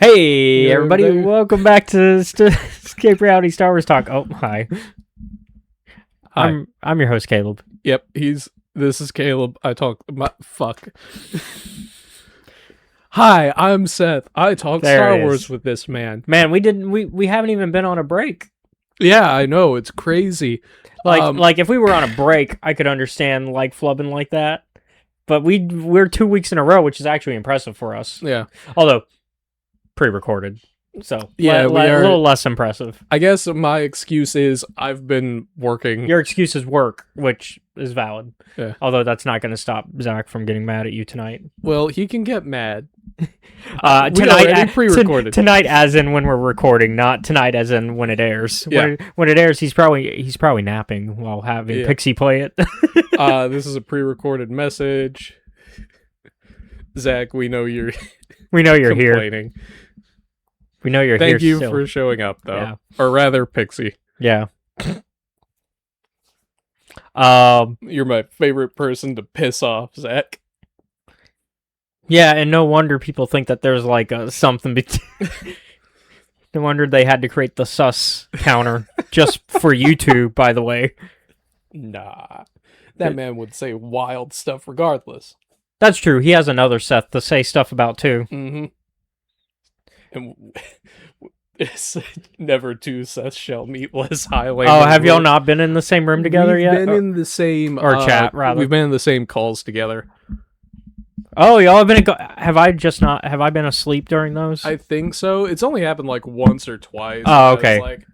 Hey, everybody, welcome back to Escape Reality Star Wars Talk. Oh, hi. Hi. I'm your host, Caleb. Yep, this is Caleb. Fuck. Hi, I'm Seth. I talk There Star it Wars is. with this man. Man, we haven't even been on a break. Yeah, I know, it's crazy. Like if we were on a break, I could understand like flubbing like that. But we're 2 weeks in a row, which is actually impressive for us. Yeah. Although pre-recorded. So, Yeah, we are a little less impressive. I guess my excuse is I've been working. Your excuse is work, which is valid. Yeah. Although that's not going to stop Zach from getting mad at you tonight. Well, he can get mad. Tonight, pre-recorded. Tonight, as in when we're recording, not tonight, as in when it airs. Yeah. When it airs, he's probably napping while having Pixie play it. This is a pre-recorded message. Zach, we know you're. We know you're complaining. here. We know you're Thank here. you for showing up, though. Yeah. Or rather, Pixie. Yeah. You're my favorite person to piss off, Zach. Yeah, and no wonder people think that there's like something. No wonder they had to create the sus counter just for YouTube. By the way, nah, that man would say wild stuff regardless. That's true. He has another Seth to say stuff about too. Mm-hmm. And it's never two Seths shall meet less highway. Oh, have y'all not been in the same room together yet? We've been in the same or chat rather. We've been in the same calls together. Oh, y'all have been. Have I been asleep during those? I think so. It's only happened like once or twice. Oh, okay. Like,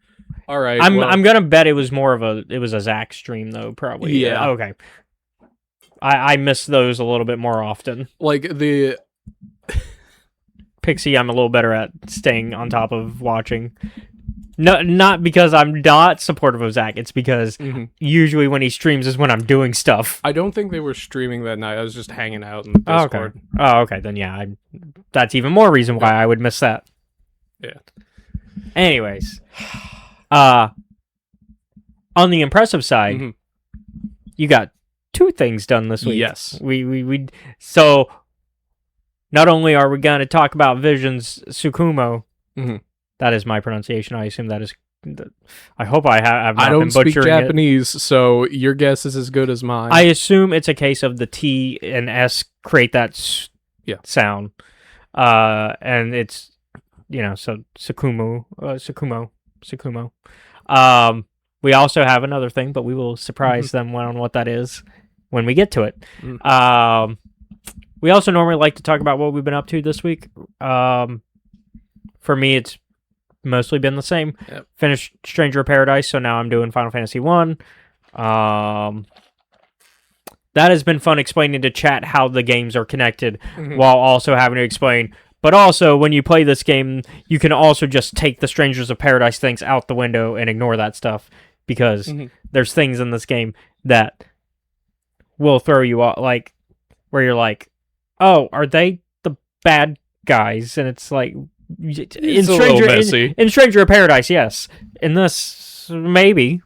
all right. I'm gonna bet it was a Zach stream though, probably. Yeah. Okay. I miss those a little bit more often. Like the Pixie, I'm a little better at staying on top of watching. No, not because I'm not supportive of Zach. It's because usually when he streams is when I'm doing stuff. I don't think they were streaming that night. I was just hanging out in the Discord. Oh, okay. Then yeah, that's even more reason why I would miss that. Yeah. Anyways, on the impressive side, you got 2 things done this week. Yes. So not only are we going to talk about Vision's Tsukumo. That is my pronunciation. I assume that is. I hope I have not been butchering it. I don't speak Japanese, so your guess is as good as mine. I assume it's a case of the T and S create that sound. And it's, so Tsukumo. We also have another thing, but we will surprise them on what that is when we get to it. We also normally like to talk about what we've been up to this week. For me, it's mostly been the same. Yep. Finished Stranger of Paradise, so now I'm doing Final Fantasy 1. That has been fun explaining to chat how the games are connected while also having to explain. But also, when you play this game, you can also just take the Strangers of Paradise things out the window and ignore that stuff because there's things in this game that will throw you off, like where you're like, oh, are they the bad guys? And it's like, in Stranger of Paradise, yes. In this, maybe,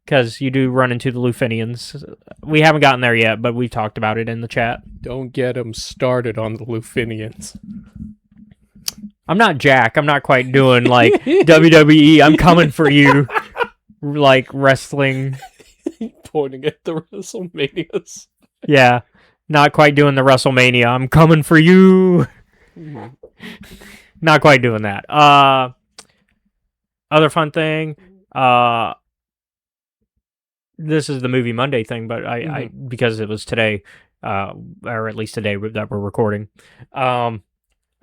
because you do run into the Lufinians. We haven't gotten there yet, but we've talked about it in the chat. Don't get them started on the Lufinians. I'm not Jack. I'm not quite doing like WWE. I'm coming for you, like wrestling. Pointing at the WrestleManias. Yeah, not quite doing the WrestleMania. I'm coming for you. Not quite doing that. Other fun thing. This is the Movie Monday thing, but I because it was today, or at least today that we're recording. I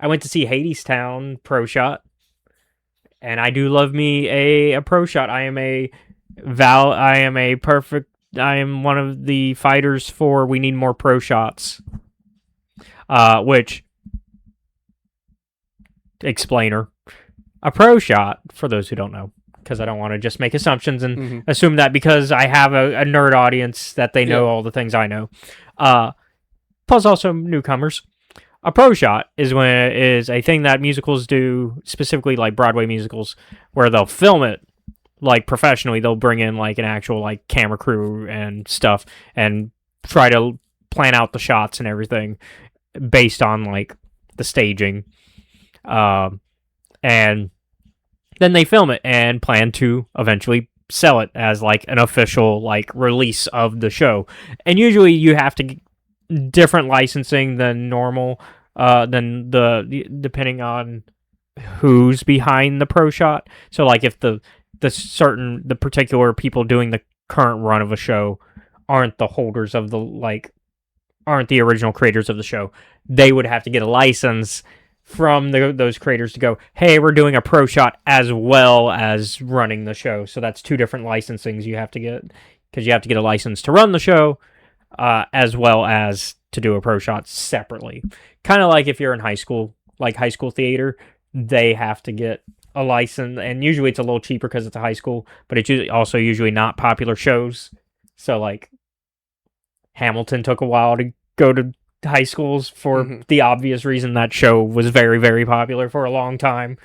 went to see Hadestown Pro Shot, and I do love me a Pro Shot. I am one of the fighters for We Need More Pro Shots, which. Explainer. A pro shot, for those who don't know, because I don't want to just make assumptions and assume that because I have a nerd audience that they know all the things I know. Plus also newcomers. A pro shot is a thing that musicals do, specifically like Broadway musicals, where they'll film it like professionally. They'll bring in like an actual like camera crew and stuff and try to plan out the shots and everything based on like the staging. And then they film it and plan to eventually sell it as like an official like release of the show. And usually you have to different licensing than normal, than depending on who's behind the pro shot. So like if the particular people doing the current run of a show aren't the holders of aren't the original creators of the show, they would have to get a license from those creators to go, hey, we're doing a pro shot as well as running the show. So that's two different licensings you have to get, because you have to get a license to run the show, as well as to do a pro shot separately. Kind of like if you're in high school, like high school theater, they have to get a license, and usually it's a little cheaper because it's a high school, but it's also usually not popular shows. So like Hamilton took a while to go to high schools for the obvious reason that show was very, very popular for a long time.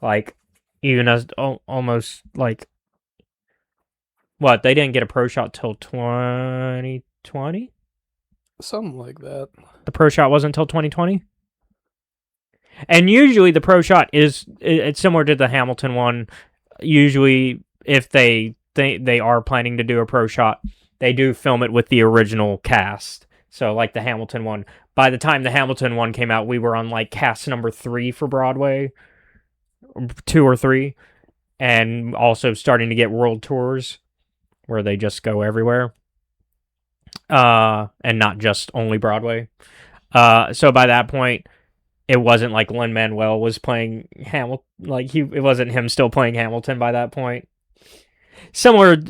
Like, even as almost like, what, they didn't get a pro shot till 2020? Something like that. The pro shot wasn't until 2020? And usually the pro shot it's similar to the Hamilton one. Usually, if they are planning to do a pro shot, they do film it with the original cast. So, like the Hamilton one, by the time the Hamilton one came out, we were on like cast number 3 for Broadway, 2 or 3, and also starting to get world tours where they just go everywhere, and not just only Broadway. So by that point, it wasn't like Lin-Manuel was playing Hamilton, like it wasn't him still playing Hamilton by that point. Similarly,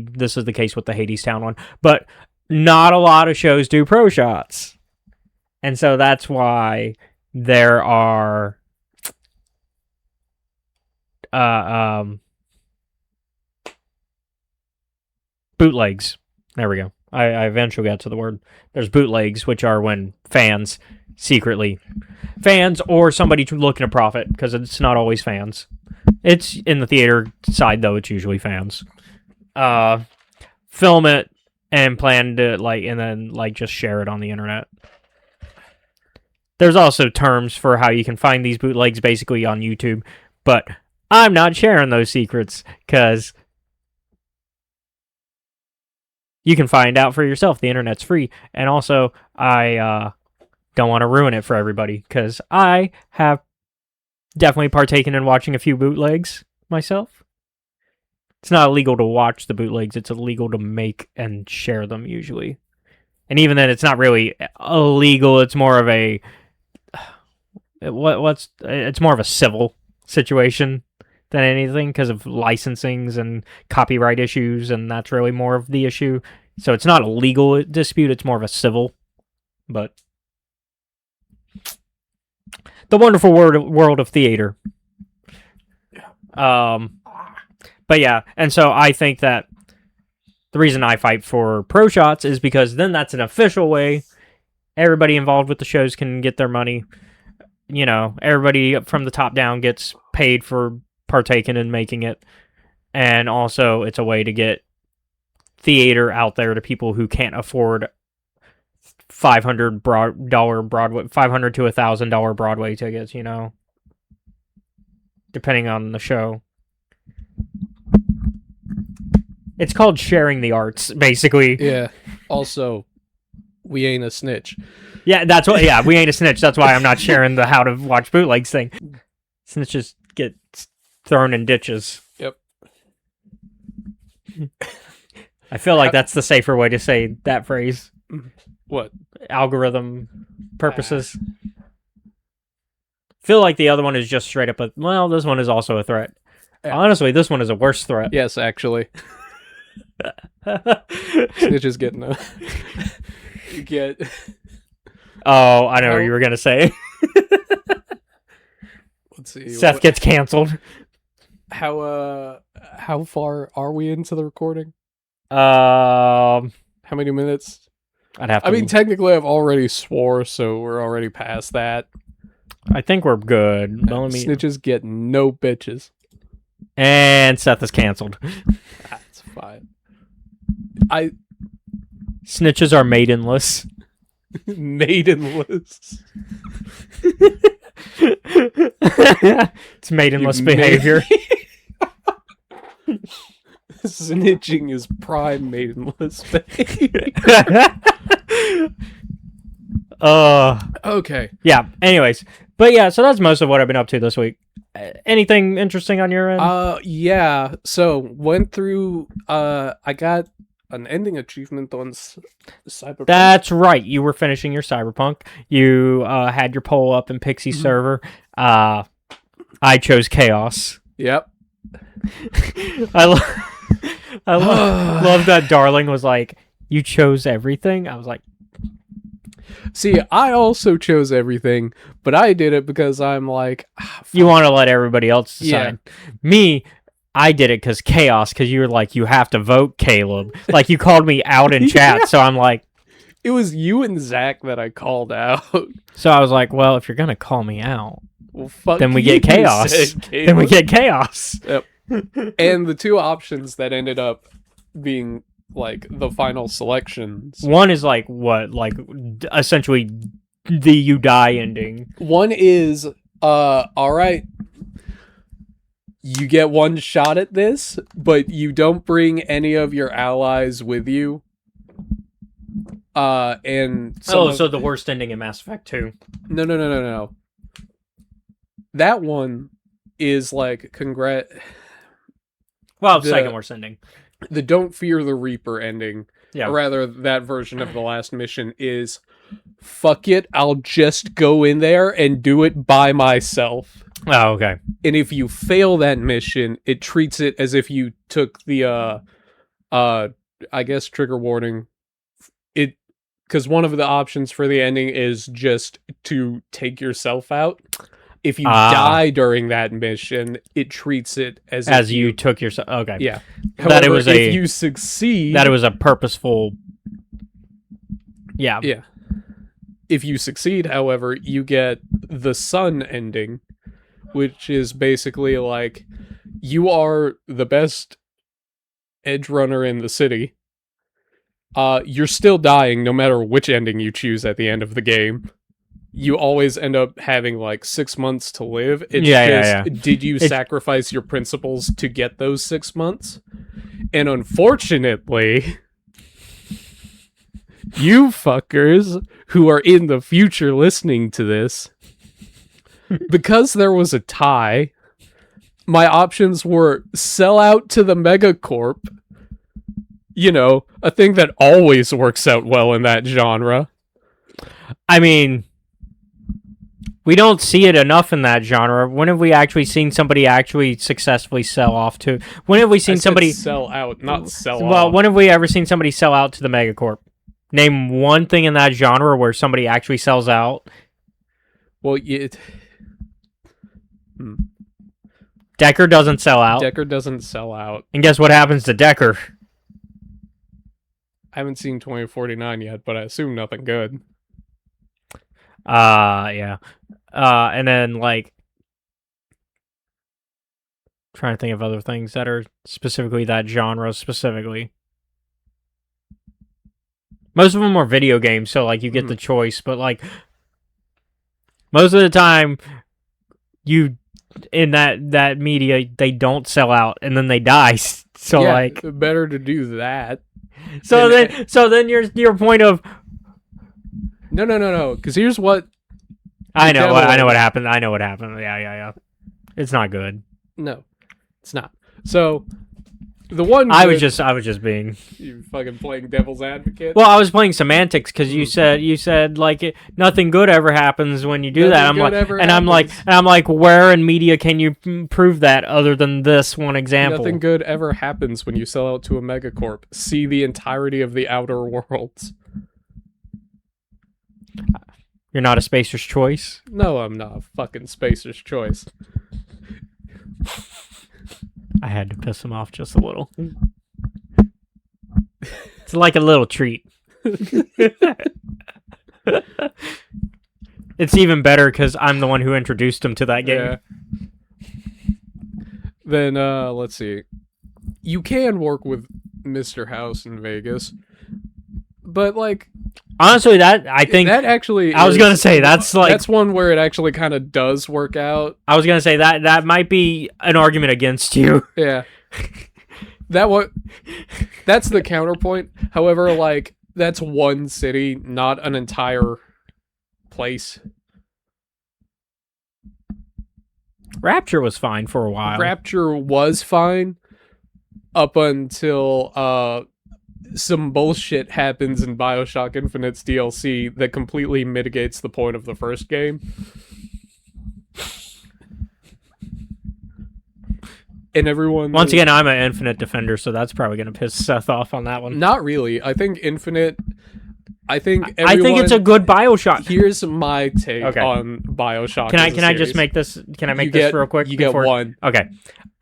this is the case with the Hadestown one, but not a lot of shows do pro shots. And so that's why there are bootlegs. There we go. I eventually got to the word. There's bootlegs, which are when fans or somebody looking to profit, because it's not always fans. It's in the theater side, though. It's usually fans. Film it and plan to and then just share it on the internet. There's also terms for how you can find these bootlegs basically on YouTube, but I'm not sharing those secrets because you can find out for yourself. The internet's free, and also I don't want to ruin it for everybody because I have definitely partaken in watching a few bootlegs myself. It's not illegal to watch the bootlegs. It's illegal to make and share them usually. And even then, it's not really illegal. It's more of a it's more of a civil situation than anything because of licensings and copyright issues, and that's really more of the issue. So it's not a legal dispute. It's more of a civil. But the wonderful world of theater. But yeah, and so I think that the reason I fight for pro shots is because then that's an official way. Everybody involved with the shows can get their money. You know, everybody from the top down gets paid for partaking in making it. And also, it's a way to get theater out there to people who can't afford $500 Broadway, $500 to $1,000 Broadway tickets, you know, depending on the show. It's called sharing the arts, basically. Yeah. Also, we ain't a snitch. Yeah, that's what. Yeah, we ain't a snitch. That's why I'm not sharing the how to watch bootlegs thing. Snitches get thrown in ditches. Yep. I feel like that's the safer way to say that phrase. What? Algorithm purposes. Feel like the other one is just straight up well, this one is also a threat. Yeah. Honestly, this one is a worse threat. Yes, actually. Snitches getting a... You get... Oh, I know what you were going to say. Let's see. Seth gets canceled. How far are we into the recording? How many minutes? I'd have to... I mean, technically, I've already swore, so we're already past that. I think we're good. Snitches get no bitches. And Seth is canceled. That's fine. Snitches are maidenless. Maidenless. It's maidenless behavior. Snitching is prime maidenless behavior. Okay. Yeah. Anyways, but yeah, so that's most of what I've been up to this week. Anything interesting on your end? Yeah. So went through. I got an ending achievement on Cyberpunk. That's right. You were finishing your Cyberpunk. You had your poll up in Pixie server. I chose Chaos. Yep. I love that Darling was like, you chose everything. I was like, see, I also chose everything, but I did it because I'm like, you want to let everybody else decide. Yeah. Me, I did it because Chaos, because you were like, you have to vote Caleb. Like, you called me out in chat, so I'm like... It was you and Zach that I called out. So I was like, well, if you're going to call me out, well, fuck then we get Chaos. Then we get Chaos. Yep. And the two options that ended up being, like, the final selections... One is, like, what? Like, essentially, the you die ending. One is, alright... You get one shot at this, but you don't bring any of your allies with you. And so the worst ending in Mass Effect 2. No. That one is like Well, second worst ending. The Don't Fear the Reaper ending. Yeah. Or rather, that version of the last mission is, fuck it, I'll just go in there and do it by myself. Oh, okay. And if you fail that mission, it treats it as if you took the, I guess, trigger warning. Because one of the options for the ending is just to take yourself out. If you die during that mission, it treats it as you took yourself. Okay. Yeah. However, if you succeed, that it was a purposeful. Yeah. Yeah. If you succeed, however, you get the Sun ending, which is basically like, you are the best edge runner in the city. You're still dying no matter which ending you choose at the end of the game. You always end up having like 6 months to live. It's did you sacrifice your principles to get those 6 months? And unfortunately, you fuckers who are in the future listening to this, because there was a tie, my options were sell out to the megacorp. You know, a thing that always works out well in that genre. I mean, we don't see it enough in that genre. When have we actually seen somebody actually successfully sell off to? When have we seen somebody sell out, not sell off? Well, when have we ever seen somebody sell out to the megacorp? Name one thing in that genre where somebody actually sells out. Well, Decker doesn't sell out. Decker doesn't sell out. And guess what happens to Decker? I haven't seen 2049 yet, but I assume nothing good. Yeah. And then, like, trying to think of other things that are specifically that genre specifically. Most of them are video games, so, like, you get the choice, but, like, most of the time, you, in that media, they don't sell out, and then they die, so, yeah, like... better to do that. So then your point of... No, because here's what... I know what happened. Yeah. It's not good. No, it's not. So, the one... I was just being... You fucking playing devil's advocate? Well, I was playing semantics, because you said, like, nothing good ever happens when you do that. I'm like, where in media can you prove that other than this one example? Nothing good ever happens when you sell out to a megacorp. See the entirety of the Outer Worlds. You're not a Spacer's Choice? No, I'm not a fucking Spacer's Choice. I had to piss him off just a little. It's like a little treat. It's even better because I'm the one who introduced him to that game. Yeah. Then, let's see. You can work with Mr. House in Vegas, but, like, Honestly, I think that actually. I was gonna say that's one where it actually kind of does work out. I was gonna say that might be an argument against you. Yeah. That's the counterpoint. However, like that's one city, not an entire place. Rapture was fine for a while. Rapture was fine up until some bullshit happens in BioShock Infinite's DLC that completely mitigates the point of the first game. And everyone... Once again, I'm an Infinite defender, so that's probably going to piss Seth off on that one. Not really. I think Infinite... I think it's a good BioShock. Here's my take on BioShock. Can I just make this? Can I make this real quick? You get one. Okay.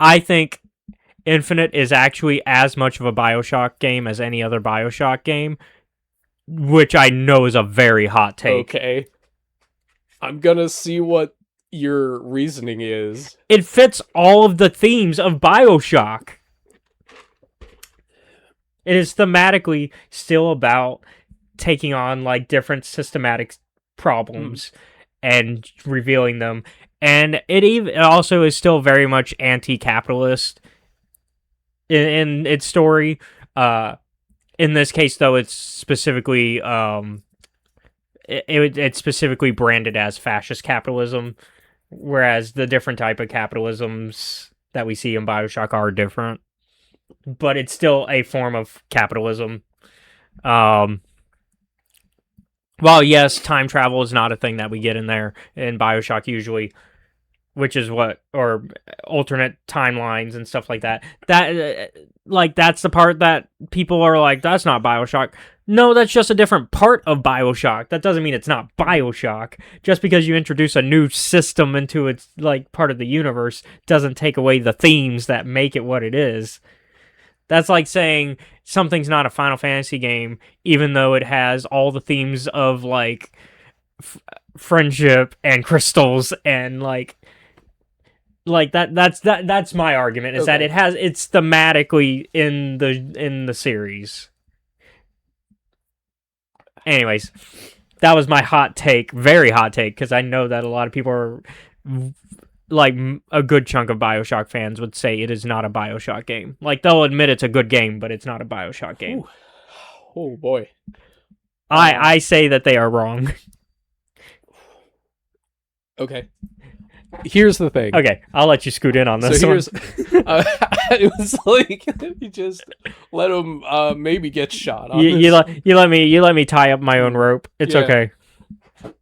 I think Infinite is actually as much of a BioShock game as any other BioShock game, which I know is a very hot take. Okay. I'm gonna see what your reasoning is. It fits all of the themes of BioShock. It is thematically still about taking on like different systematic problems and revealing them, and it also is still very much anti-capitalist in its story. In this case, though, it's specifically it's specifically branded as fascist capitalism, whereas the different type of capitalisms that we see in BioShock are different, but it's still a form of capitalism. While yes, time travel is not a thing that we get in there in BioShock usually, which is or alternate timelines and stuff like that. That's the part that people are like, that's not BioShock. No, that's just a different part of BioShock. That doesn't mean it's not BioShock. Just because you introduce a new system into its like part of the universe doesn't take away the themes that make it what it is. That's like saying something's not a Final Fantasy game, even though it has all the themes of like friendship and crystals and like that. That's my argument. Is that it's thematically in the series. Anyways, that was my hot take, very hot take, because I know that a lot of people are like a good chunk of BioShock fans would say it is not a BioShock game. Like they'll admit it's a good game, but it's not a BioShock game. Ooh. Oh boy. I say that they are wrong. Okay. Here's the thing. Okay, I'll let you scoot in on this one. It was like you just let him maybe get shot. You let me tie up my own rope. It's okay.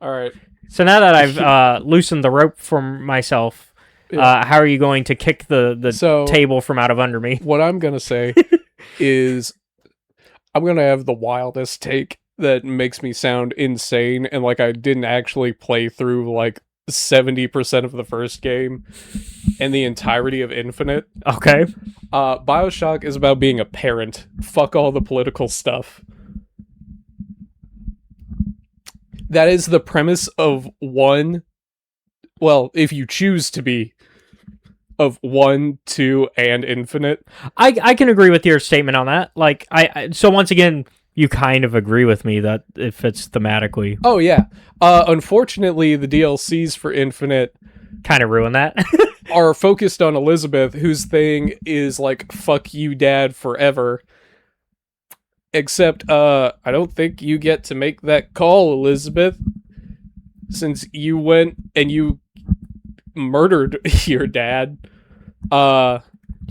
All right. So now that I've loosened the rope from myself, how are you going to kick the table from out of under me? What I'm going to say is I'm going to have the wildest take that makes me sound insane and like I didn't actually play through like 70% of the first game and the entirety of Infinite. Okay. BioShock is about being a parent. Fuck all the political stuff. That is the premise of one. Well, if you choose to be of 1, 2, and Infinite. I can agree with your statement on that. Like so once again, you kind of agree with me that it fits thematically. Oh yeah. Unfortunately, the DLCs for Infinite kind of ruin that. are focused on Elizabeth, whose thing is like fuck you, Dad, forever. Except, I don't think you get to make that call, Elizabeth, since you went and you murdered your dad. Well,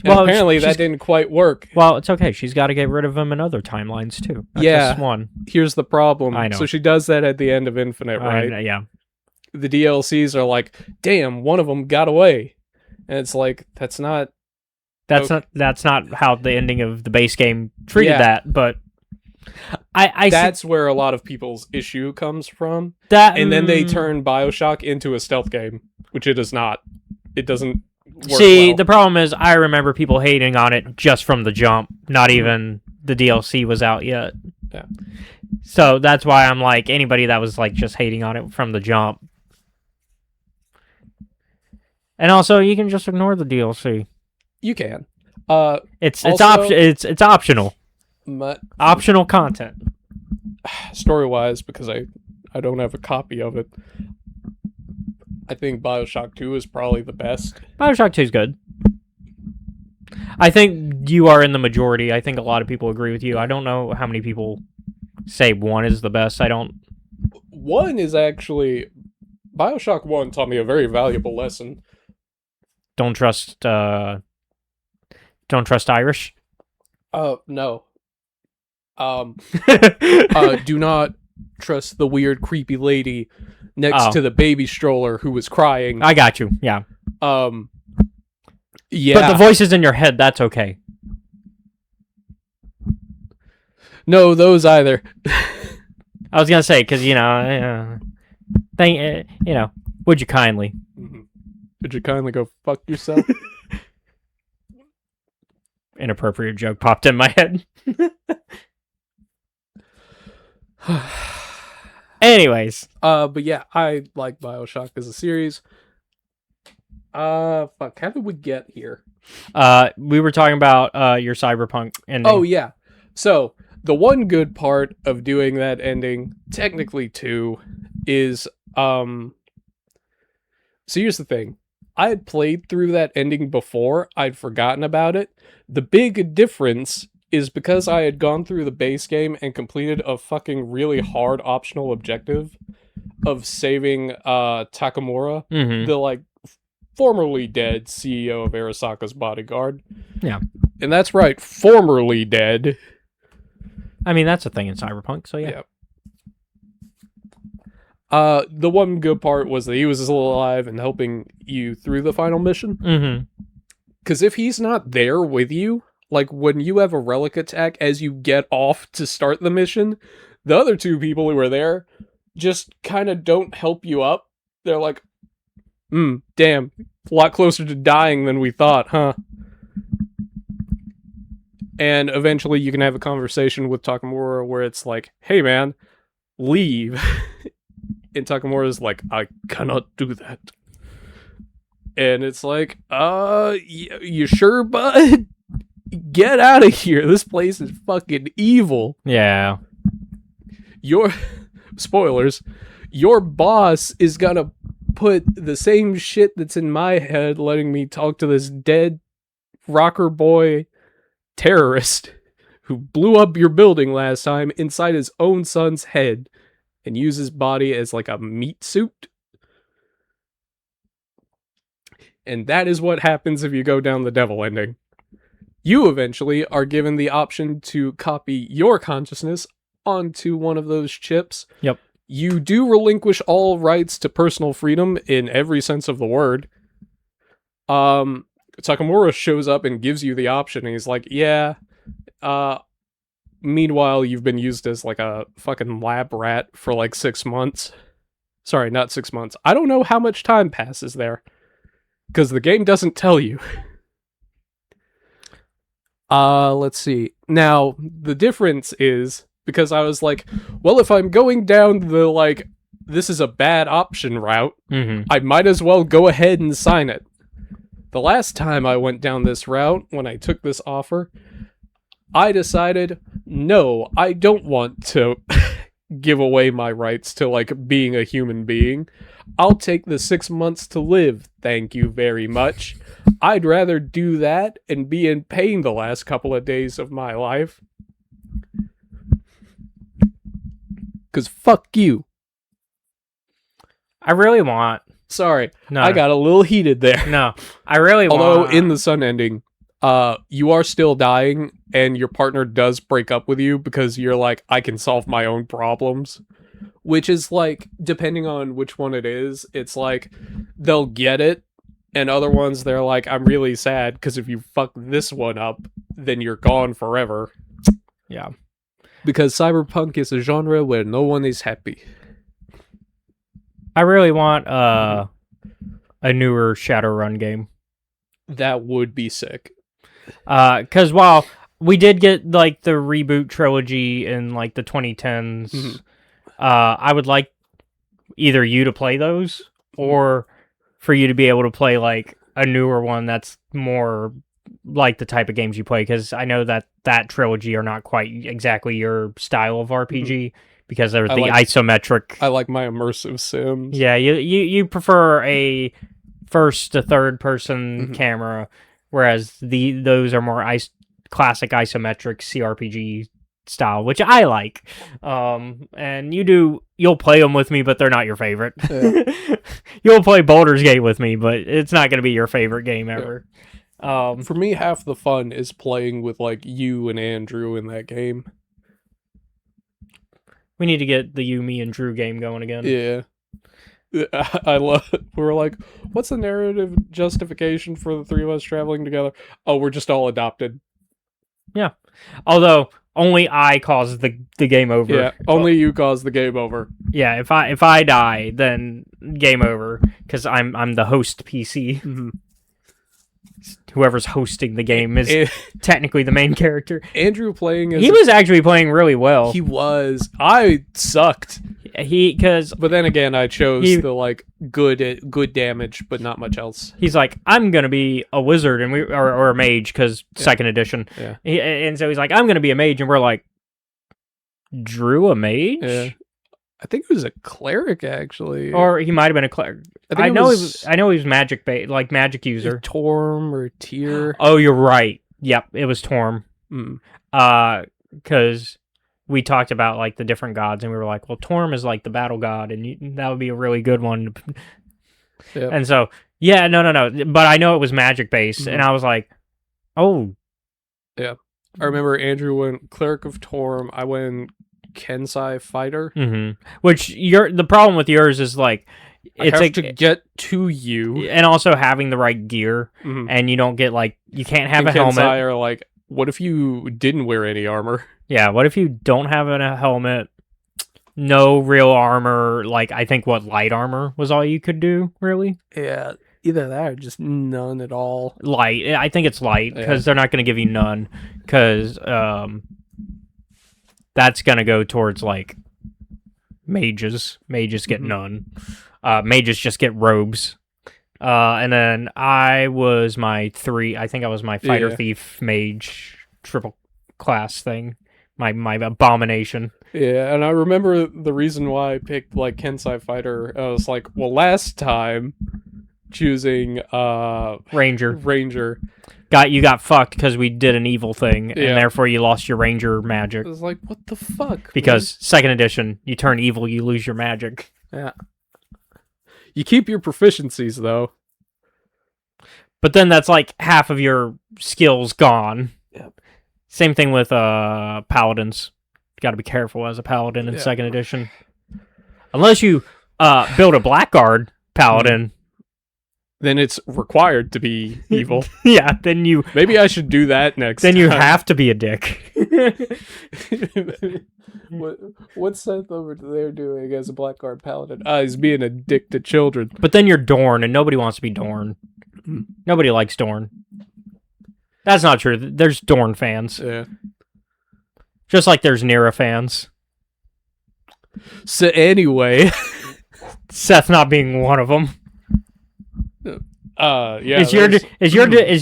apparently that didn't quite work. Well, it's okay. She's got to get rid of him in other timelines, too. Not just one. Here's the problem. I know. So she does that at the end of Infinite, right? Yeah. The DLCs are like, damn, one of them got away. And it's like, that's not how the ending of the base game treated that, but... That's where a lot of people's issue comes from. And then they turn BioShock into a stealth game, which it is not. It doesn't work well. The problem is I remember people hating on it just from the jump. Not even the DLC was out yet. Yeah. So that's why I'm like, anybody that was like just hating on it from the jump. And also, you can just ignore the DLC. You can. It's optional. Optional content. story-wise, because I don't have a copy of it, I think BioShock 2 is probably the best. BioShock 2 is good. I think you are in the majority. I think a lot of people agree with you. I don't know how many people say 1 is the best. I don't... 1 is actually... BioShock 1 taught me a very valuable lesson. Don't trust Irish? No. Do not trust the weird, creepy lady next to the baby stroller who was crying. I got you, yeah. Yeah. But the voices in your head, that's okay. No, those either. I was gonna say, because, you know, would you kindly? Would you kindly go fuck yourself? Inappropriate joke popped in my head. Anyways. But yeah, I like BioShock as a series. Fuck, how did we get here? We were talking about your Cyberpunk ending. Oh, yeah. So, the one good part of doing that ending, technically two, is, so here's the thing. I had played through that ending before, I'd forgotten about it. The big difference is because I had gone through the base game and completed a fucking really hard optional objective of saving Takamura, the, like, formerly dead CEO of Arasaka's bodyguard. Yeah. And that's right, formerly dead. I mean, that's a thing in Cyberpunk, so yeah. The one good part was that he was still alive and helping you through the final mission. Mm-hmm. Because if he's not there with you, like when you have a relic attack as you get off to start the mission, the other two people who are there just kind of don't help you up. They're like, damn, a lot closer to dying than we thought, huh? And eventually you can have a conversation with Takamura where it's like, hey man, leave. And Takamura's like, I cannot do that. And it's like, you sure, bud? Get out of here. This place is fucking evil. Yeah. Spoilers, your boss is gonna put the same shit that's in my head letting me talk to this dead rocker boy terrorist who blew up your building last time inside his own son's head and use his body as like a meat suit. And that is what happens if you go down the devil ending. You eventually are given the option to copy your consciousness onto one of those chips. Yep. You do relinquish all rights to personal freedom in every sense of the word. Takamura shows up and gives you the option, and he's like, yeah, meanwhile, you've been used as like a fucking lab rat for like 6 months. Sorry, not 6 months. I don't know how much time passes there, because the game doesn't tell you. Let's see. Now, the difference is, because I was like, well, if I'm going down the, like, this is a bad option route, I might as well go ahead and sign it. The last time I went down this route, when I took this offer, I decided, no, I don't want to give away my rights to, like, being a human being. I'll take the 6 months to live, thank you very much. I'd rather do that and be in pain the last couple of days of my life. 'Cause fuck you. I really want... Sorry, no. I got a little heated there. No, I really want... Although, in the Sun ending, you are still dying, and your partner does break up with you because you're like, I can solve my own problems. Which is like, depending on which one it is, it's like, they'll get it, and other ones, they're like, I'm really sad, because if you fuck this one up, then you're gone forever. Yeah. Because cyberpunk is a genre where no one is happy. I really want a newer Shadowrun game. That would be sick. Because while we did get like the reboot trilogy in like the 2010s, I would like either you to play those or for you to be able to play like a newer one that's more like the type of games you play, because I know that trilogy are not quite exactly your style of RPG. because they're I the like- isometric. I like my immersive sims. Yeah, you prefer a first to third person Mhm. camera, whereas those are more classic isometric CRPG style, which I like. And you'll play them with me, but they're not your favorite. Yeah. You'll play Baldur's Gate with me, but it's not going to be your favorite game ever. For me, half the fun is playing with like you and Andrew in that game. We need to get the you, me, and Drew game going again. Yeah. I love. We're like, what's the narrative justification for the three of us traveling together? Oh, we're just all adopted. Although only I caused the game over. Yeah, only you caused the game over. Yeah, if I die, then game over because I'm the host PC. Mhm. Whoever's hosting the game is And technically the main character. Andrew playing as He was actually playing really well. he was. I sucked, Because but then again, I chose He- the like good damage, but not much else. he's like, I'm gonna be a wizard and or a mage because second edition. Yeah. And so he's like, I'm gonna be a mage, and we're like, Drew a mage? Yeah. I think it was a cleric actually, Or he might have been a cleric. I think I it know was he was magic like magic user. Torm or Tyr. Oh, you're right. Yep, it was Torm. Mm. Because we talked about like the different gods, and we were like, well, Torm is like the battle god, and that would be a really good one. Yep. And so, yeah, no, but I know it was magic based, and Mhm. I was like, oh, I remember Andrew went cleric of Torm. I went Kensai fighter. which the problem with yours is like I it's have like to get to you, and also having the right gear, Mhm. and you don't get like you can't have And a helmet. Kensai are like, what if you didn't wear any armor? Yeah, what if you don't have a helmet? No real armor. Like I think what light armor was all you could do, really. Yeah, either that or just none at all. Light. I think it's light because Yeah. they're not going to give you none because that's going to go towards like mages. Mages get Mhm. none. Mages just get robes. And then I was my fighter Yeah. thief mage triple class thing. My abomination. Yeah, and I remember the reason why I picked like Kensai fighter. I was like, well, last time choosing Ranger. Ranger, You got fucked because we did an evil thing, and Yeah. therefore you lost your ranger magic. I was like, what the fuck? Because second edition, you turn evil, you lose your magic. man? Yeah, you keep your proficiencies though. But then that's like half of your skills gone. Yep. Same thing with paladins. Got to be careful as a paladin in Yeah. second edition. Unless you build a blackguard paladin, Then it's required to be evil. yeah, then you Maybe I should do that next. time. have to be a dick. What's Seth over there doing as a blackguard paladin? He's being a dick to children. But then you're Dorn, and nobody wants to be Dorn. Nobody likes Dorn. That's not true. There's Dorn fans. Yeah. Just like there's Nira fans. So anyway, Seth not being one of them. yeah. Is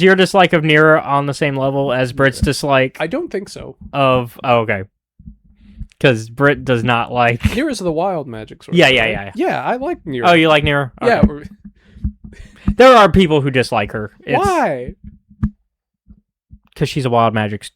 your dislike of Nira on the same level as Brit's dislike I don't think so. of... Oh, okay. Because Brit does not like... Nira's the wild magic sword. Yeah, right? yeah. Yeah, I like Nira. Oh, you like Nira? Okay. Yeah. There are people who dislike her. Why? Because she's a wild magic...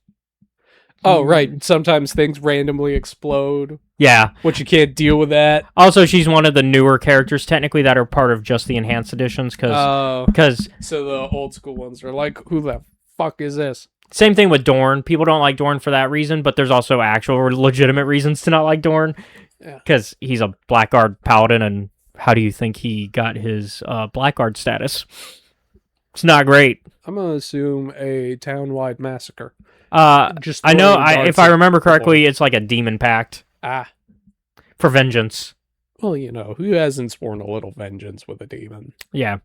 Oh, right. Sometimes things randomly explode. Yeah. But you can't deal with that. Also, she's one of the newer characters, technically, that are part of just the enhanced editions. Oh. Because So the old school ones are like, who the fuck is this? same thing with Dorn. People don't like Dorn for that reason, but there's also actual legitimate reasons to not like Dorn. Yeah. Because he's a Blackguard paladin, and how do you think he got his Blackguard status? It's not great. I'm going to assume a town-wide massacre. Just I know, throwing darts if I at remember people. correctly, it's like a demon pact Ah. for vengeance. Well, you know, who hasn't sworn a little vengeance with a demon? Yeah.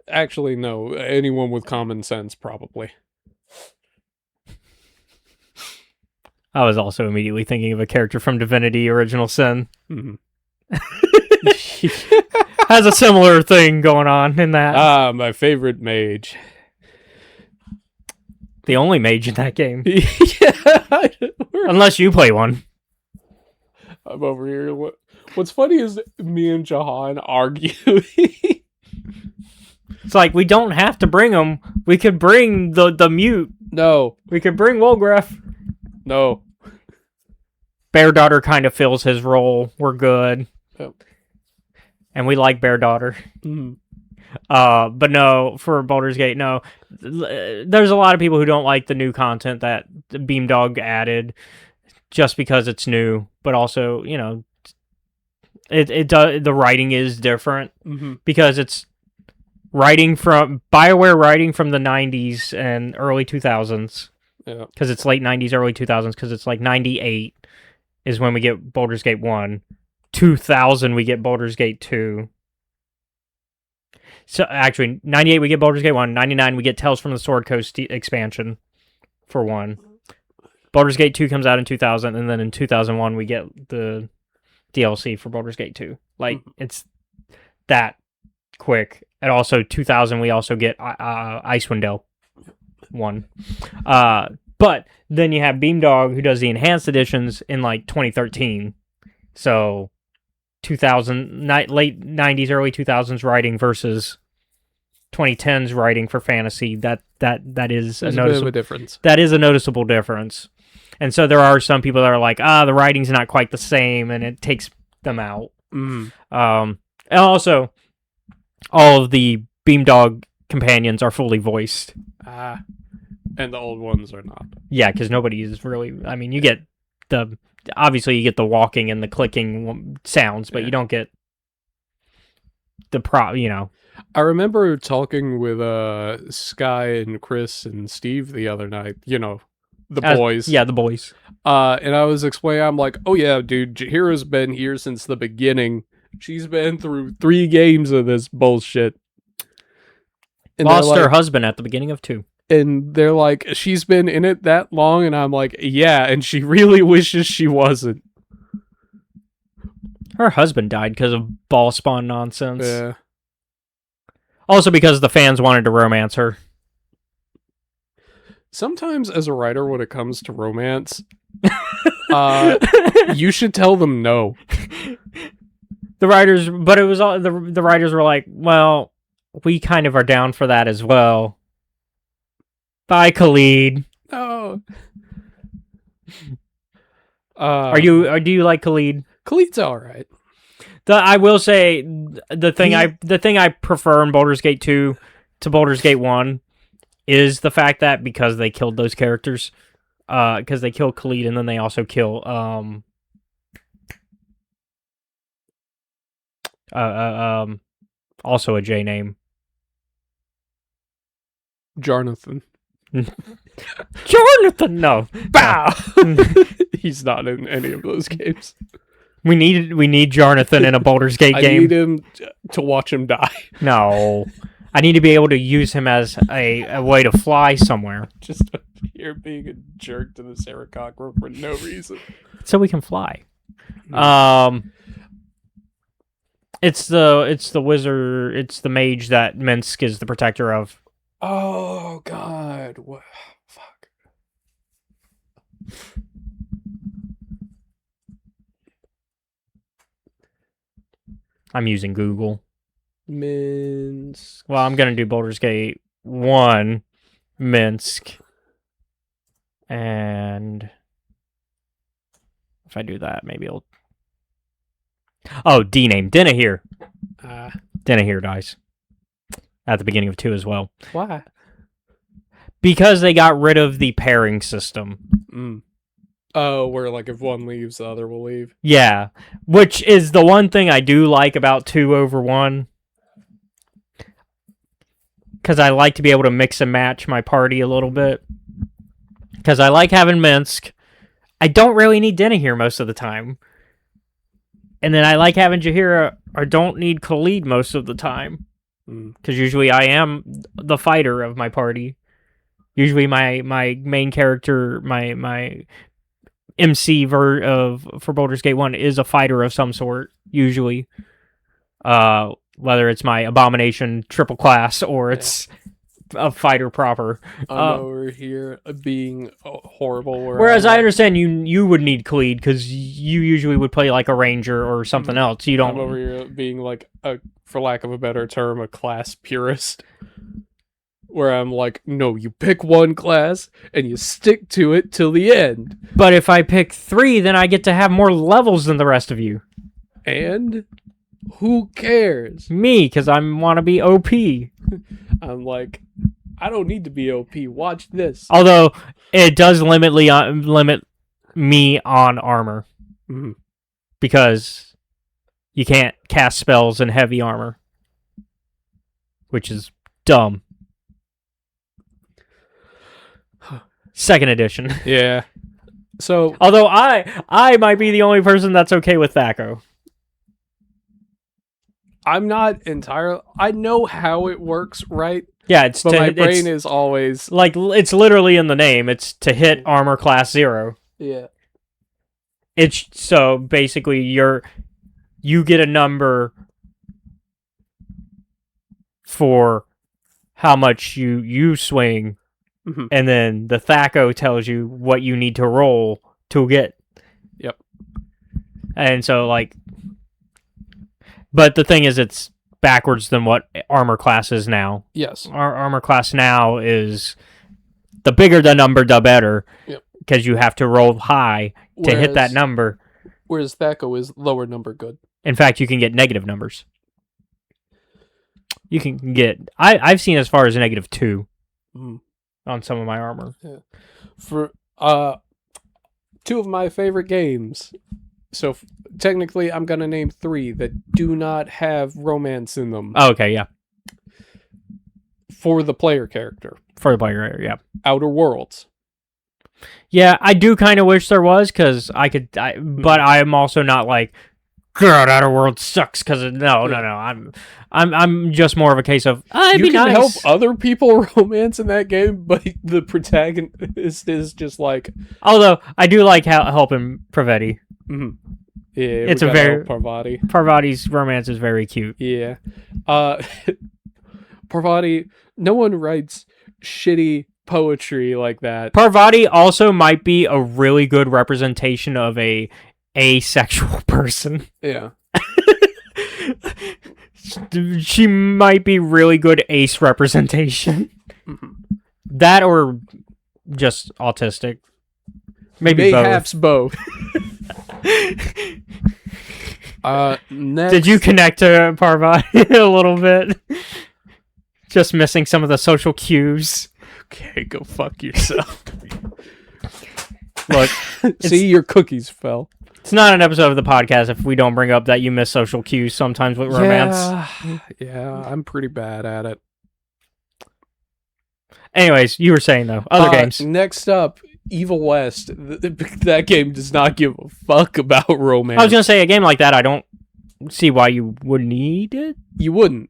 Actually, no. Anyone with common sense, probably. I was also immediately thinking of a character from Divinity Original Sin. Mhm. Has a similar thing going on in that. My favorite mage. The only mage in that game. Yeah, Unless you play one. I'm over here. What's funny is me and Jahan arguing. It's like, we don't have to bring him. We could bring the mute. No. We could bring Wolgraf. No. Bear Daughter kind of fills his role. We're good. Oh. And we like Bear Daughter. Mm. But no, for Baldur's Gate, no. There's a lot of people who don't like the new content that Beamdog added just because it's new, but also, you know, it does, the writing is different because it's BioWare writing from the 90s and early 2000s. Yeah. Because it's late 90s, early 2000s, because it's like 98 is when we get Baldur's Gate 1. 2000 we get Baldur's Gate 2. So actually, 98 we get Baldur's Gate 1. 99 we get Tales from the Sword Coast expansion for 1. Baldur's Gate 2 comes out in 2000, and then in 2001 we get the DLC for Baldur's Gate 2. Like, it's that quick. And also 2000 we also get Icewind Dale 1. But then you have Beamdog, who does the enhanced editions in like 2013. So 2000 late 90s, early 2000s writing versus 2010s writing for fantasy. That is a bit of a difference. That is a noticeable difference. And so there are some people that are like, the writing's not quite the same, and it takes them out. And also, all of the Beamdog companions are fully voiced. And the old ones are not. Yeah, because nobody is really... I mean, you get obviously, you get the walking and the clicking sounds, but you don't get you know. I remember talking with Sky and Chris and Steve the other night, you know, the boys. Yeah, the boys. And I was explaining, I'm like, oh yeah, dude, Jahira's been here since the beginning. She's been through 3 games of this bullshit. And lost her husband at the beginning of 2. And they're like, she's been in it that long? And I'm like, yeah, and she really wishes she wasn't. Her husband died because of ball spawn nonsense. Yeah. Also because the fans wanted to romance her. Sometimes as a writer, when it comes to romance, you should tell them no. The writers, but it was all the writers were like, well, we kind of are down for that as well. Bye, Khalid. No. Do you like Khalid? Khalid's all right. I will say the thing I prefer in Baldur's Gate 2 to Baldur's Gate 1 is the fact that because they killed those characters, because they kill Khalid and then they also kill also a J name. Jarnathan. Jonathan, no. Bow. He's not in any of those games. We need Jonathan in a Baldur's Gate game. I need him to watch him die. No. I need to be able to use him as a way to fly somewhere. Just here being a jerk to the Sarah Cockrell for no reason. So we can fly. It's the wizard, it's the mage that Minsk is the protector of. Oh God! What? Fuck. I'm using Google. Minsk. Well, I'm gonna do Baldur's Gate 1, Minsk, and if I do that, maybe it'll. Oh, D name Denahir. Denahir dies at the beginning of 2 as well. Why? Because they got rid of the pairing system. Oh, where like if one leaves, the other will leave. Yeah, which is the one thing I do like about 2 over 1. Because I like to be able to mix and match my party a little bit. Because I like having Minsk. I don't really need Denahir most of the time. And then I like having Jahira, or don't need Khalid most of the time. Because usually I am the fighter of my party. Usually my main character, my MC for Baldur's Gate 1 is a fighter of some sort, usually. Whether it's my Abomination triple class or it's a fighter proper. I'm over here being horrible. Whereas I understand you would need Cleed because you usually would play like a ranger or something else. You don't. I'm over here being like for lack of a better term, a class purist. Where I'm like, no, you pick one class and you stick to it till the end. But if I pick 3, then I get to have more levels than the rest of you. And who cares? Me, because I want to be OP. I'm like, I don't need to be OP. Watch this. Although it does limit me on armor. Mm-hmm. Because you can't cast spells in heavy armor. Which is dumb. Second edition. Yeah. So, although I might be the only person that's okay with Thaco. I'm not entirely. I know how it works, right? Yeah, but my brain is always like it's literally in the name. It's to hit armor class 0. Yeah. It's so basically you get a number for how much you swing. Mm-hmm. And then the Thaco tells you what you need to roll to get. Yep. And so, like... But the thing is, it's backwards than what armor class is now. Yes. Our armor class now is... The bigger the number, the better. Yep. Because you have to roll high to hit that number. Whereas Thaco is lower number good. In fact, you can get negative numbers. You can get... I've seen as far as -2. Mm. On some of my armor. Yeah. For 2 of my favorite games. So technically I'm going to name 3 that do not have romance in them. Oh, okay, yeah. For the player character. For the player, yeah. Outer Worlds. Yeah, I do kind of wish there was because but I'm also not like, God, Outer Worlds sucks because no. I'm just more of a case of you can help other people romance in that game, but the protagonist is just like. Although I do like helping Pravetti. Mm-hmm. Yeah, it's a very Parvati. Parvati's romance is very cute. Yeah, Parvati. No one writes shitty poetry like that. Parvati also might be a really good representation of a asexual person. Yeah. She might be really good ace representation. Mm-hmm. That or just autistic. Maybe perhaps both. Next... Did you connect to Parvati a little bit? Just missing some of the social cues. Okay, go fuck yourself. Look, see, your cookies fell. It's not an episode of the podcast if we don't bring up that you miss social cues sometimes with romance. Yeah, I'm pretty bad at it. Anyways, you were saying, though, other games. Next up, Evil West. That game does not give a fuck about romance. I was going to say, a game like that, I don't see why you would need it. You wouldn't.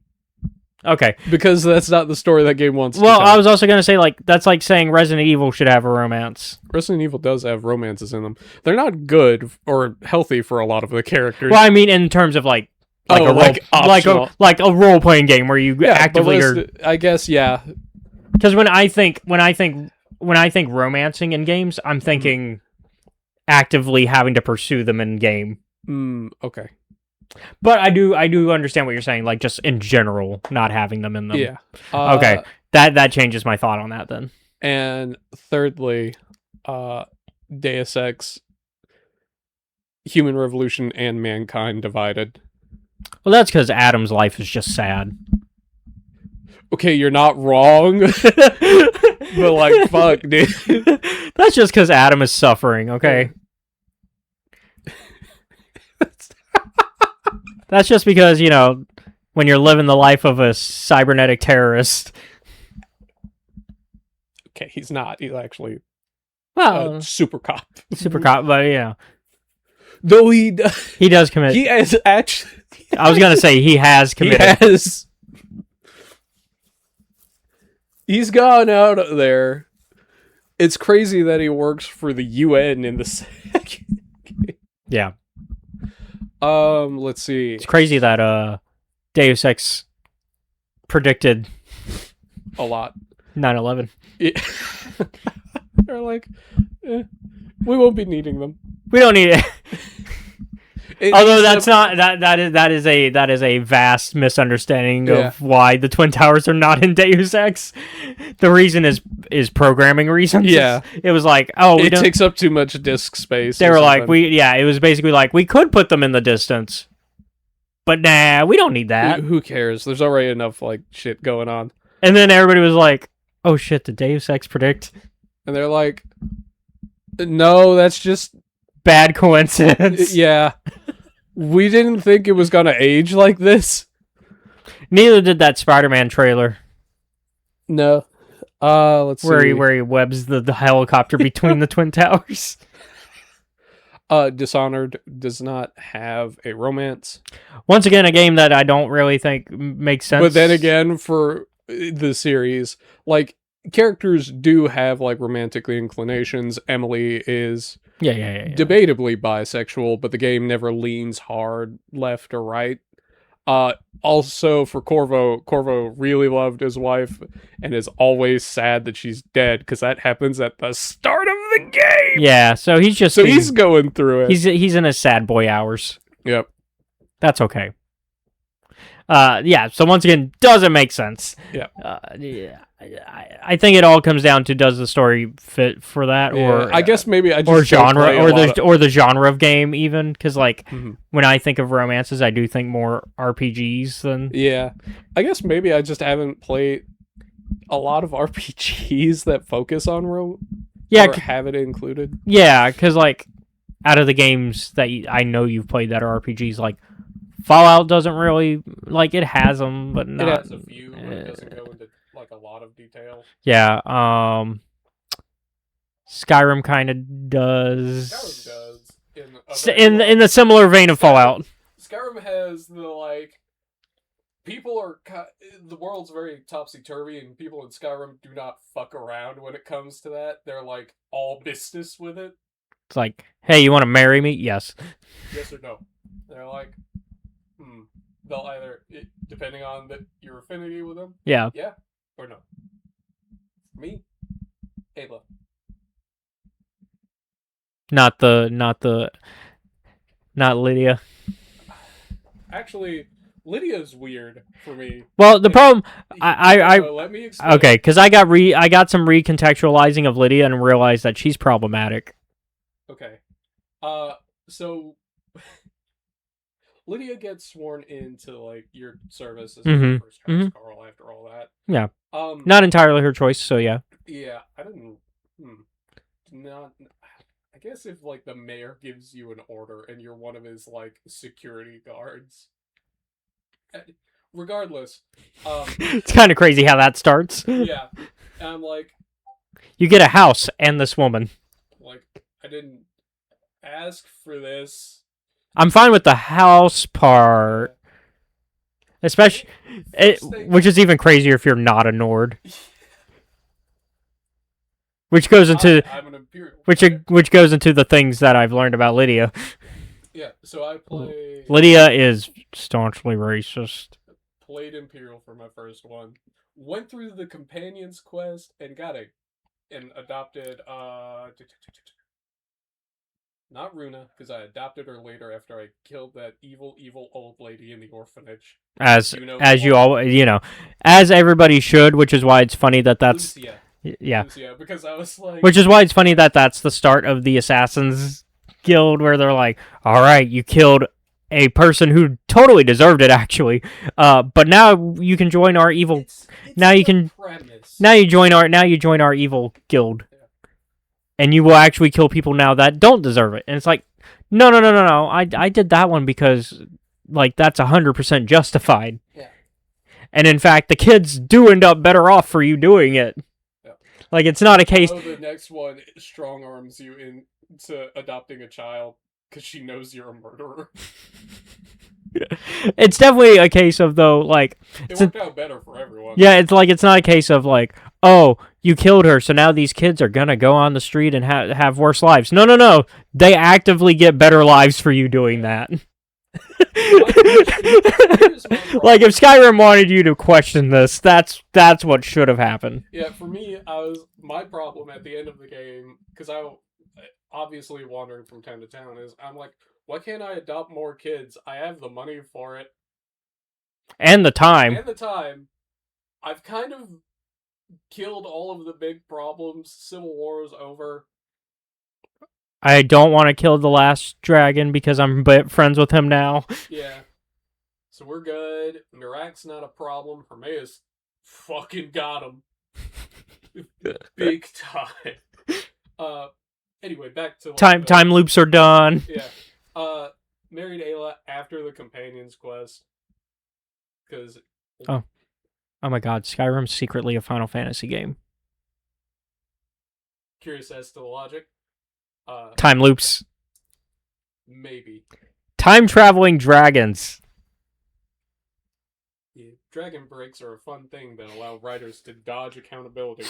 Okay. Because that's not the story that game wants to tell. I was also going to say, like, that's like saying Resident Evil should have a romance. Resident Evil does have romances in them. They're not good or healthy for a lot of the characters. Well, I mean, in terms of, like a role-playing game where you actively are... I guess, yeah. Because when I think romancing in games, I'm thinking actively having to pursue them in game. Okay. But I do understand what you're saying, like just in general, not having them in them. Yeah. Okay. That changes my thought on that then. And thirdly, Deus Ex, Human Revolution, and Mankind Divided. Well, that's because Adam's life is just sad. Okay, you're not wrong. But like, fuck, dude. That's just because Adam is suffering, okay? That's just because, you know, when you're living the life of a cybernetic terrorist. Okay, he's not. He's actually a super cop. Super cop, but yeah. Though he does commit. He has actually... I was going to say he has committed. He's gone out there. It's crazy that he works for the UN in the second game. Yeah. Let's see. It's crazy that Deus Ex predicted a lot. 9/11. They're like, we won't be needing them. We don't need it. Although that's not that is a vast misunderstanding of why the Twin Towers are not in Deus Ex. The reason is programming reasons. Yeah. It was like, oh, it takes up too much disk space. They were like, it was basically like, we could put them in the distance, but nah, we don't need that. Who cares? There's already enough like shit going on. And then everybody was like, oh shit, did Deus Ex predict? And they're like, no, that's just bad coincidence. Yeah. We didn't think it was gonna age like this. Neither did that Spider-Man trailer. No. Let's see. Where he webs the helicopter between the Twin Towers. Dishonored does not have a romance. Once again, a game that I don't really think makes sense. But then again, for the series, like, characters do have, like, romantic inclinations. Emily is debatably bisexual, but the game never leans hard left or right. Also for Corvo really loved his wife and is always sad that she's dead, because that happens at the start of the game. Yeah, so he's just he's going through it. He's in his sad boy hours. Yep. That's okay. Yeah, so once again, doesn't make sense. Yeah. I think it all comes down to, does the story fit for that, or I guess maybe I just or genre, or the genre of game, even, because like when I think of romances, I do think more RPGs than I guess maybe I just haven't played a lot of RPGs that focus on or have it included. Yeah, because like out of the games that I know you've played that are RPGs, like Fallout doesn't really, like, it has them, but not. It has a few, but it doesn't go into like a lot of detail. Yeah, Skyrim kind of does. Skyrim does in the similar vein of Fallout. Skyrim has the like, people are the world's very topsy turvy, and people in Skyrim do not fuck around when it comes to that. They're like all business with it. It's like, hey, you want to marry me? Yes. Yes or no. They're like, they'll either, depending on your affinity with them, yeah or no. Me, Ayla. Not Lydia. Actually, Lydia's weird for me. Well, the problem, let me explain. Okay, because I got some recontextualizing of Lydia and realized that she's problematic. Okay, so Lydia gets sworn into like your service as first class Carl after all that. Yeah. Not entirely her choice, so yeah. Yeah, I didn't. Not. I guess if like the mayor gives you an order and you're one of his like security guards. Regardless, it's kind of crazy how that starts. Yeah, and I'm like, you get a house and this woman. Like, I didn't ask for this. I'm fine with the house part, especially, which is even crazier if you're not a Nord. Which goes into I'm an Imperial. Which goes into the things that I've learned about Lydia. Yeah, so I play. Lydia is staunchly racist. Played Imperial for my first one. Went through the Companions quest and got and adopted not Runa, because I adopted her later after I killed that evil old lady in the orphanage. As everybody should, which is why it's funny that's Lucia. Yeah. Lucia, because I was like, which is why it's funny that's the start of the Assassins Guild, where they're like, all right, you killed a person who totally deserved it, actually. But now you can join our evil. It's now you can. Premise. Now you join our evil guild, and you will actually kill people now that don't deserve it. And it's like, no. I did that one because, like, that's 100% justified. Yeah. And in fact, the kids do end up better off for you doing it. Yeah. Like, it's not a case. The next one strong arms you into adopting a child because she knows you're a murderer. It's definitely a case of, though, like, it worked out better for everyone. Yeah, it's like, it's not a case of like, oh, you killed her, so now these kids are gonna go on the street and have worse lives. No. They actively get better lives for you doing that. Like if Skyrim wanted you to question this, that's what should have happened. Yeah, for me, my problem at the end of the game, because I obviously wandering from town to town, is I'm like, why can't I adopt more kids? I have the money for it And the time. and the time. I've kind of killed all of the big problems. Civil War is over. I don't want to kill the last dragon because I'm friends with him now. Yeah. So we're good. Mirak's not a problem. Hermaeus fucking got him. Big time. Anyway, back to like, time loops are done. Yeah. Married Ayla after the Companion's Quest. Because oh my god, Skyrim's secretly a Final Fantasy game. Curious as to the logic. Time loops. Maybe. Time traveling dragons. Yeah, dragon breaks are a fun thing that allow writers to dodge accountability.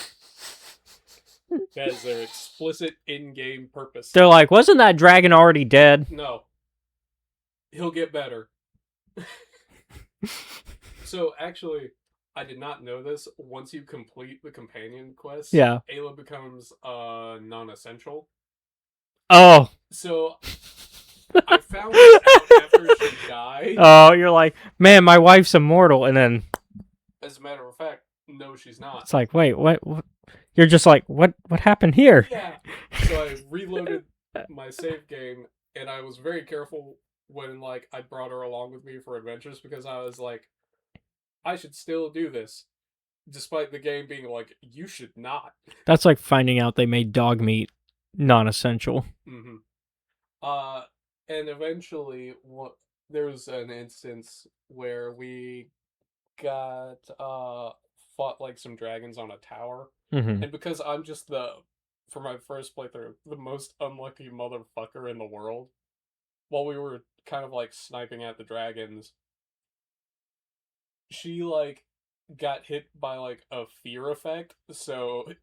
That is their explicit in-game purpose. They're like, wasn't that dragon already dead? No. He'll get better. So, actually, I did not know this. Once you complete the companion quest, yeah, Ayla becomes non-essential. Oh. So, I found this out after she died. Oh, you're like, man, my wife's immortal, and then... As a matter of fact, no, she's not. It's like, wait, what? You're just like, what happened here? Yeah. So I reloaded my save game, and I was very careful when, like, I brought her along with me for adventures, because I was like, I should still do this, despite the game being like, you should not. That's like finding out they made dog meat non-essential. Mm-hmm. And eventually, there was an instance where we got, fought, like, some dragons on a tower. Mm-hmm. And because I'm just for my first playthrough, the most unlucky motherfucker in the world, while we were kind of, like, sniping at the dragons, she, like, got hit by, like, a fear effect, so...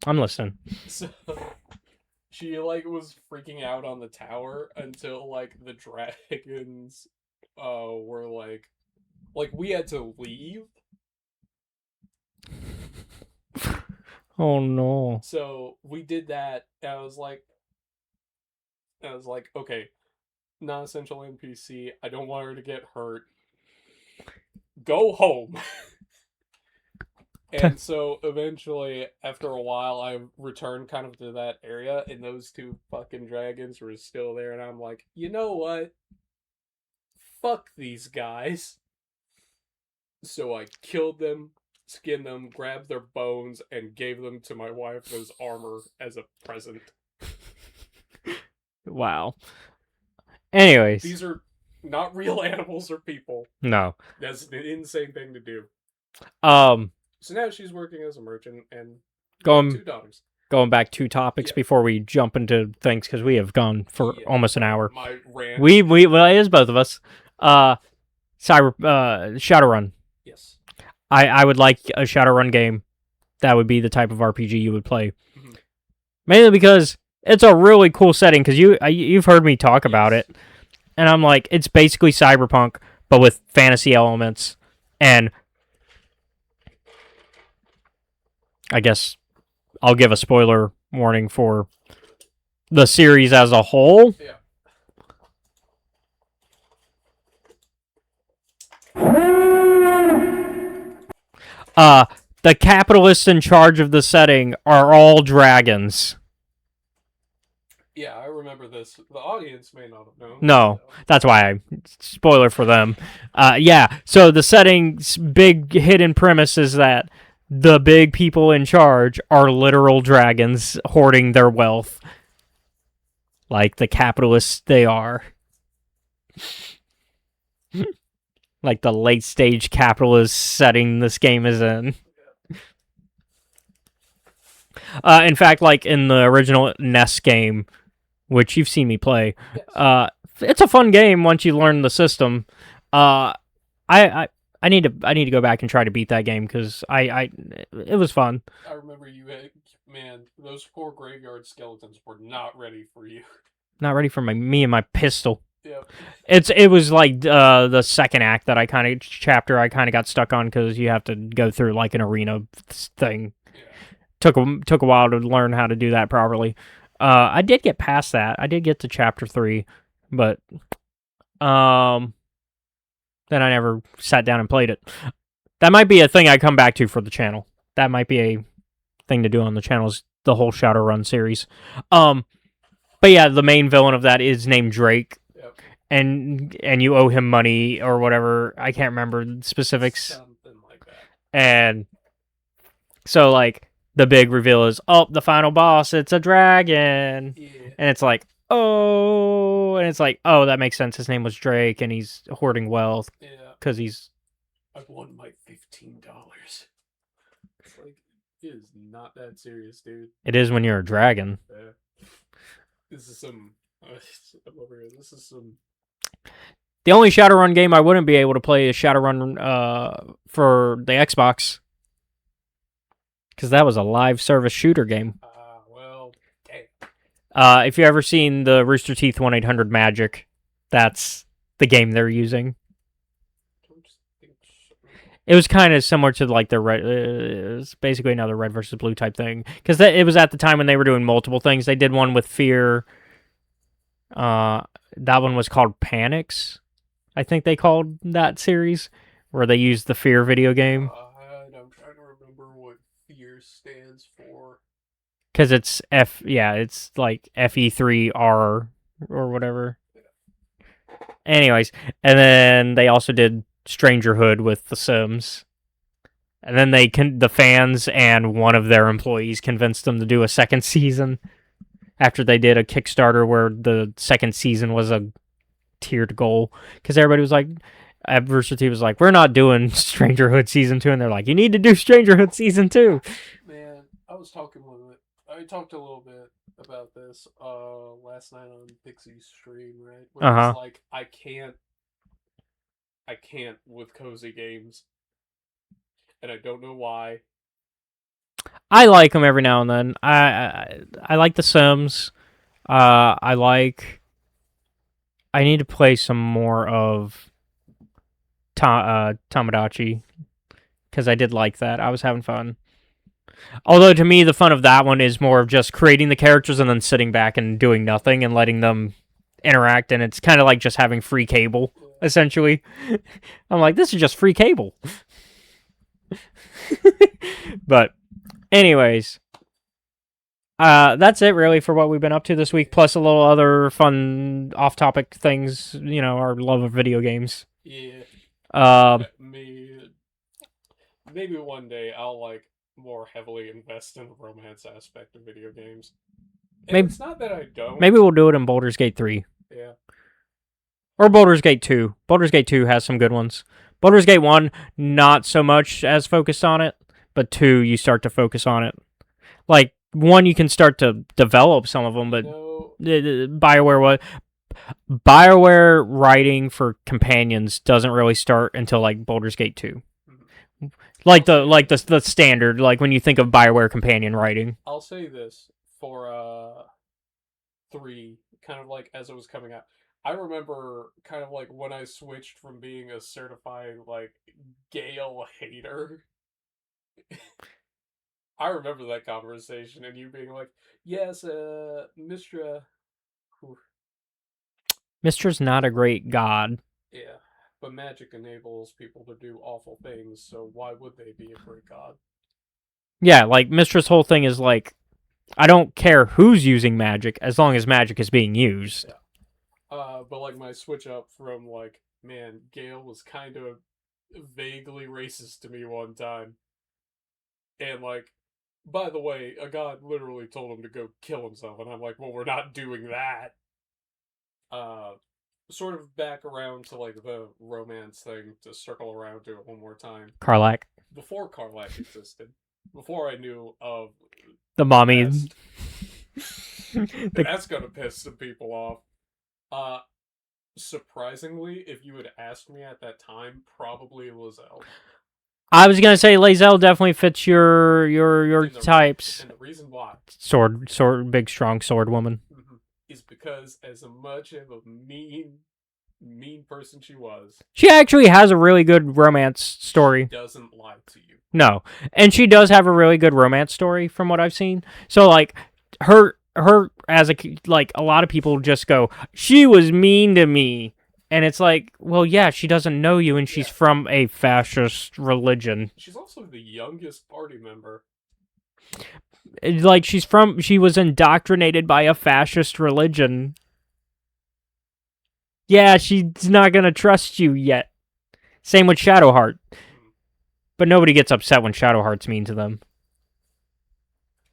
I'm listening. So, she, like, was freaking out on the tower until, like, the dragons, were, like, we had to leave. Oh, no. So, we did that, and I was like, okay, non-essential NPC, I don't want her to get hurt. Go home. And so eventually, after a while, I returned kind of to that area, and those two fucking dragons were still there, and I'm like, you know what? Fuck these guys. So I killed them, skinned them, grabbed their bones, and gave them to my wife as armor as a present. Wow. Anyways. These are not real animals or people. No. That's an insane thing to do. So now she's working as a merchant and two daughters. Going back 2 topics before we jump into things, because we have gone for almost an hour. My rant. Well, it is both of us. Shadowrun. Yes. I would like a Shadowrun game. That would be the type of RPG you would play. Mm-hmm. Mainly because it's a really cool setting, because you've heard me talk about it. And I'm like, it's basically Cyberpunk, but with fantasy elements. And I guess I'll give a spoiler warning for the series as a whole. Yeah. The capitalists in charge of the setting are all dragons. Yeah, I remember this. The audience may not have known. No, that's why spoiler for them. Yeah, so the setting's big hidden premise is that the big people in charge are literal dragons hoarding their wealth. Like the capitalists they are. Like the late stage capitalist setting this game is in. In fact, like in the original NES game, which you've seen me play, it's a fun game once you learn the system. I I need to go back and try to beat that game because it was fun. I remember you had, man, those poor graveyard skeletons were not ready for you. Not ready for me and my pistol. Yep. It was like the second act that I kind of chapter I kind of got stuck on because you have to go through like an arena thing. Yeah. Took a while to learn how to do that properly. I did get past that. I did get to chapter 3, but then I never sat down and played it. That might be a thing I come back to for the channel. That might be a thing to do on the channel is the whole Shadowrun series. But yeah, the main villain of that is named Drake. Yep. And you owe him money or whatever. I can't remember the specifics. Something like that. And so like the big reveal is, oh, the final boss, it's a dragon. Yeah. And it's like, oh, and it's like, oh, that makes sense. His name was Drake, and he's hoarding wealth Yeah. because he's. I won my $15. It's like, it is not that serious, dude. It is when you're a dragon. This is some. I'm over here. This is some. The only Shadowrun game I wouldn't be able to play is Shadowrun for the Xbox. Because that was a live service shooter game. Well, damn. If you ever seen the Rooster Teeth 1-800-MAGIC, that's the game they're using. It was kind of similar to like the red. It was basically another red versus blue type thing because it was at the time when they were doing multiple things. They did one with Fear. That one was called Panics, I think they called that series, where they used the Fear video game. I'm trying to remember what Fear stands for. Because it's it's like FE3R or whatever. Anyways, and then they also did Strangerhood with The Sims. And then the fans and one of their employees convinced them to do a second season after they did a Kickstarter where the second season was a tiered goal. Because everybody was like, Adversity was like, we're not doing Strangerhood Season 2. And they're like, you need to do Strangerhood Season 2. Man, I talked a little bit about this last night on Pixie's stream, right? Where it's like, I can't with cozy games. And I don't know why. I like them every now and then. I like The Sims. I need to play some more of Tomodachi because I did like that. I was having fun. Although to me, the fun of that one is more of just creating the characters and then sitting back and doing nothing and letting them interact. And it's kind of like just having free cable, essentially. I'm like, this is just free cable. But anyways, that's it really for what we've been up to this week, plus a little other fun off-topic things, our love of video games. Yeah. Maybe one day I'll like more heavily invest in the romance aspect of video games. And maybe it's not that I don't. Maybe we'll do it in Baldur's Gate 3. Yeah. Or Baldur's Gate 2. Baldur's Gate 2 has some good ones. Baldur's Gate 1, not so much as focused on it, but 2, you start to focus on it. Like, 1, you can start to develop some of them, but BioWare writing for companions doesn't really start until, like, Baldur's Gate 2. Mm-hmm. Like the standard, like when you think of BioWare companion writing. I'll say this for 3, kind of like as it was coming out. I remember kind of like when I switched from being a certified like Gale hater. I remember that conversation and you being like, "Yes, Mistra." Mistra's not a great god. Yeah, but magic enables people to do awful things, so why would they be a great god? Yeah, like Mistra's whole thing is like, I don't care who's using magic as long as magic is being used. Yeah. But like my switch up from like, man, Gale was kind of vaguely racist to me one time. And like, by the way, a god literally told him to go kill himself, and I'm like, well, we're not doing that. Sort of back around to like the romance thing to circle around to it one more time. Karlach. Before Karlach existed, before I knew of the mommy. That's gonna piss some people off. Surprisingly, if you had asked me at that time, probably Lizelle. I was gonna say Lae'zel definitely fits your And types. and the reason why Sword, big strong sword woman. is because as much of a mean person she was, She actually has a really good romance story. she doesn't lie to you. No, and she does have a really good romance story from what I've seen. So like her as a lot of people just go, she was mean to me. And it's like, well, yeah, she doesn't know you, and she's from a fascist religion. She's also the youngest party member. Like, she was indoctrinated by a fascist religion. Yeah, she's not gonna trust you yet. Same with Shadowheart. But nobody gets upset when Shadowheart's mean to them.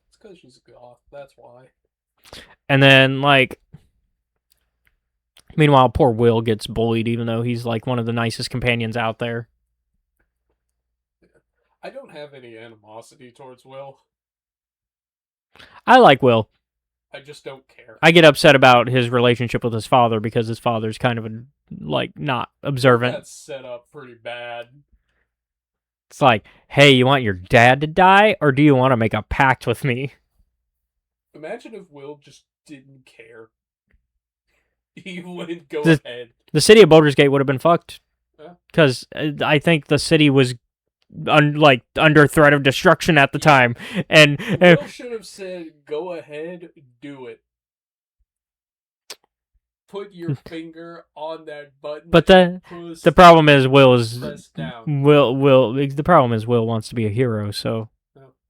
It's because she's a goth, that's why. And then, like, meanwhile, poor Will gets bullied, even though he's, like, one of the nicest companions out there. I don't have any animosity towards Will. I like Will. I just don't care. I get upset about his relationship with his father because his father's kind of not observant. That's set up pretty bad. It's like, hey, you want your dad to die, or do you want to make a pact with me? Imagine if Will just didn't care. He wouldn't go ahead. The city of Baldur's Gate would have been fucked. Yeah. Because I think the city was under threat of destruction at the time, and Will should have said, "Go ahead, do it. Put your finger on that button." But the problem is the problem is Will wants to be a hero, so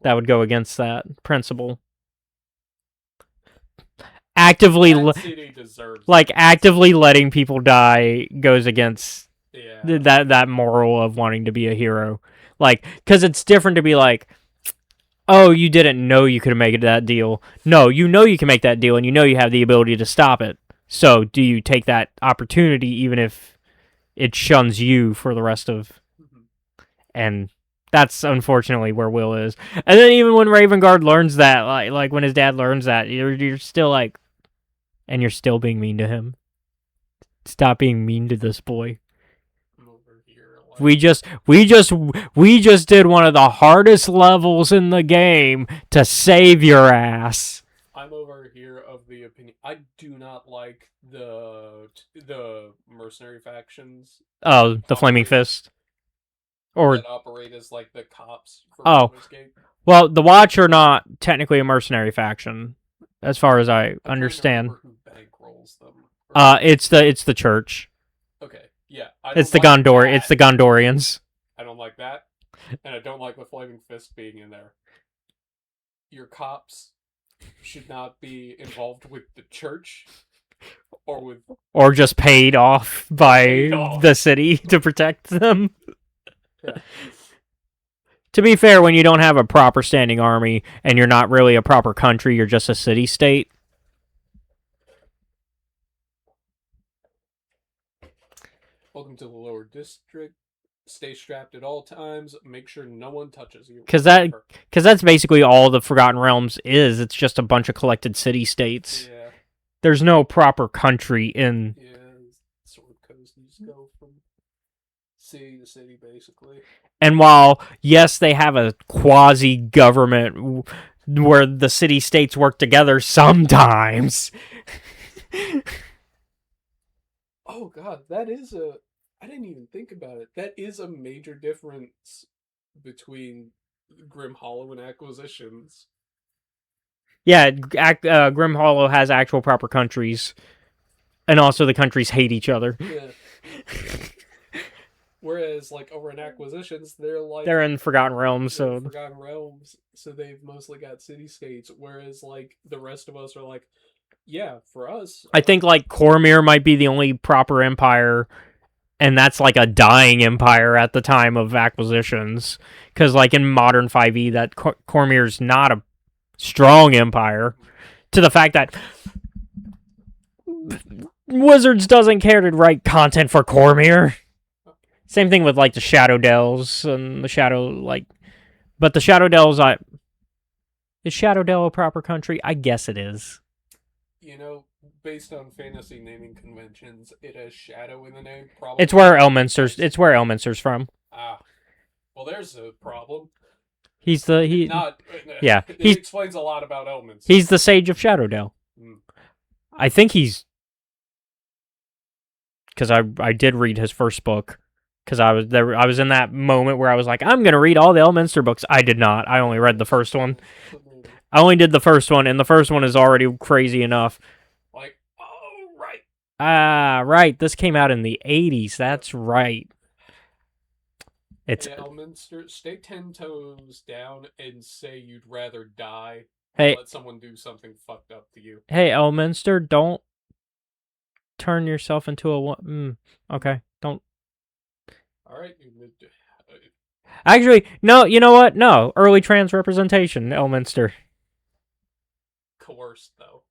that would go against that principle. Actively letting people die goes against that moral of wanting to be a hero. Like, because it's different to be like, oh, you didn't know you could make that deal. No, you know you can make that deal, and you know you have the ability to stop it. So do you take that opportunity even if it shuns you for the rest of... And that's unfortunately where Will is. And then even when Ravengard learns that, like when his dad learns that, you're still like... And you're still being mean to him. Stop being mean to this boy. We just did one of the hardest levels in the game to save your ass. I'm over here of the opinion. I do not like the mercenary factions. Oh, the Flaming Fist. Or that operate as like the cops for Baldur's Gate. Well, the Watch are not technically a mercenary faction, as far as I understand. Who bankrolls them? It's the church. Okay, yeah. It's the Gondorians. I don't like that, and I don't like the Flaming Fist being in there. Your cops should not be involved with the church, or just paid off by the city to protect them. Yeah. To be fair, when you don't have a proper standing army and you're not really a proper country, you're just a city-state. Welcome to the lower district. Stay strapped at all times. Make sure no one touches you. Because that's basically all the Forgotten Realms is. It's just a bunch of collected city-states. Yeah. There's no proper country in... Yeah, sword codes just go from city to city, basically. And while, yes, they have a quasi-government where the city-states work together sometimes. Oh, God, that is I didn't even think about it. That is a major difference between Grim Hollow and Acquisitions. Yeah, Grim Hollow has actual proper countries. And also the countries hate each other. Yeah. Whereas, like, over in Acquisitions, they're in Forgotten Realms, so they've mostly got city-states, whereas, like, the rest of us are like, yeah, for us... I think, like, Cormyr might be the only proper empire, and that's, like, a dying empire at the time of Acquisitions. Because, like, in modern 5e, that Cormyr's not a strong empire. To the fact that Wizards doesn't care to write content for Cormyr. Same thing with, like, the Shadow Dells and the Shadow, like... But the Shadow Dells, is Shadow Dell a proper country? I guess it is. You know, based on fantasy naming conventions, it has Shadow in the name. Probably. It's where Elminster's from. Ah, well, there's a problem. He's the yeah. It explains a lot about Elminster. He's the Sage of Shadowdale. I think he's because I did read his first book because I was there. I was in that moment where I was like, I'm gonna read all the Elminster books. I did not. I only read the first one. I only did the first one, and the first one is already crazy enough. Like, oh, right. Ah, right. This came out in the 80s. That's right. It's Elminster, stay 10 toes down and say you'd rather die hey, than let someone do something fucked up to you. Hey, Elminster, don't turn yourself into a okay, don't. All right. Actually, no. You know what? No, early trans representation, Elminster. Coerced, though.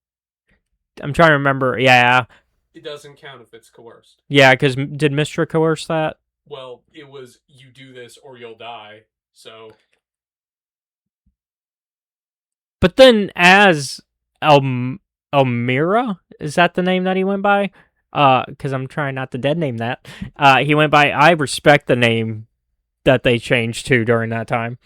I'm trying to remember. Yeah. It doesn't count if it's coerced. Yeah, because did Mistra coerce that? Well, it was you do this or you'll die. So. But then, as Elmira, is that the name that he went by? Because I'm trying not to dead name that. He went by. I respect the name that they changed to during that time.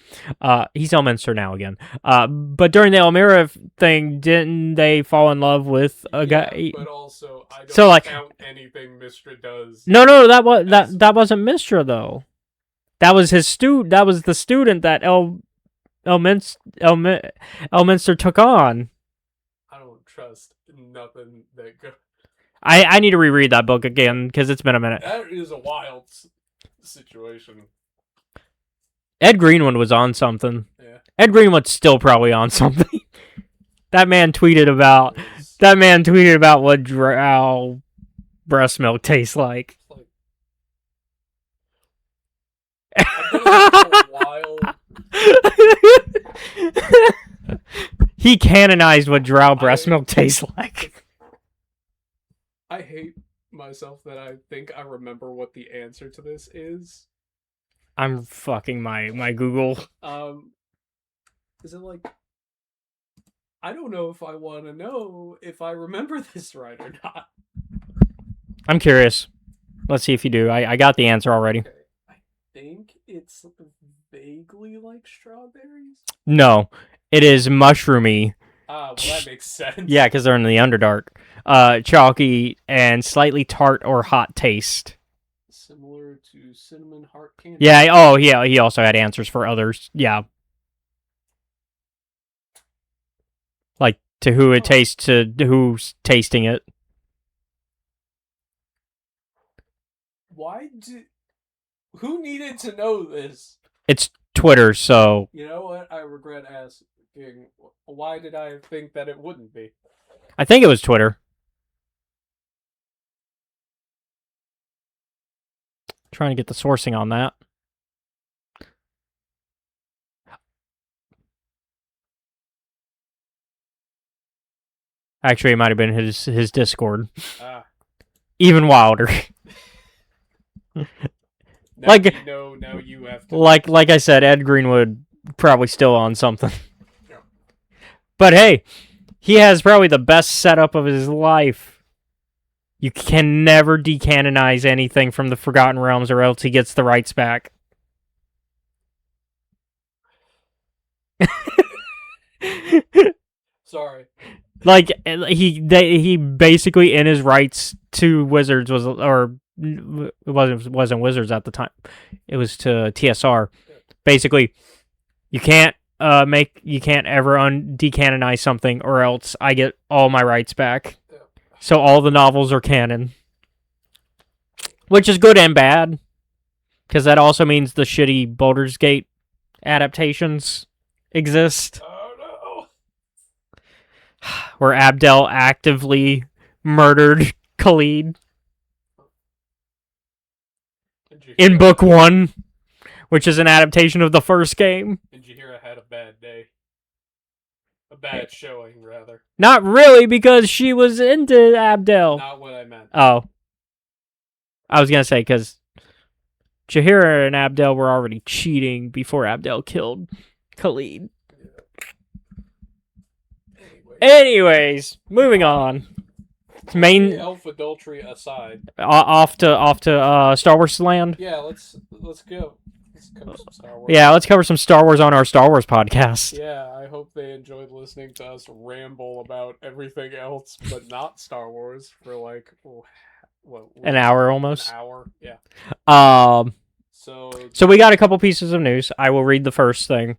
He's Elminster now again. But during the Elmira thing, didn't they fall in love with a guy? But also, I don't count anything Mistra does. No, that wasn't Mistra though. That was his That was the student that Elminster took on. I don't trust nothing that goes. I need to reread that book again because it's been a minute. That is a wild situation. Ed Greenwood was on something. Yeah. Ed Greenwood's still probably on something. That man tweeted about what drow breast milk tastes like. He canonized what drow breast milk tastes like. I hate myself that I think I remember what the answer to this is. I'm fucking my Google. Is it like... I don't know if I want to know if I remember this right or not. I'm curious. Let's see if you do. I got the answer already. Okay. I think it's vaguely like strawberries. No, it is mushroomy. Well, that makes sense. Yeah, because they're in the Underdark. Chalky and slightly tart or hot taste. Similar to cinnamon heart candy. Yeah. Oh, yeah. He also had answers for others. Yeah. Like to who it tastes to who's tasting it. Who needed to know this? It's Twitter, so... You know what? I regret asking. Why did I think that it wouldn't be? I think it was Twitter. Trying to get the sourcing on that. Actually, it might have been his Discord. Even wilder. Now you have to. Like I said, Ed Greenwood probably still on something. Yeah. But hey, he has probably the best setup of his life. You can never decanonize anything from the Forgotten Realms or else he gets the rights back. Sorry. Like he basically in his rights to Wizards was, or it wasn't Wizards at the time. It was to TSR. Basically, you can't ever decanonize something or else I get all my rights back. So all the novels are canon. Which is good and bad. Because that also means the shitty Baldur's Gate adaptations exist. Oh no. Where Abdel actively murdered Khalid. In book 1. Which is an adaptation of the first game. Did you hear I had a bad day? A bad showing, rather. Not really, because she was into Abdel. Not what I meant. Oh. I was going to say, because Jaheira and Abdel were already cheating before Abdel killed Khalid. Yeah. Anyways, moving on. main elf adultery aside. off to Star Wars land. Yeah, let's go. Let's cover some Star Wars. Yeah, let's cover some Star Wars on our Star Wars podcast. Yeah, I hope they enjoyed listening to us ramble about everything else, but not Star Wars for like An hour almost. An hour, yeah. So we got a couple pieces of news. I will read the first thing.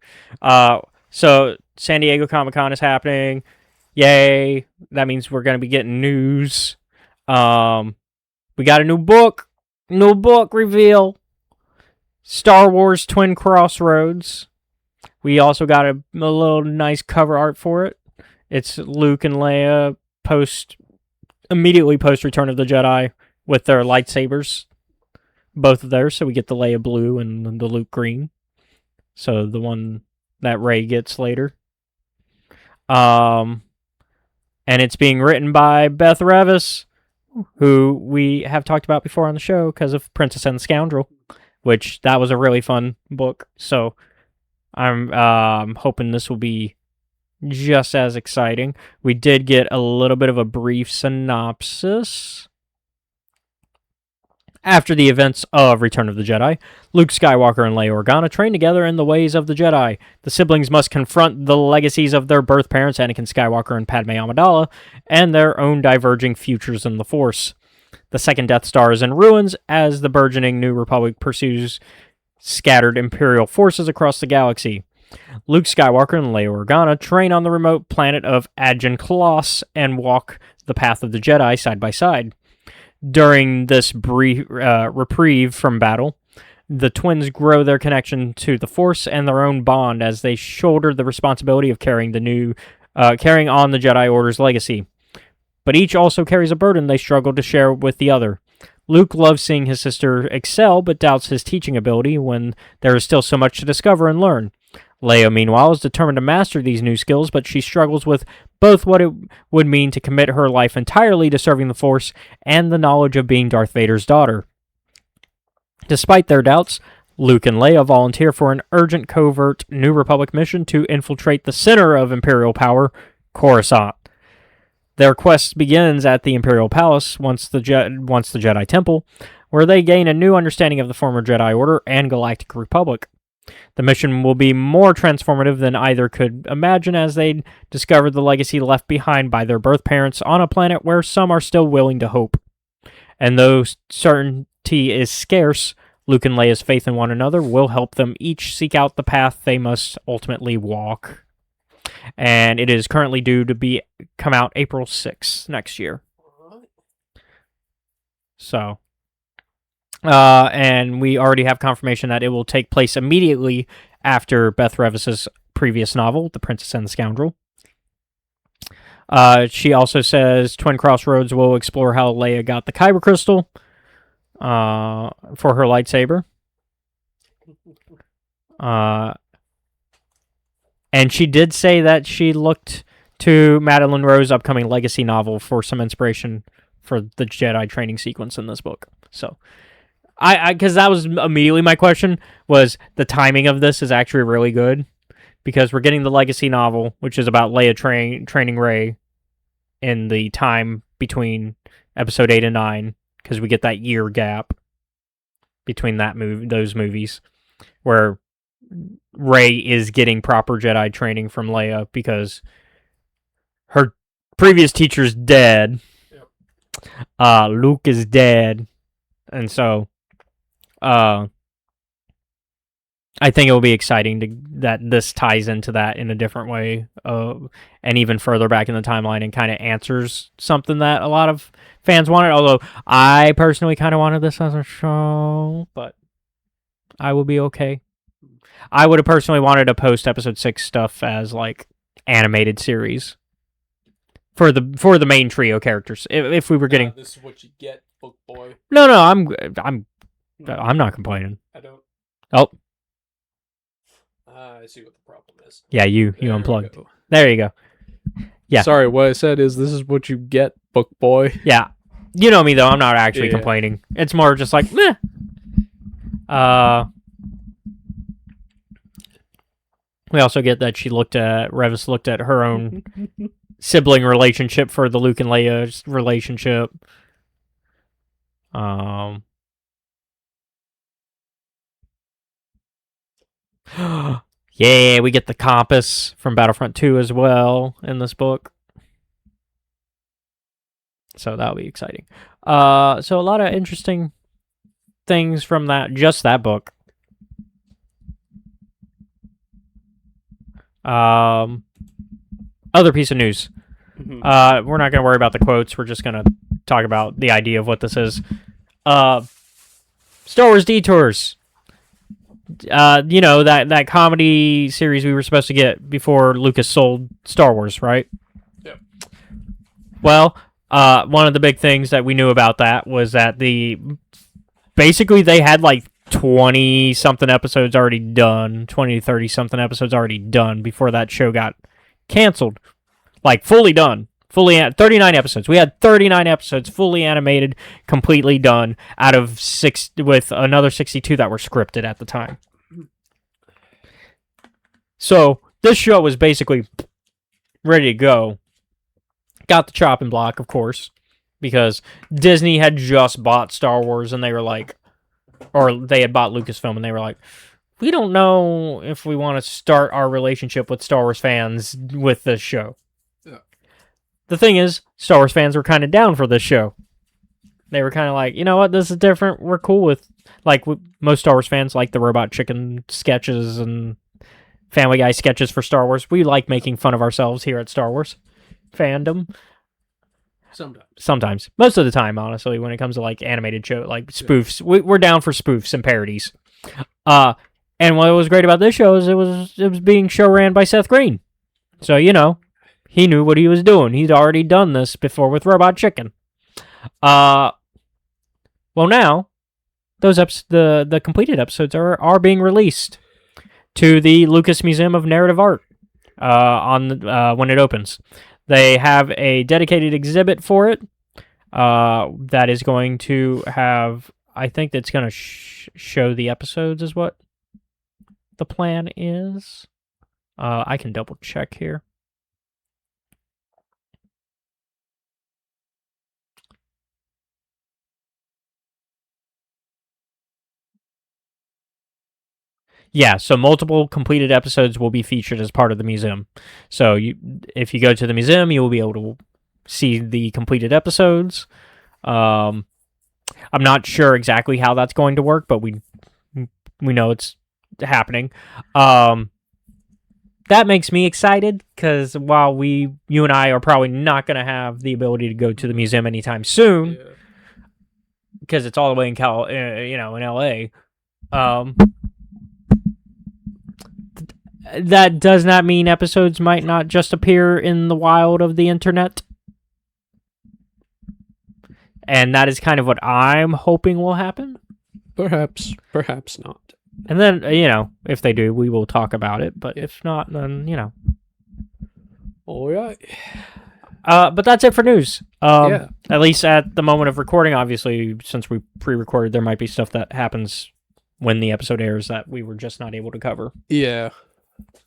So San Diego Comic-Con is happening. Yay. That means we're going to be getting news. We got a new book. New book reveal. Star Wars Twin Crossroads. We also got a little nice cover art for it. It's Luke and Leia immediately post Return of the Jedi with their lightsabers. Both of theirs, so we get the Leia blue and the Luke green. So the one that Rey gets later. And it's being written by Beth Revis, who we have talked about before on the show because of Princess and the Scoundrel, which that was a really fun book. So I'm hoping this will be just as exciting. We did get a little bit of a brief synopsis. After the events of Return of the Jedi, Luke Skywalker and Leia Organa train together in the ways of the Jedi. The siblings must confront the legacies of their birth parents, Anakin Skywalker and Padme Amidala, and their own diverging futures in the Force. The second Death Star is in ruins as the burgeoning New Republic pursues scattered Imperial forces across the galaxy. Luke Skywalker and Leia Organa train on the remote planet of Adjan Kloss and walk the path of the Jedi side by side. During this brief reprieve from battle, the twins grow their connection to the Force and their own bond as they shoulder the responsibility of carrying on the Jedi Order's legacy. But each also carries a burden they struggle to share with the other. Luke loves seeing his sister excel, but doubts his teaching ability when there is still so much to discover and learn. Leia, meanwhile, is determined to master these new skills, but she struggles with both what it would mean to commit her life entirely to serving the Force and the knowledge of being Darth Vader's daughter. Despite their doubts, Luke and Leia volunteer for an urgent covert New Republic mission to infiltrate the center of Imperial power, Coruscant. Their quest begins at the Imperial Palace, once the Jedi Temple, where they gain a new understanding of the former Jedi Order and Galactic Republic. The mission will be more transformative than either could imagine as they discover the legacy left behind by their birth parents on a planet where some are still willing to hope. And though certainty is scarce, Luke and Leia's faith in one another will help them each seek out the path they must ultimately walk. And it is currently due to come out April 6th next year. So... and we already have confirmation that it will take place immediately after Beth Revis's previous novel, The Princess and the Scoundrel. She also says Twin Crossroads will explore how Leia got the Kyber crystal for her lightsaber. And she did say that she looked to Madeline Rowe's upcoming legacy novel for some inspiration for the Jedi training sequence in this book. So... because that was immediately my question, was the timing of this is actually really good, because we're getting the legacy novel, which is about Leia training Rey in the time between episode 8 and 9, because we get that year gap between those movies, where Rey is getting proper Jedi training from Leia, because her previous teacher's dead. Yep. Luke is dead, and so... I think it will be exciting that this ties into that in a different way, and even further back in the timeline, and kind of answers something that a lot of fans wanted. Although I personally kind of wanted this as a show, but I will be okay. I would have personally wanted to post episode 6 stuff as like animated series for the main trio characters. If we were getting, this is what you get, book boy. No, I'm not complaining. I don't. Oh. I see what the problem is. Yeah, you unplugged. There you go. Yeah. Sorry, what I said is this is what you get, book boy. Yeah. You know me, though. I'm not actually complaining. It's more just like, meh. We also get that Revis looked at her own sibling relationship for the Luke and Leia's relationship. Yeah, we get the compass from Battlefront 2 as well in this book. So that'll be exciting. So a lot of interesting things from that book. Other piece of news. We're not going to worry about the quotes. We're just going to talk about the idea of what this is. Star Wars Detours. That comedy series we were supposed to get before Lucas sold Star Wars, right? Yep. Well, one of the big things that we knew about that was that basically they had like 20-something episodes already done, 20 to 30-something episodes already done before that show got canceled. Like, fully done. 39 episodes. We had 39 episodes fully animated, completely done, out of 6, with another 62 that were scripted at the time. So, this show was basically ready to go. Got the chopping block, of course, because Disney had just bought Star Wars, and they were like, or they had bought Lucasfilm, and they were like, we don't know if we want to start our relationship with Star Wars fans with this show. The thing is, Star Wars fans were kind of down for this show. They were kind of like, you know what, this is different. We're cool with, like, most Star Wars fans like the Robot Chicken sketches and Family Guy sketches for Star Wars. We like making fun of ourselves here at Star Wars fandom. Sometimes. Most of the time, honestly, when it comes to, like, animated show, like, spoofs. We're down for spoofs and parodies. And what was great about this show is it was being show ran by Seth Green. So, he knew what he was doing. He'd already done this before with Robot Chicken. Well, now the completed episodes are being released to the Lucas Museum of Narrative Art when it opens. They have a dedicated exhibit for it that is going to have. I think that's going to show the episodes is what the plan is. I can double check here. Yeah, so multiple completed episodes will be featured as part of the museum. So if you go to the museum, you will be able to see the completed episodes. I'm not sure exactly how that's going to work, but we know it's happening. That makes me excited because while you and I are probably not going to have the ability to go to the museum anytime soon, because it's all the way in in LA. That does not mean episodes might not just appear in the wild of the internet. And that is kind of what I'm hoping will happen. Perhaps not. And then, if they do, we will talk about it. But if not, then, All right. But that's it for news. Yeah. At least at the moment of recording, obviously, since we pre-recorded, there might be stuff that happens when the episode airs that we were just not able to cover. Yeah.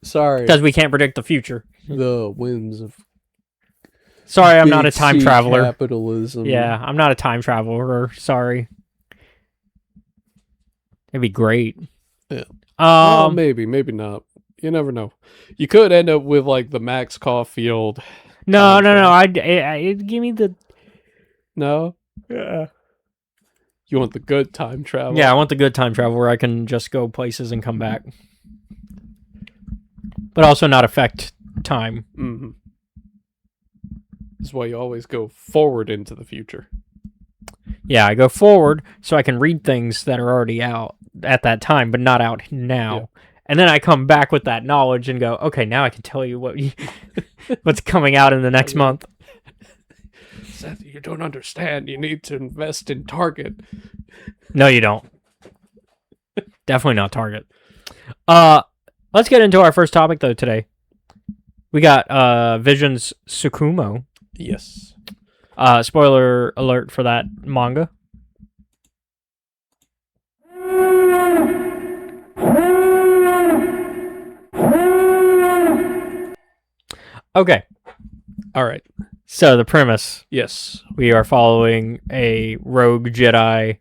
Sorry. Because we can't predict the future. The whims of Sorry, I'm not a time traveler. Capitalism. Yeah, I'm not a time traveler. Sorry. It'd be great. Yeah. Well, maybe not. You never know. You could end up with like the Max Caulfield. No. I'd give me the. No. Yeah. You want the good time travel? Yeah, I want the good time travel where I can just go places and come back, but also not affect time. Mm-hmm. That's why you always go forward into the future. Yeah, I go forward so I can read things that are already out at that time, but not out now. Yeah. And then I come back with that knowledge and go, okay, now I can tell you what's coming out in the next month. Seth, you don't understand. You need to invest in Target. No, you don't. Definitely not Target. Let's get into our first topic, though, today. We got Vision's Tsukumo. Yes. Spoiler alert for that manga. Okay. All right. So the premise: Yes. we are following a rogue Jedi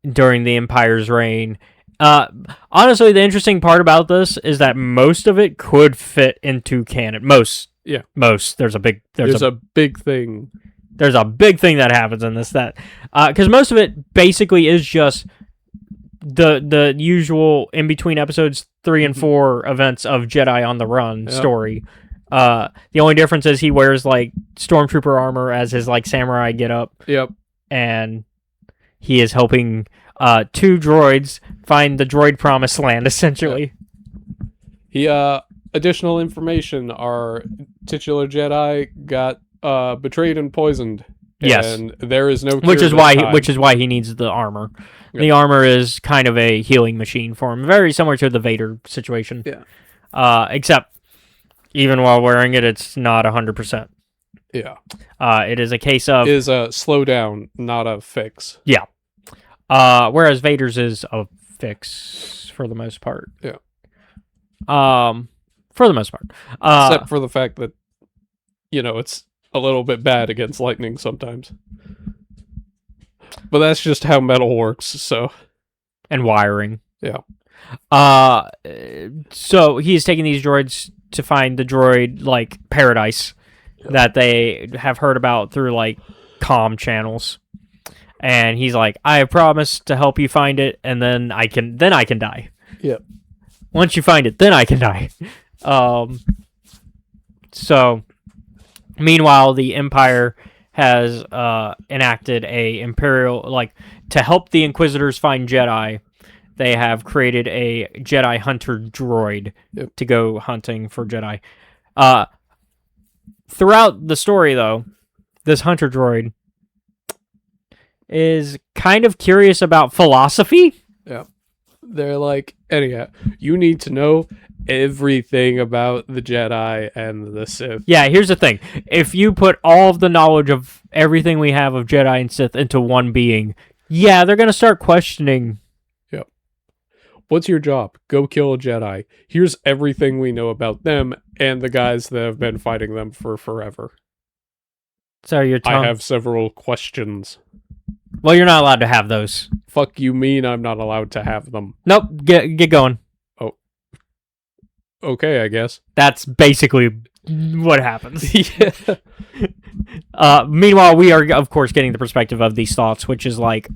during the Empire's reign. Honestly, the interesting part about this is that most of it could fit into canon. Most. There's a big thing. There's a big thing that happens in this, that because most of it basically is just the usual in between episodes 3 and 4 events of Jedi on the run story. The only difference is he wears like stormtrooper armor as his like samurai getup. Yep. And he is helping 2 droids find the droid promised land, essentially. He additional information: our titular Jedi got betrayed and poisoned. Yes. And there is no cure which is why he needs the armor. Yep. The armor is kind of a healing machine for him, very similar to the Vader situation. Yeah. Except even while wearing it, it's not 100%. Yeah. It is a case of is a slow down, not a fix. Yeah. Whereas Vader's is a fix for the most part. Yeah. For the most part. Except for the fact that, it's a little bit bad against lightning sometimes. But that's just how metal works, so. And wiring. Yeah. So he's taking these droids to find the droid, like, paradise that they have heard about through, like, comm channels. And he's like, I have promised to help you find it, and then I can die. Yep. Once you find it, then I can die. So, meanwhile, the Empire has enacted a Imperial, like, to help the Inquisitors find Jedi, they have created a Jedi hunter droid to go hunting for Jedi. Throughout the story, though, this hunter droid is kind of curious about philosophy. Yeah. They're like, anyhow, you need to know everything about the Jedi and the Sith. Yeah, here's the thing. If you put all of the knowledge of everything we have of Jedi and Sith into one being, yeah, they're going to start questioning. Yep. What's your job? Go kill a Jedi. Here's everything we know about them and the guys that have been fighting them for forever. So your tongue... I have several questions. Well, you're not allowed to have those. Fuck you mean I'm not allowed to have them? Nope, get going. Oh. Okay, I guess. That's basically what happens. Yeah. Meanwhile, we are, of course, getting the perspective of these thoughts, which is like,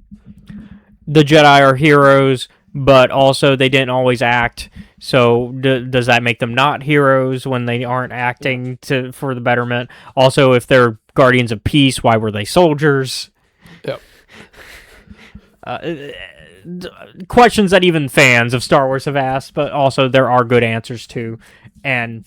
the Jedi are heroes, but also they didn't always act. So does that make them not heroes when they aren't acting for the betterment? Also, if they're guardians of peace, why were they soldiers? Yep. Questions that even fans of Star Wars have asked, but also there are good answers too. And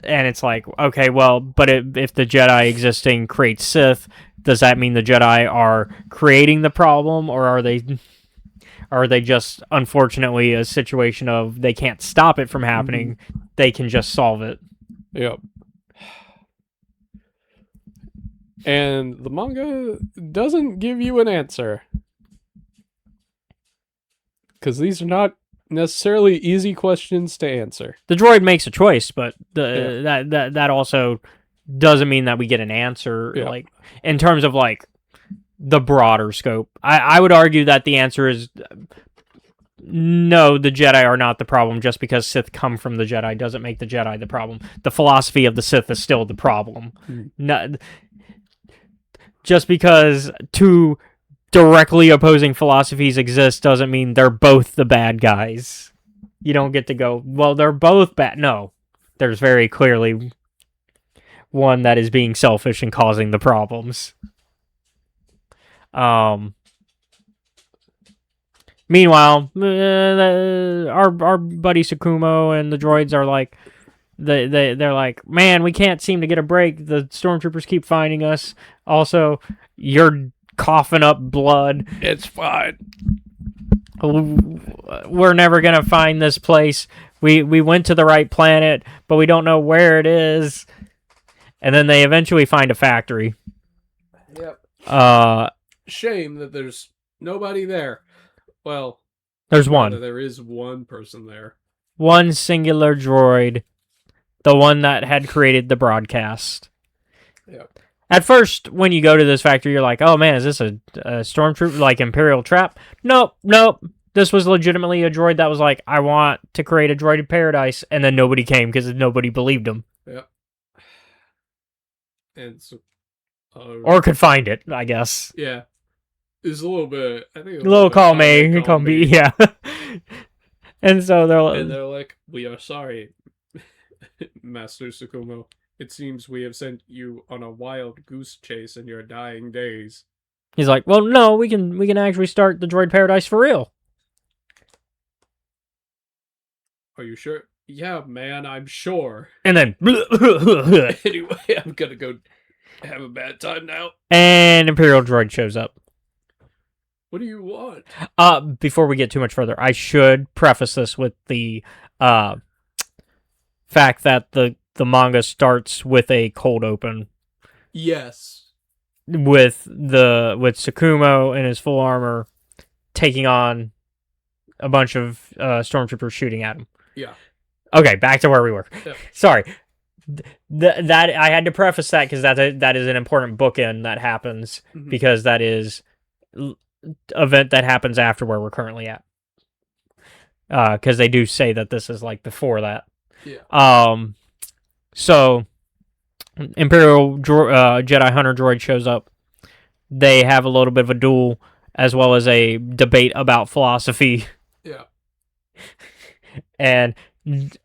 it's like, okay, well, but if the Jedi existing creates Sith, does that mean the Jedi are creating the problem, or are they just, unfortunately, a situation of they can't stop it from happening, they can just solve it? Yep. And the manga doesn't give you an answer. Because these are not necessarily easy questions to answer. The droid makes a choice, but that also doesn't mean that we get an answer. Yeah. Like, in terms of like the broader scope, I would argue that the answer is no. The Jedi are not the problem. Just because Sith come from the Jedi doesn't make the Jedi the problem. The philosophy of the Sith is still the problem. Just because two directly opposing philosophies exist doesn't mean they're both the bad guys. You don't get to go, well, they're both bad. No, there's very clearly one that is being selfish and causing the problems. Meanwhile, our buddy Tsukumo and the droids are like, they're like, man, we can't seem to get a break. The stormtroopers keep finding us. Also, you're coughing up blood. It's fine. We're never gonna find this place. We went to the right planet, but we don't know where it is. And then they eventually find a factory. Yep. Shame that there's nobody there. Well, there's one. There is one person there. One singular droid. The one that had created the broadcast. Yeah. At first, when you go to this factory, you're like, oh man, is this a stormtrooper, like Imperial trap? Nope, nope. This was legitimately a droid that was like, I want to create a droid in paradise, and then nobody came because nobody believed him. Yeah. And so, or could find it, I guess. Yeah. It's a little bit, I think, A little column B, yeah. And so they're like, we are sorry, Master Tsukumo. It seems we have sent you on a wild goose chase in your dying days. He's like, well, no, we can actually start the droid paradise for real. Are you sure? Yeah, man, I'm sure. And then Anyway, I'm gonna go have a bad time now. And Imperial droid shows up. What do you want? Before we get too much further, I should preface this with the fact that the manga starts with a cold open. Yes. With Tsukumo in his full armor taking on a bunch of stormtroopers shooting at him. Yeah. Okay, back to where we were. Yeah. Sorry. That I had to preface that because that is an important bookend that happens because that is event that happens after where we're currently at. Because they do say that this is like before that. Yeah. So Imperial Jedi Hunter droid shows up. They have a little bit of a duel as well as a debate about philosophy. Yeah. And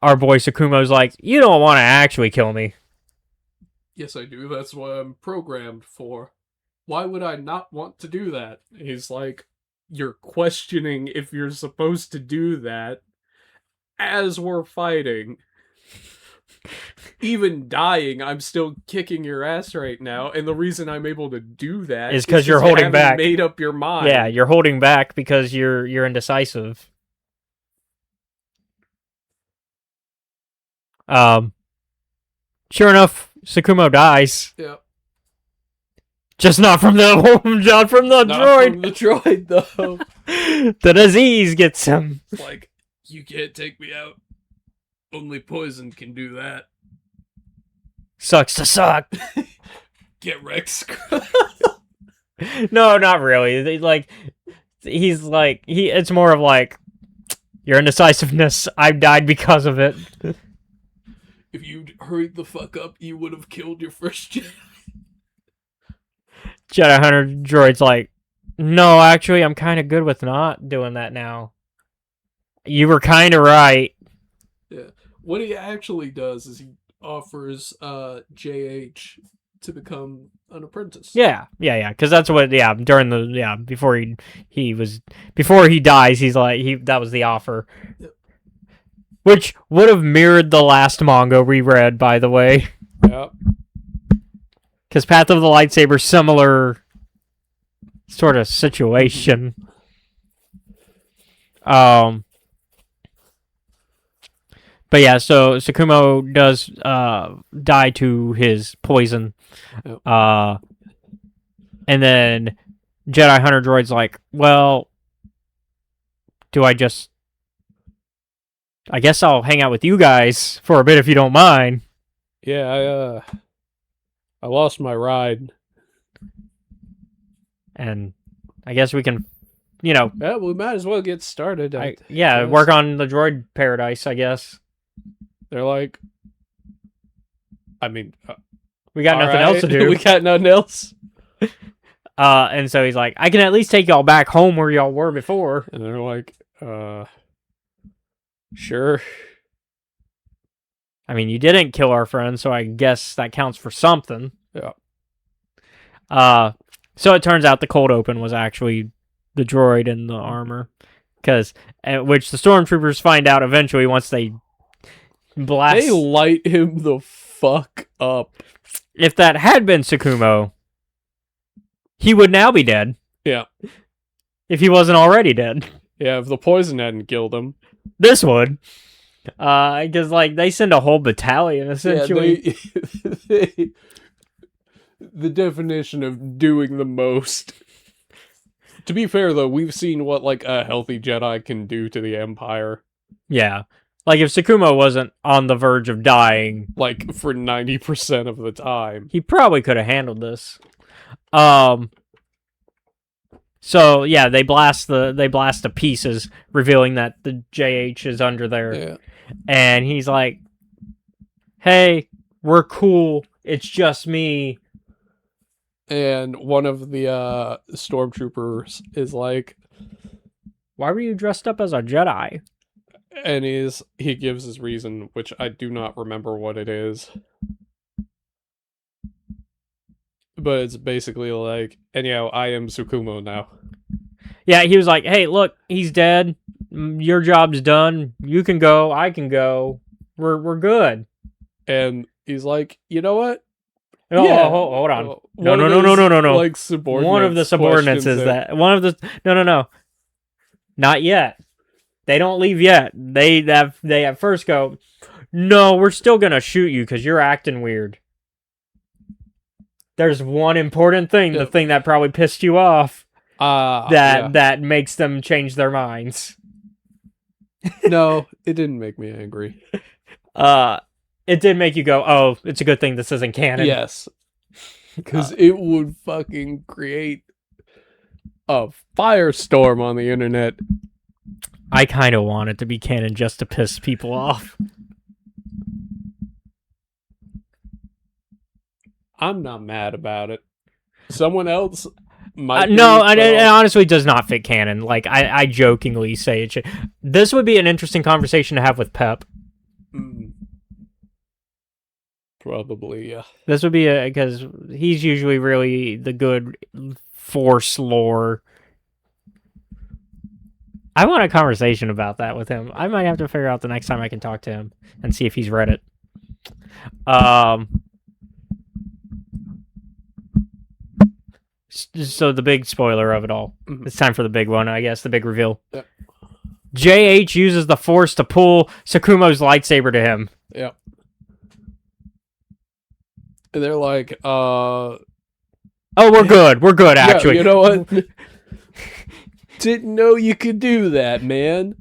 our boy Tsukumo's like, you don't want to actually kill me. Yes, I do. That's what I'm programmed for. Why would I not want to do that? He's like, you're questioning if you're supposed to do that as we're fighting. Even dying, I'm still kicking your ass right now, and the reason I'm able to do that is because you're holding back. Made up your mind. Yeah, you're holding back because you're indecisive. Sure enough, Tsukumo dies. Yeah. Just not from the droid. Not from the droid, though. The disease gets him. It's like, you can't take me out. Only poison can do that. Sucks to suck. Get Rex. No, not really. It's more of like, your indecisiveness, I've died because of it. If you'd hurried the fuck up, you would have killed your first Jedi. Jedi Hunter droid's like, no, actually, I'm kind of good with not doing that now. You were kind of right. Yeah. What he actually does is he offers JH to become an apprentice. Yeah. Because that's what. Yeah, before he dies, he's like that was the offer, Yep. Which would have mirrored the last manga we read, by the way. Yeah. Because Path of the Lightsaber, similar sort of situation. But yeah, so Tsukumo does die to his poison. Yep. And then Jedi Hunter droid's like, well, I guess I'll hang out with you guys for a bit if you don't mind. Yeah, I lost my ride. And I guess we can, Yeah, we might as well get started. Work on the droid paradise, I guess. They're like, I mean, we got nothing else to do. We got nothing else. And so he's like, I can at least take y'all back home where y'all were before. And they're like, sure. I mean, you didn't kill our friend, so I guess that counts for something. Yeah. So it turns out the cold open was actually the droid in the armor. Which the stormtroopers find out eventually once they blast. They light him the fuck up. If that had been Tsukumo, he would now be dead. Yeah. If he wasn't already dead. Yeah, if the poison hadn't killed him. This would. Because, they send a whole battalion, essentially. Yeah, the definition of doing the most. To be fair, though, we've seen what, a healthy Jedi can do to the Empire. Yeah. Like, if Tsukumo wasn't on the verge of dying, like for 90% of the time. he probably could have handled this. So yeah, they blast to pieces, revealing that the JH is under there. Yeah. And he's like, "Hey, we're cool. It's just me." And one of the stormtroopers is like, "Why were you dressed up as a Jedi?" And he gives his reason, which I do not remember what it is. But it's basically like, anyhow, I am Tsukumo now. Yeah, he was like, "Hey, look, he's dead. Your job's done. You can go. I can go. We're good." And he's like, you know what? Oh, Yeah. hold on. No. No. Like subordinates. One of the subordinates is that. One of the no. Not yet. They don't leave yet. They at first go, "No, we're still gonna shoot you because you're acting weird." There's one important thing, the thing that probably pissed you off, that makes them change their minds. No, it didn't make me angry. It did make you go, "Oh, it's a good thing this isn't canon." Yes. Because it would fucking create a firestorm on the internet. I kind of want it to be canon just to piss people off. I'm not mad about it. Someone else might. No, it honestly does not fit canon. Like, I jokingly say it should. This would be an interesting conversation to have with Pep. Probably, yeah. This would be because he's usually really the good Force lore. I want a conversation about that with him. I might have to figure out the next time I can talk to him and see if he's read it. So the big spoiler of it all. Mm-hmm. It's time for the big one, I guess, the big reveal. Yep. JH uses the Force to pull Tsukumo's lightsaber to him. Yep. And they're like, "Oh, we're good. We're good, actually." Yeah, you know what? Didn't know you could do that, man.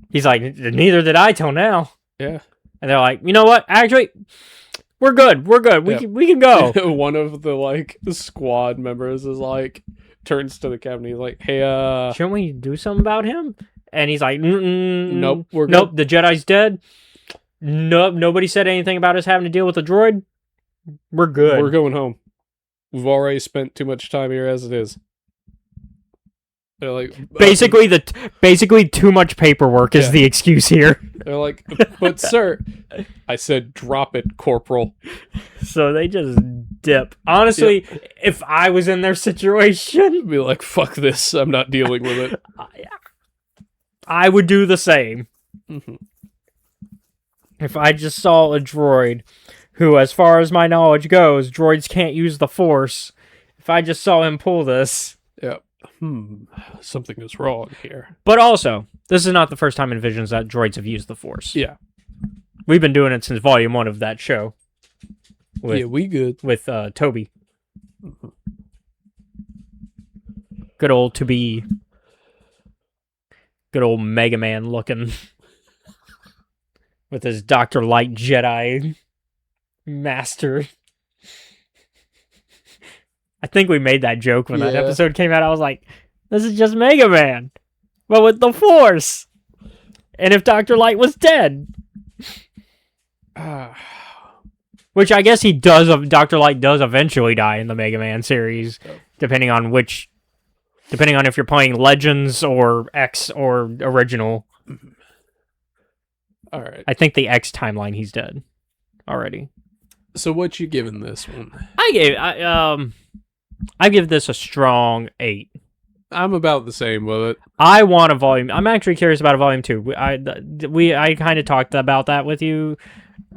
He's like, "Neither did I till now." Yeah. And they're like, "You know what? Actually, we're good. We're good. We can go." One of the squad members is like, turns to the captain. He's like, "Hey, shouldn't we do something about him?" And he's like, "Nope, we're good. Nope, the Jedi's dead. Nope, nobody said anything about us having to deal with the droid. We're good. We're going home. We've already spent too much time here as it is." They're like, basically too much paperwork is the excuse here. They're like, "But sir," I said, "Drop it, Corporal." So they just dip. Honestly, if I was in their situation, I'd be like, "Fuck this! I'm not dealing with it." I would do the same. Mm-hmm. If I just saw a droid, who, as far as my knowledge goes, droids can't use the Force. If I just saw him pull this, something is wrong here. But also, this is not the first time in Visions that droids have used the Force. Yeah. We've been doing it since Volume 1 of that show. We good. With Toby. Mm-hmm. Good old Toby. Good old Mega Man looking. With his Dr. Light Jedi master. I think we made that joke when that episode came out. I was like, this is just Mega Man, but with the Force. And if Dr. Light was dead. Which I guess he does. Dr. Light does eventually die in the Mega Man series, depending on if you're playing Legends or X or Original. All right. I think the X timeline he's dead already. So what you giving this one? I give this a strong 8. I'm about the same with it. I want a volume. I'm actually curious about a volume 2. I kind of talked about that with you.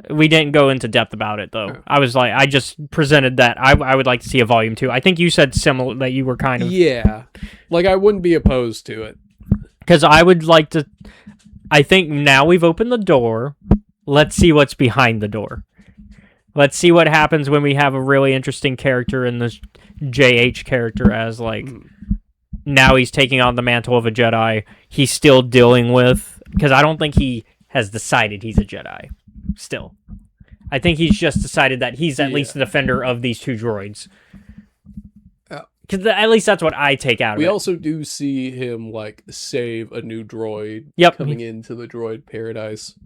We didn't go into depth about it though. I was like, I just presented that I would like to see a volume 2. I think you said similar, that you were kind of like I wouldn't be opposed to it, because I would like to. I think now we've opened the door. Let's see what's behind the door. Let's see what happens when we have a really interesting character in this JH character as now he's taking on the mantle of a Jedi. He's still dealing with, because I don't think he has decided he's a Jedi. Still. I think he's just decided that he's at least the defender of these two droids. Because at least that's what I take out of it. We also do see him, like, save a new droid coming into the droid paradise.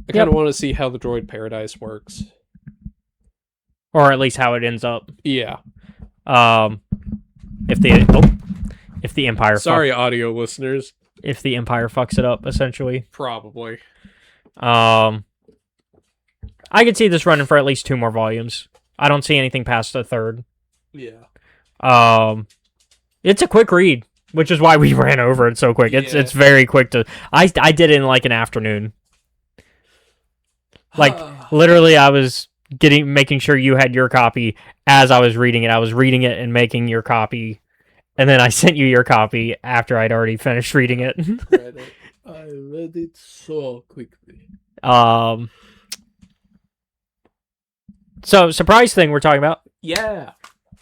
I kind of want to see how the droid paradise works. Or at least how it ends up. Yeah. If the Empire... Sorry, audio listeners. If the Empire fucks it up, essentially. Probably. I could see this running for at least 2 more volumes. I don't see anything past the 3rd. Yeah. It's a quick read, which is why we ran over it so quick. It's very quick to... I did it in like an afternoon. Like, literally, I was making sure you had your copy as I was reading it. I was reading it and making your copy, and then I sent you your copy after I'd already finished reading it. I read it so quickly. So, surprise thing we're talking about. Yeah.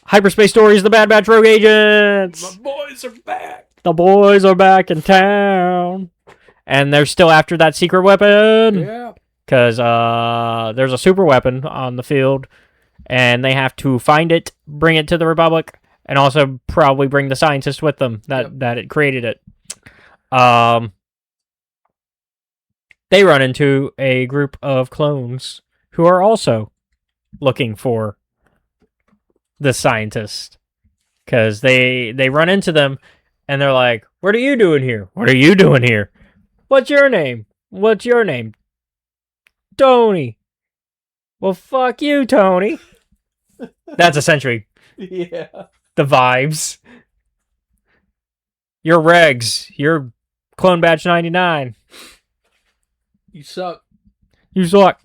Hyperspace Stories, the Bad Batch Rogue Agents. My boys are back. The boys are back in town. And they're still after that secret weapon. Yeah. Because there's a super weapon on the field. And they have to find it, bring it to the Republic, and also probably bring the scientist with them that it created it. They run into a group of clones who are also looking for the scientist, because they run into them and they're like, "What are you doing here? What are you doing here? What's your name? What's your name? Tony." Well, fuck you, Tony. That's essentially the vibes. You're Regs. You're Clone Batch 99. You suck. You suck.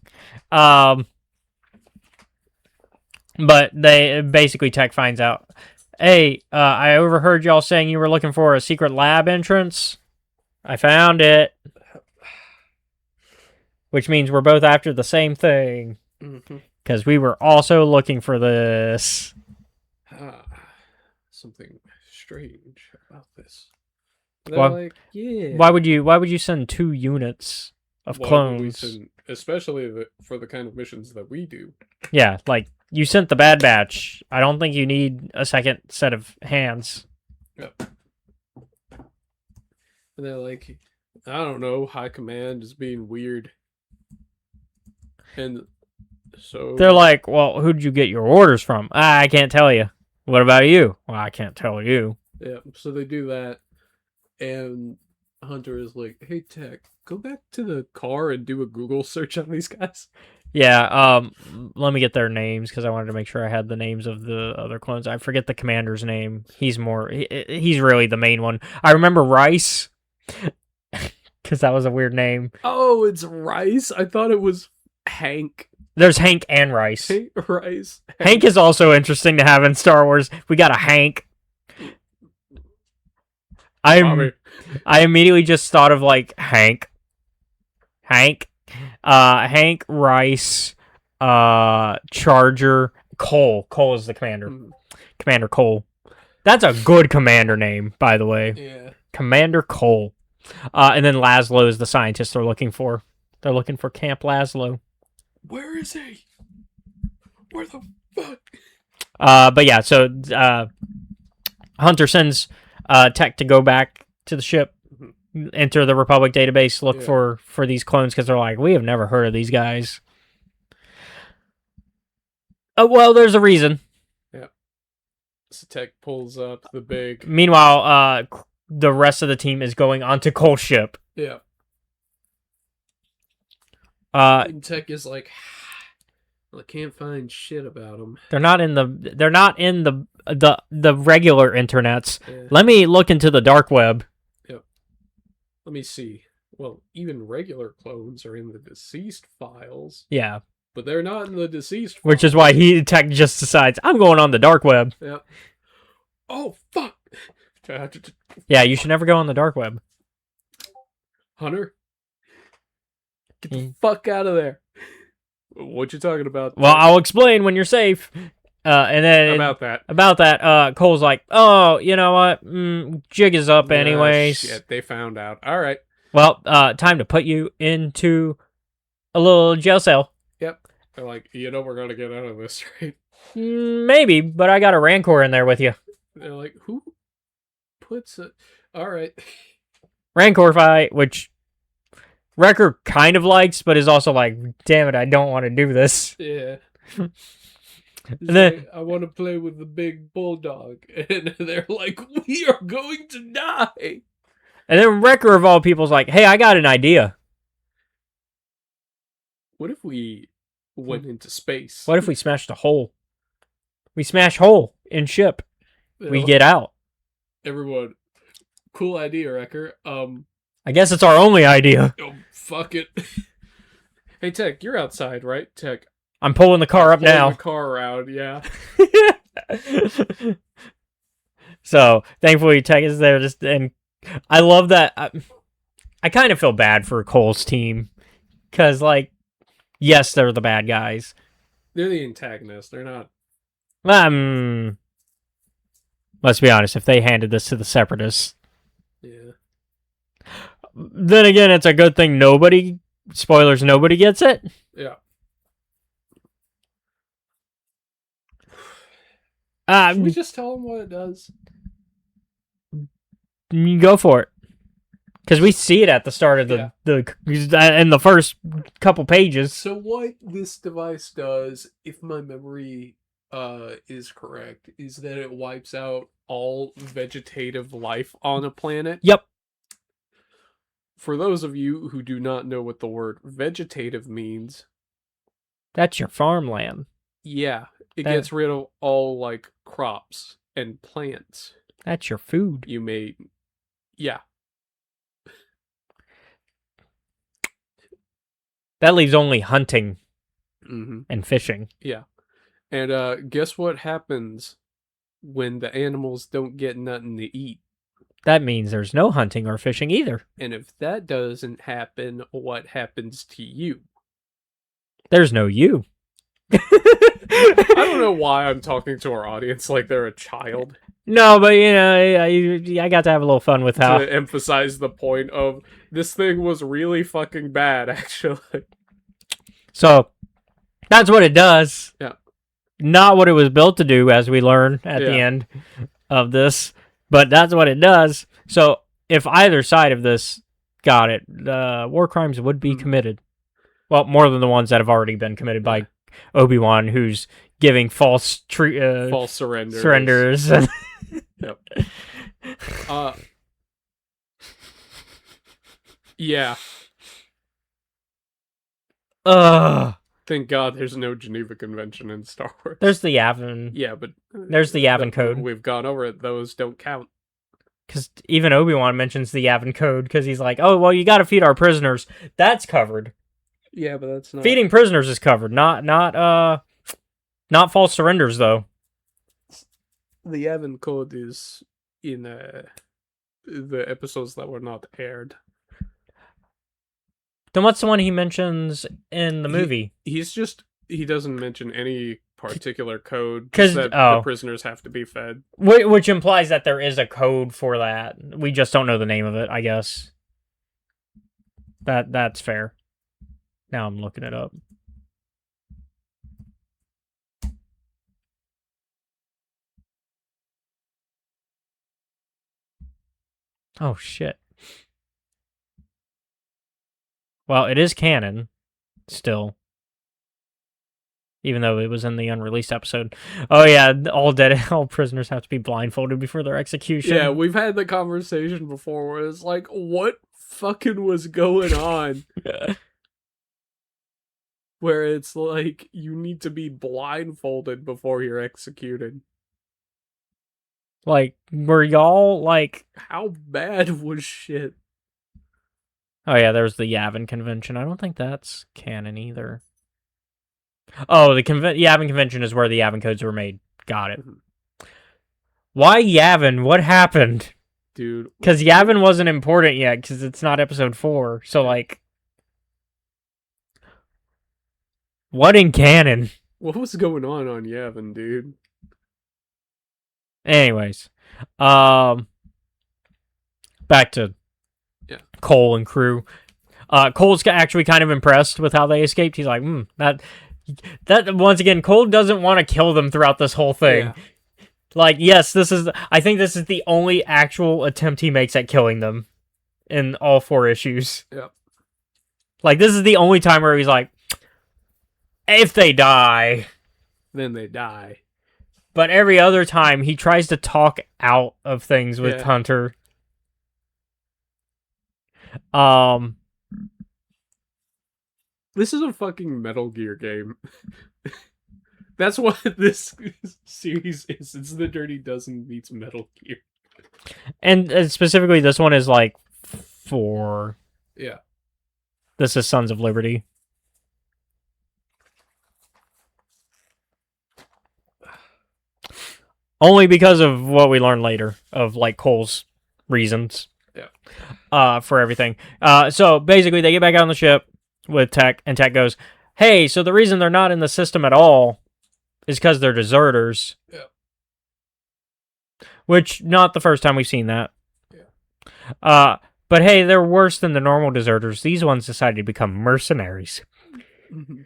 But they basically Tech finds out, hey, I overheard y'all saying you were looking for a secret lab entrance. I found it. Which means we're both after the same thing. Because we were also looking for this. Something strange about this. Why would you send 2 units of clones? Especially for the kind of missions that we do. Yeah, like, you sent the Bad Batch. I don't think you need a second set of hands. Yep. And they're like, I don't know, High Command is being weird. And so... They're like, well, who'd you get your orders from? I can't tell you. What about you? Well, I can't tell you. Yeah, so they do that. And Hunter is like, hey, Tech, go back to the car and do a Google search on these guys. Yeah, let me get their names, because I wanted to make sure I had the names of the other clones. I forget the commander's name. He's really the main one. I remember Rice, because that was a weird name. Oh, it's Rice? I thought it was Hank. There's Hank and Rice. Rice. Hank is also interesting to have in Star Wars. We got a Hank. I immediately just thought of, like, Hank, Rice, Charger, Cole. Cole is the commander. Commander Cole. That's a good commander name, by the way. Yeah. Commander Cole. And then Laszlo is the scientist they're looking for. They're looking for Camp Laszlo. Where is he? Where the fuck? But yeah, so Hunter sends Tech to go back to the ship, enter the Republic database, look for these clones, because they're like, we have never heard of these guys. Well, there's a reason. Yeah. So Tech pulls up the big... Meanwhile, the rest of the team is going onto Cole's ship. Yeah. And Tech is like, well, I can't find shit about them. They're not in the regular internets. Yeah. Let me look into the dark web. Yep. Let me see. Well, even regular clones are in the deceased files. Yeah. But they're not in the deceased files. Which is why Tech just decides, I'm going on the dark web. Yep. Oh, fuck! Yeah, you should never go on the dark web. Hunter? Get the fuck out of there. What you talking about? Well, I'll explain when you're safe. And then about that, Cole's like, oh, you know what? Jig is up anyways. Shit, they found out. All right. Well, time to put you into a little jail cell. Yep. They're like, we're gonna get out of this, right? Maybe, but I got a Rancor in there with you. They're like, who puts it? All right. Rancor fight, which Wrecker kind of likes, but is also like, damn it, I don't want to do this. Yeah. And then, like, I want to play with the big bulldog, and they're like, we are going to die. and then Wrecker of all people's like, hey, I got an idea. What if we went into space? What if we smashed a hole? We smash hole in ship. We get out. Everyone, cool idea, Wrecker. I guess it's our only idea. Oh, fuck it. Hey, Tech, you're outside, right? Tech. I'm pulling the car up now. The car around, yeah. So thankfully, Tech is there. And I love that. I kind of feel bad for Cole's team because, like, yes, they're the bad guys. They're the antagonists. They're not. Let's be honest. If they handed this to the Separatists, yeah. Then again, it's a good thing nobody gets it. Yeah. Should we just tell them what it does? You go for it. Because we see it at the start of in the first couple pages. So what this device does, if my memory is correct, is that it wipes out all vegetative life on a planet. Yep. For those of you who do not know what the word vegetative means, that's your farmland. Yeah, it gets rid of all like crops and plants. That's your food. You may, yeah. That leaves only hunting and fishing. Yeah. And guess what happens when the animals don't get nothing to eat? That means there's no hunting or fishing either. And if that doesn't happen, what happens to you? There's no you. I don't know why I'm talking to our audience like they're a child. No, but I got to have a little fun with how to emphasize the point of this thing was really fucking bad, actually. So that's what it does. Yeah. Not what it was built to do, as we learn at the end of this, but that's what it does. So if either side of this got it, war crimes would be committed. Well, more than the ones that have already been committed by Obi-Wan, who's giving false surrenders. Yep. Yeah. Thank God there's no Geneva Convention in Star Wars. There's the Yavin. Yeah, but there's the Yavin Code. We've gone over it. Those don't count. Because even Obi-Wan mentions the Yavin Code because he's like, oh, well, you got to feed our prisoners. That's covered. Yeah, but that's not... Feeding prisoners is covered. Not false surrenders, though. The Yavin Code is in the episodes that were not aired. Then what's the one he mentions in the movie? He doesn't mention any particular code because the prisoners have to be fed. Which implies that there is a code for that. We just don't know the name of it, I guess. That's fair. Now I'm looking it up. Oh, shit. Well, it is canon, still. Even though it was in the unreleased episode. Oh, yeah, all prisoners have to be blindfolded before their execution. Yeah, we've had the conversation before where it's like, what fucking was going on? Where it's like, you need to be blindfolded before you're executed. Like, were y'all, like... How bad was shit? Oh, yeah, there's the Yavin Convention. I don't think that's canon either. Oh, the Yavin Convention is where the Yavin codes were made. Got it. Why Yavin? What happened? Dude. Because Yavin wasn't important yet, because it's not episode 4. So, like... What in canon? What was going on Yavin, dude? Anyways. Back to Yeah. Cole and crew. Cole's actually kind of impressed with how they escaped. He's like, that once again, Cole doesn't want to kill them throughout this whole thing. Yeah. Like, yes, I think this is the only actual attempt he makes at killing them in all 4 issues. Yep. Like, this is the only time where he's like, if they die, then they die. But every other time, he tries to talk out of things with Hunter. This is a fucking Metal Gear game. That's what this series is. It's the Dirty Dozen meets Metal Gear. And specifically, this one is like 4. Yeah. This is Sons of Liberty. Only because of what we learned later of like Cole's reasons. Yeah. For everything. So basically, they get back on the ship with Tech, and Tech goes, "Hey, so the reason they're not in the system at all is because they're deserters." Yeah. Which, not the first time we've seen that. Yeah. But hey, they're worse than the normal deserters. These ones decided to become mercenaries. Mm-hmm.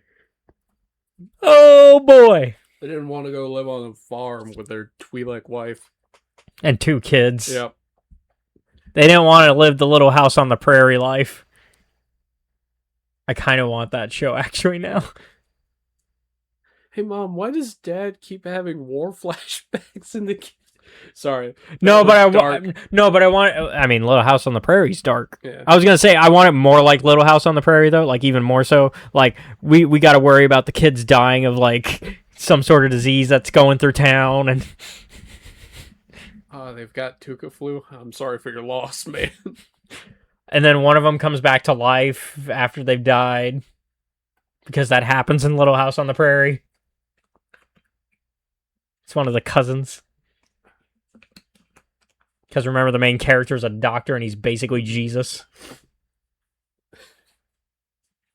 Oh boy! They didn't want to go live on a farm with their Twi'lek wife. And 2 kids. Yep. They didn't want to live the little house on the prairie life. I kind of want that show actually now. Hey Mom, why does Dad keep having war flashbacks in the? Sorry. No, but I want. I mean, Little House on the Prairie's dark. Yeah. I was gonna say I want it more like Little House on the Prairie though, like even more so. Like we got to worry about the kids dying of like some sort of disease that's going through town, and they've got Tuca flu. I'm sorry for your loss, man. And then one of them comes back to life after they've died, because that happens in Little House on the Prairie. It's one of the cousins. Because remember, the main character is a doctor, and he's basically Jesus.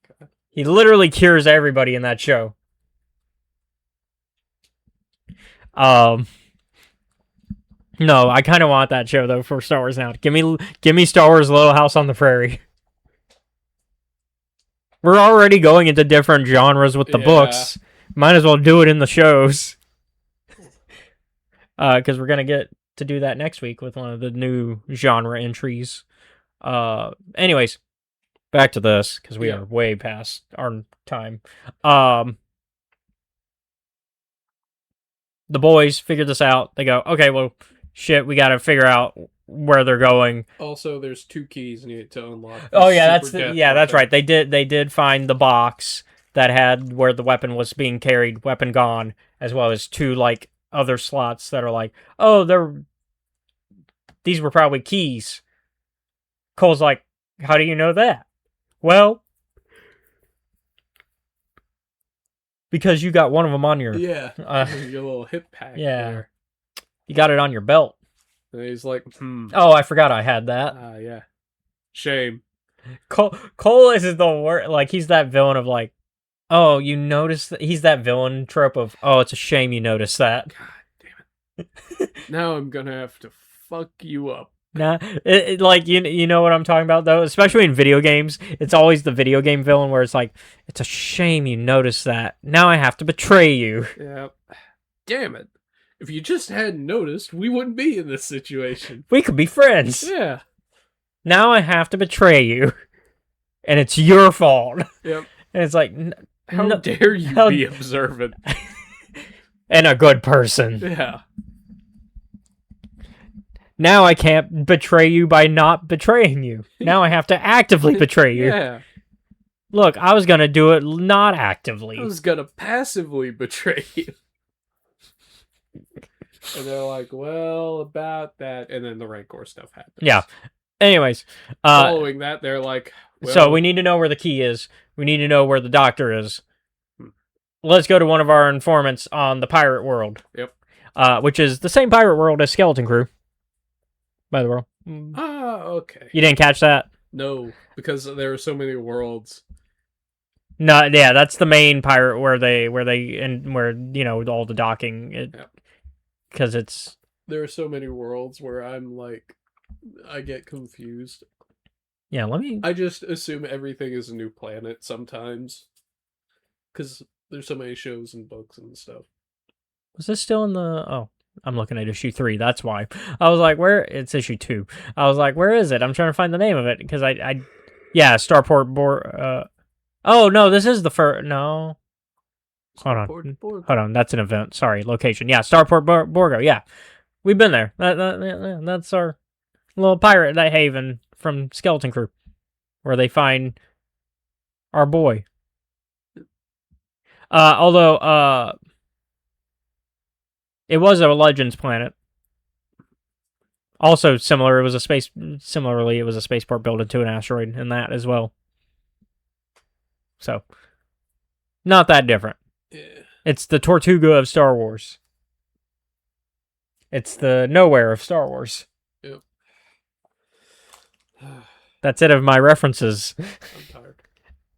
God. He literally cures everybody in that show. No, I kind of want that show though for Star Wars now. Give me Star Wars Little House on the Prairie. We're already going into different genres with the books. Might as well do it in the shows. Because we're gonna get to do that next week with one of the new genre entries. Anyways, back to this because we are way past our time. The boys figure this out. They go, okay, well, shit, we got to figure out where they're going. Also, there's 2 keys needed to unlock. Oh yeah, that's right. They did find the box that had where the weapon was being carried, weapon gone, as well as 2 like other slots that are like, oh, these were probably keys. Cole's like, how do you know that? Well, because you got one of them on your your little hip pack. Yeah, there. You got it on your belt. And he's like, Oh, I forgot I had that. Yeah. Shame. Cole is the worst. Like, he's that villain of like, oh, you noticed that? He's that villain trope of, oh, it's a shame you noticed that. God damn it. Now I'm gonna have to fuck you up. Nah, like, you know what I'm talking about, though? Especially in video games. It's always the video game villain where it's like, it's a shame you noticed that. Now I have to betray you. Yeah. Damn it. If you just hadn't noticed, we wouldn't be in this situation. We could be friends. Yeah. Now I have to betray you. And it's your fault. Yep. And it's like, how dare you be observant? And a good person. Yeah. Now I can't betray you by not betraying you. Now I have to actively betray you. Yeah. Look, I was going to do it not actively. I was going to passively betray you. And they're like, well, about that. And then the Rancor stuff happens. Yeah. Anyways. Following that, they're like, well, so we need to know where the key is. We need to know where the doctor is. Let's go to one of our informants on the pirate world. Yep. Which is the same pirate world as Skeleton Crew. By the world. Okay. You didn't catch that? No, because there are so many worlds. No, yeah, that's the main pirate where you know, all the docking. Because it's... There are so many worlds where I'm like, I get confused. Yeah, let me. I just assume everything is a new planet sometimes, because there's so many shows and books and stuff. Was this still in the? Oh, I'm looking at issue 3. That's why. I was like, where? It's issue 2. I was like, where is it? I'm trying to find the name of it because yeah, Starport. Oh no, this is the first. No, hold on, Board. hold on. That's an event. Sorry, location. Yeah, Starport Borgo. Yeah, we've been there. That's our little pirate haven from Skeleton Crew, where they find our boy. Although it was a Legends planet. Also similar, it was a space. Similarly, it was a spaceport built into an asteroid, and that as well. So, not that different. Yeah. It's the Tortuga of Star Wars. It's the nowhere of Star Wars. Yep. That's it of my references. I'm tired.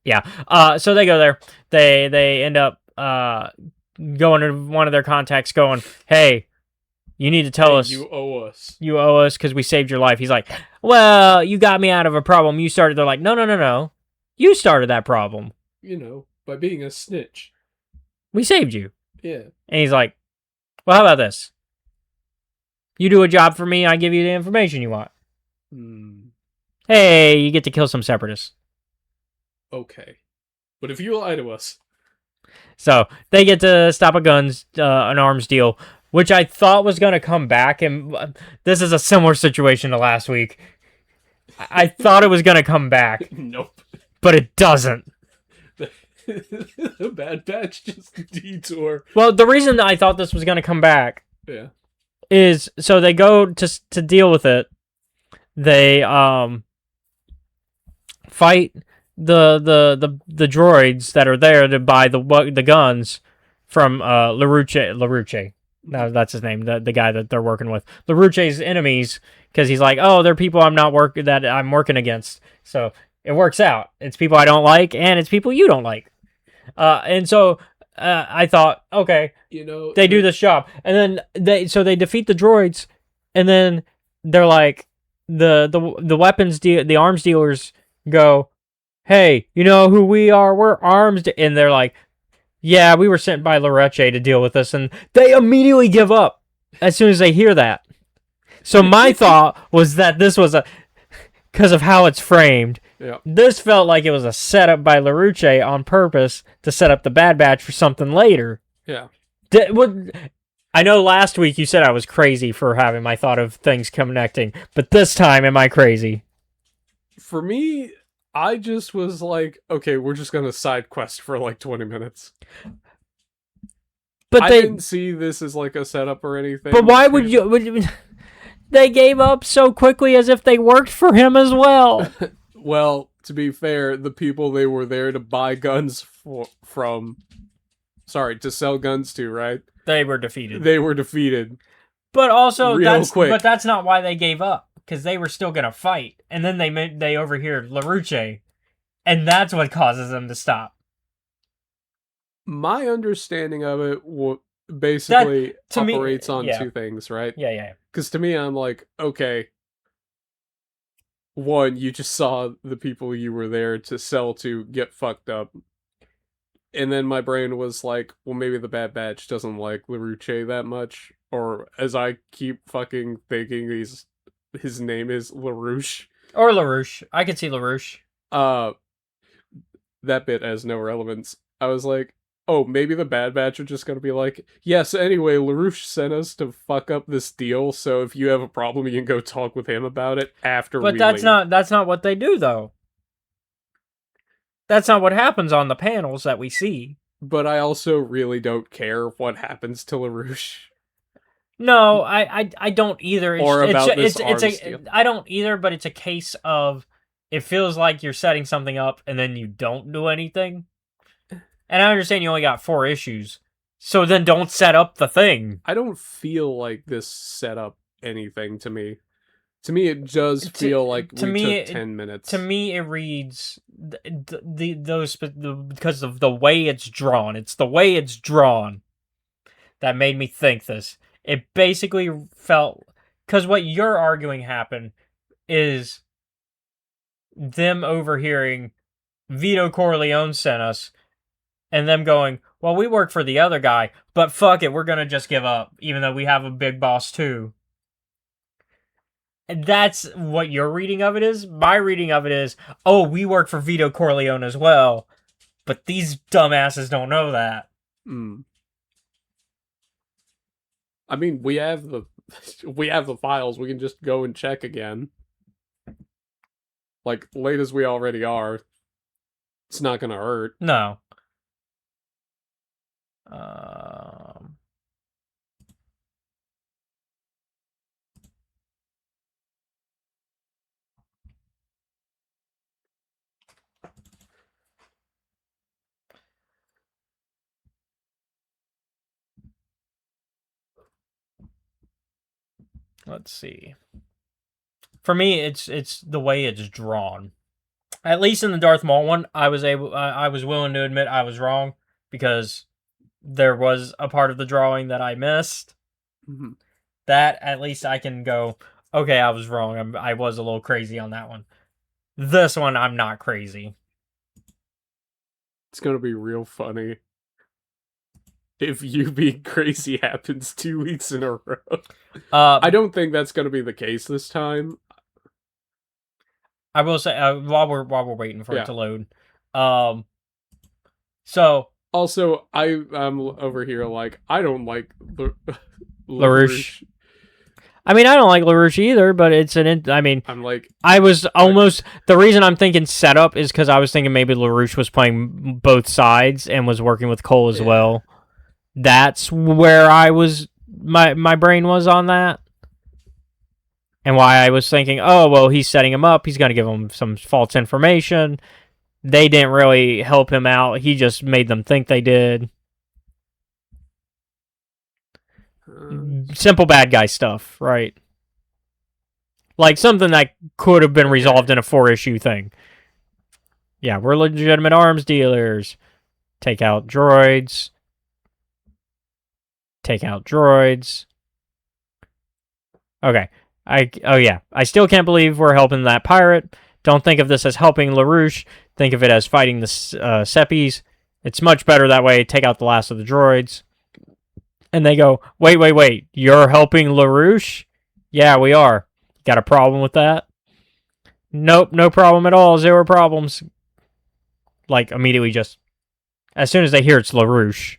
Yeah. So they go there. They end up going to one of their contacts, going, "Hey, you need to tell us. You owe us. You owe us because we saved your life." He's like, "Well, you got me out of a problem. You started." They're like, "No. You started that problem. You know, by being a snitch. We saved you." Yeah. And he's like, "Well, how about this? You do a job for me. I give you the information you want. Hey, you get to kill some separatists." Okay. But if you lie to us. So they get to stop an arms deal, which I thought was going to come back. And this is a similar situation to last week. I thought it was going to come back. Nope. But it doesn't. The Bad Batch just detour. Well, the reason that I thought this was going to come back is so they go to deal with it. They fight the droids that are there to buy the guns from LaRuche. No, that's his name. The guy that they're working with. LaRuche's enemies, because he's like, oh, they're people that I'm working against. So it works out. It's people I don't like, and it's people you don't like. And so I thought, okay, they do this job, and then they defeat the droids, and then they're like, the weapons the arms dealers go, hey, you know who we are? We're arms, and they're like, yeah, we were sent by LaRuche to deal with this, and they immediately give up as soon as they hear that. So my thought was that this was because of how it's framed. Yeah. This felt like it was a setup by LaRuche on purpose to set up the Bad Batch for something later. Yeah. I know last week you said I was crazy for having my thought of things connecting, but this time, am I crazy? For me, I just was like, okay, we're just gonna side quest for like 20 minutes. But I didn't see this as like a setup or anything. But why would you... They gave up so quickly as if they worked for him as well. Well, to be fair, the people they were there to buy guns to sell guns to, right? They were defeated. But also, but that's not why they gave up, because they were still gonna fight, and then they overhear LaRuche, and that's what causes them to stop. My understanding of it basically operates on two things, right? Yeah. Because to me, I'm like, okay, one, you just saw the people you were there to sell to get fucked up. And then my brain was like, well, maybe the Bad Batch doesn't like LaRuche that much. Or as I keep fucking thinking, his name is LaRouche. Or LaRouche. I could see LaRouche. That bit has no relevance. I was like, oh, maybe the Bad Batch are just gonna be like, yes, anyway, LaRouche sent us to fuck up this deal, so if you have a problem, you can go talk with him about it after we leave. But that's not what they do, though. That's not what happens on the panels that we see. But I also really don't care what happens to LaRouche. No, I don't either. I don't either, but it's a case of it feels like you're setting something up and then you don't do anything. And I understand you only got 4 issues, so then don't set up the thing. I don't feel like this set up anything to me. To me, it does feel like we took 10 minutes. To me, it reads because of the way it's drawn. It's the way it's drawn that made me think this. It basically felt, because what you're arguing happened is them overhearing Vito Corleone sent us, and them going, well, we work for the other guy, but fuck it, we're gonna just give up, even though we have a big boss too. And that's what your reading of it is. My reading of it is, oh, we work for Vito Corleone as well, but these dumbasses don't know that. I mean, we have the files. We can just go and check again. Like, late as we already are, it's not gonna hurt. No. Let's see. For me, it's the way it's drawn. At least in the Darth Maul one, I was willing to admit I was wrong because there was a part of the drawing that I missed. Mm-hmm. That at least I can go, okay, I was wrong. I was a little crazy on that one. This one, I'm not crazy. It's gonna be real funny if you being crazy happens 2 weeks in a row. I don't think that's gonna be the case this time. I will say while we're waiting for it to load. So also, I'm over here like I don't like LaRouche. I mean, I don't like LaRouche either, but I'm like, I was almost the reason I'm thinking setup is because I was thinking maybe LaRouche was playing both sides and was working with Cole as well. That's where I was. My brain was on that. And why I was thinking, oh, well, he's setting him up. He's going to give him some false information. They didn't really help him out. He just made them think they did. Simple bad guy stuff, right? Like something that could have been resolved in a 4-issue thing. Yeah, we're legitimate arms dealers. Take out droids. Take out droids. Okay. I still can't believe we're helping that pirate. Don't think of this as helping LaRouche. Think of it as fighting the Seppies. It's much better that way. Take out the last of the droids. And they go, wait. You're helping LaRouche? Yeah, we are. Got a problem with that? Nope, no problem at all. 0 problems. Like, immediately just... As soon as they hear it's LaRouche.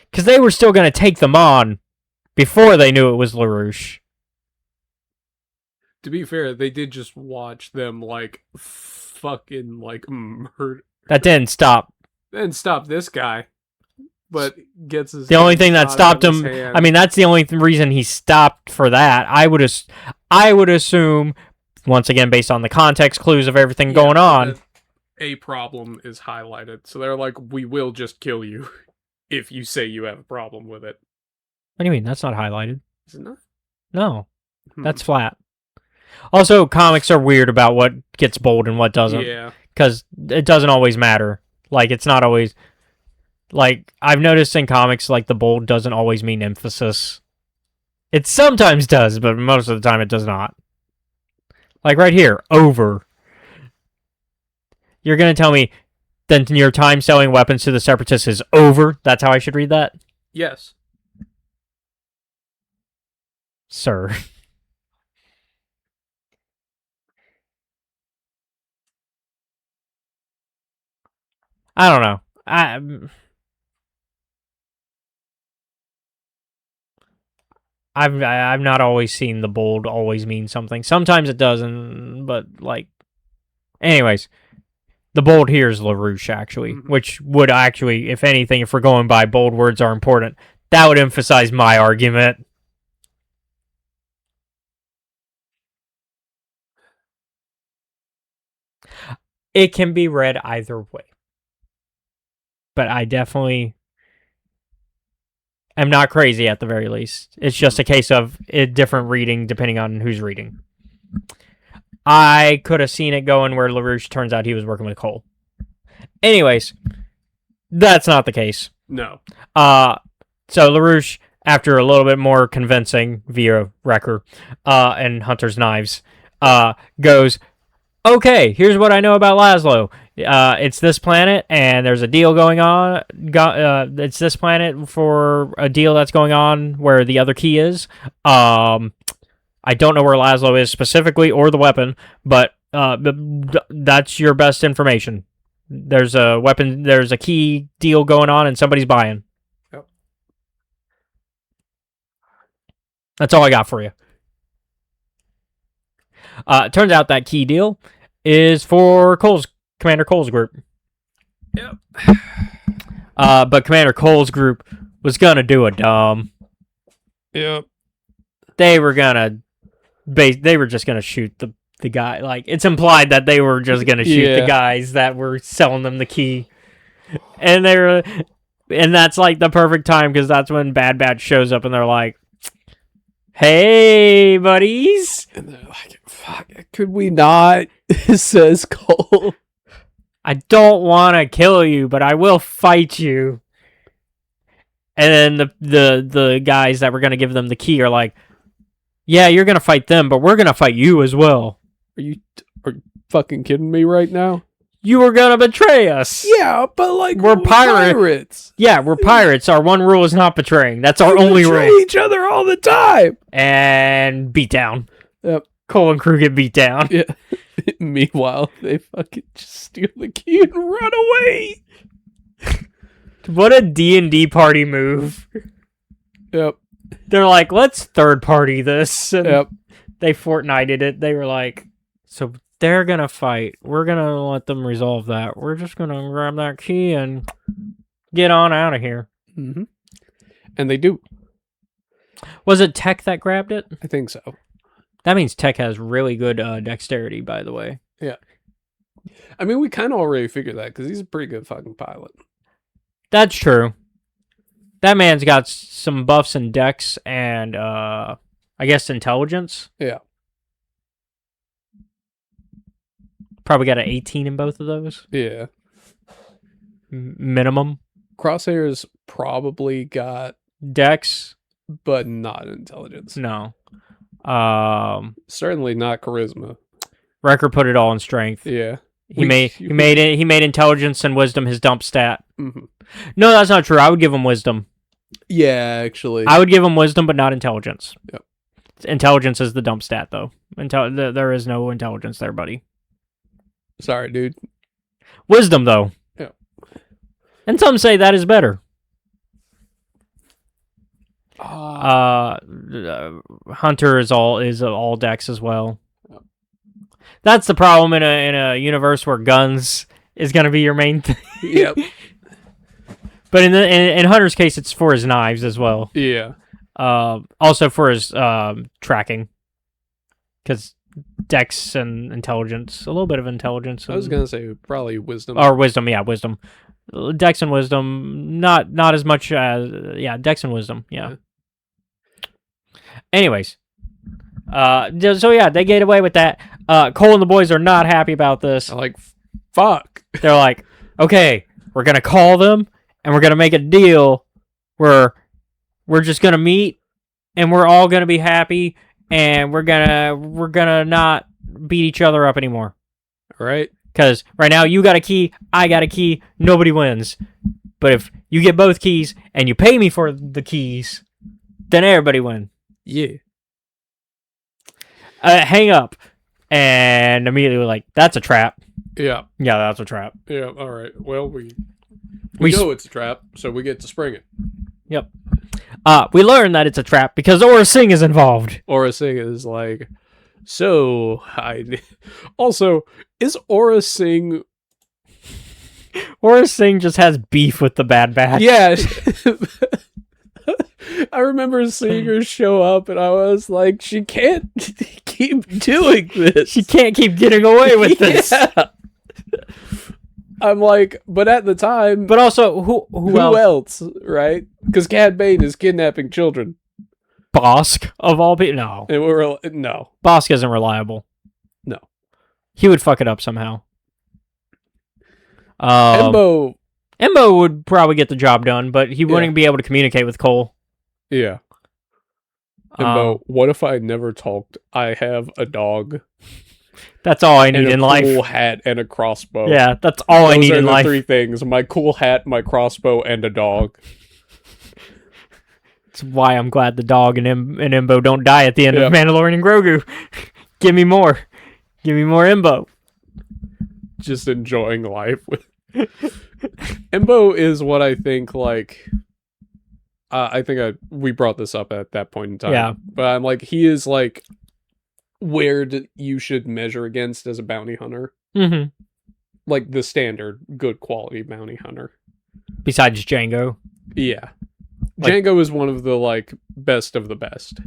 Because they were still going to take them on before they knew it was LaRouche. To be fair, they did just watch them, like, fucking, like, murder. That didn't stop. Didn't stop this guy. But gets his... The only thing that stopped him... I mean, that's the only reason he stopped for that. I would assume, once again, based on the context clues of everything going on... A problem is highlighted. So they're like, we will just kill you if you say you have a problem with it. What do you mean? That's not highlighted. Is it not? No. That's flat. Also, comics are weird about what gets bold and what doesn't. Yeah. Because it doesn't always matter. Like, it's not always... Like, I've noticed in comics, like, the bold doesn't always mean emphasis. It sometimes does, but most of the time it does not. Like, right here, over. You're going to tell me that your time selling weapons to the Separatists is over? That's how I should read that? Yes. Sir. I don't know. I've not always seen the bold always mean something. Sometimes it doesn't, but like... Anyways, the bold here is LaRouche, actually, which would actually, if anything, if we're going by bold words are important, that would emphasize my argument. It can be read either way. But I definitely am not crazy at the very least. It's just a case of a different reading depending on who's reading. I could have seen it going where LaRouche turns out he was working with Cole. Anyways, that's not the case. No. So LaRouche, after a little bit more convincing via Wrecker and Hunter's knives, goes, okay, here's what I know about Laszlo. It's this planet, and there's a deal going on. It's this planet for a deal that's going on where the other key is. I don't know where Laszlo is specifically or the weapon, but that's your best information. There's a weapon, there's a key deal going on, and somebody's buying. Yep. That's all I got for you. It turns out that key deal is for Commander Cole's group. Yep. But Commander Cole's group was gonna do a dumb. Yep. They were just gonna shoot the guy. Like, it's implied that they were just gonna shoot the guys that were selling them the key, and that's like the perfect time, because that's when Bad Batch shows up, and they're like, "Hey, buddies!" And they're like, "Fuck, could we not?" says Cole. I don't want to kill you, but I will fight you. And then the guys that were gonna give them the key are like, "Yeah, you're gonna fight them, but we're gonna fight you as well." Are you fucking kidding me right now? You were gonna betray us. Yeah, but like we're pirates. Yeah, we're pirates. Our one rule is not betraying. That's our only rule. We betray each other all the time. And beat down. Yep. Cole and crew get beat down. Yeah. Meanwhile, they fucking just steal the key and run away. What a D&D party move. Yep. They're like, let's third party this. And yep. They Fortnited it. They were like, so they're going to fight. We're going to let them resolve that. We're just going to grab that key and get on out of here. Mm-hmm. And they do. Was it Tech that grabbed it? I think so. That means Tech has really good dexterity, by the way. Yeah. I mean, we kind of already figured that, because he's a pretty good fucking pilot. That's true. That man's got some buffs and dex and, I guess, intelligence. Yeah. Probably got an 18 in both of those. Yeah. Minimum. Crosshair's probably got dex, but not intelligence. No. Certainly not charisma. Wrecker put it all in strength. Yeah. He made intelligence and wisdom his dump stat. Mm-hmm. No, that's not true. I would give him wisdom. Yeah, actually. I would give him wisdom, but not intelligence. Yep. Intelligence is the dump stat, though. There is no intelligence there, buddy. Sorry, dude. Wisdom, though. Yeah. And some say that is better. Hunter is all dex as well. Yep. That's the problem in a universe where guns is going to be your main thing. Yep. But in Hunter's case, it's for his knives as well. Yeah. Also for his tracking, because dex and intelligence, a little bit of intelligence. I was gonna say probably wisdom. Or wisdom, yeah, wisdom. Dex and wisdom, not as much as dex and wisdom, yeah. Anyways, so yeah, they get away with that. Cole and the boys are not happy about this. I'm like, fuck. They're like, okay, we're gonna call them and we're gonna make a deal where we're just gonna meet and we're all gonna be happy and we're gonna not beat each other up anymore. All right. Because right now you got a key, I got a key, nobody wins. But if you get both keys and you pay me for the keys, then everybody wins. Yeah. Hang up. And immediately we're like, that's a trap. Yeah. Yeah, that's a trap. Yeah, all right. Well, we know it's a trap, so we get to spring it. Yep. We learn that it's a trap because Aura Singh is involved. Aura Singh is like, also, is Aura Singh... Aura Singh just has beef with the Bad Batch. Yeah. I remember seeing her show up and I was like, she can't keep doing this. She can't keep getting away with this. I'm like, but at the time... But also, who else, right? Because Cad Bane is kidnapping children. Bosk, of all people? No. No. Bosk isn't reliable. No. He would fuck it up somehow. Embo would probably get the job done, but he wouldn't be able to communicate with Cole. Yeah. Imbo, what if I never talked? I have a dog. That's all I need and in a life. cool hat and a crossbow. Yeah, that's all I need in life. Those are the 3 things: my cool hat, my crossbow, and a dog. That's why I'm glad the dog and Imbo don't die at the end Yep. of Mandalorian and Grogu. Give me more. Give me more Imbo. Just enjoying life with Imbo is what I think, like, I think we brought this up at that point in time. Yeah. But I'm like, he is like where you should measure against as a bounty hunter. Mm-hmm. Like the standard good quality bounty hunter. Besides Django. Yeah. Like, Django is one of the like best of the best.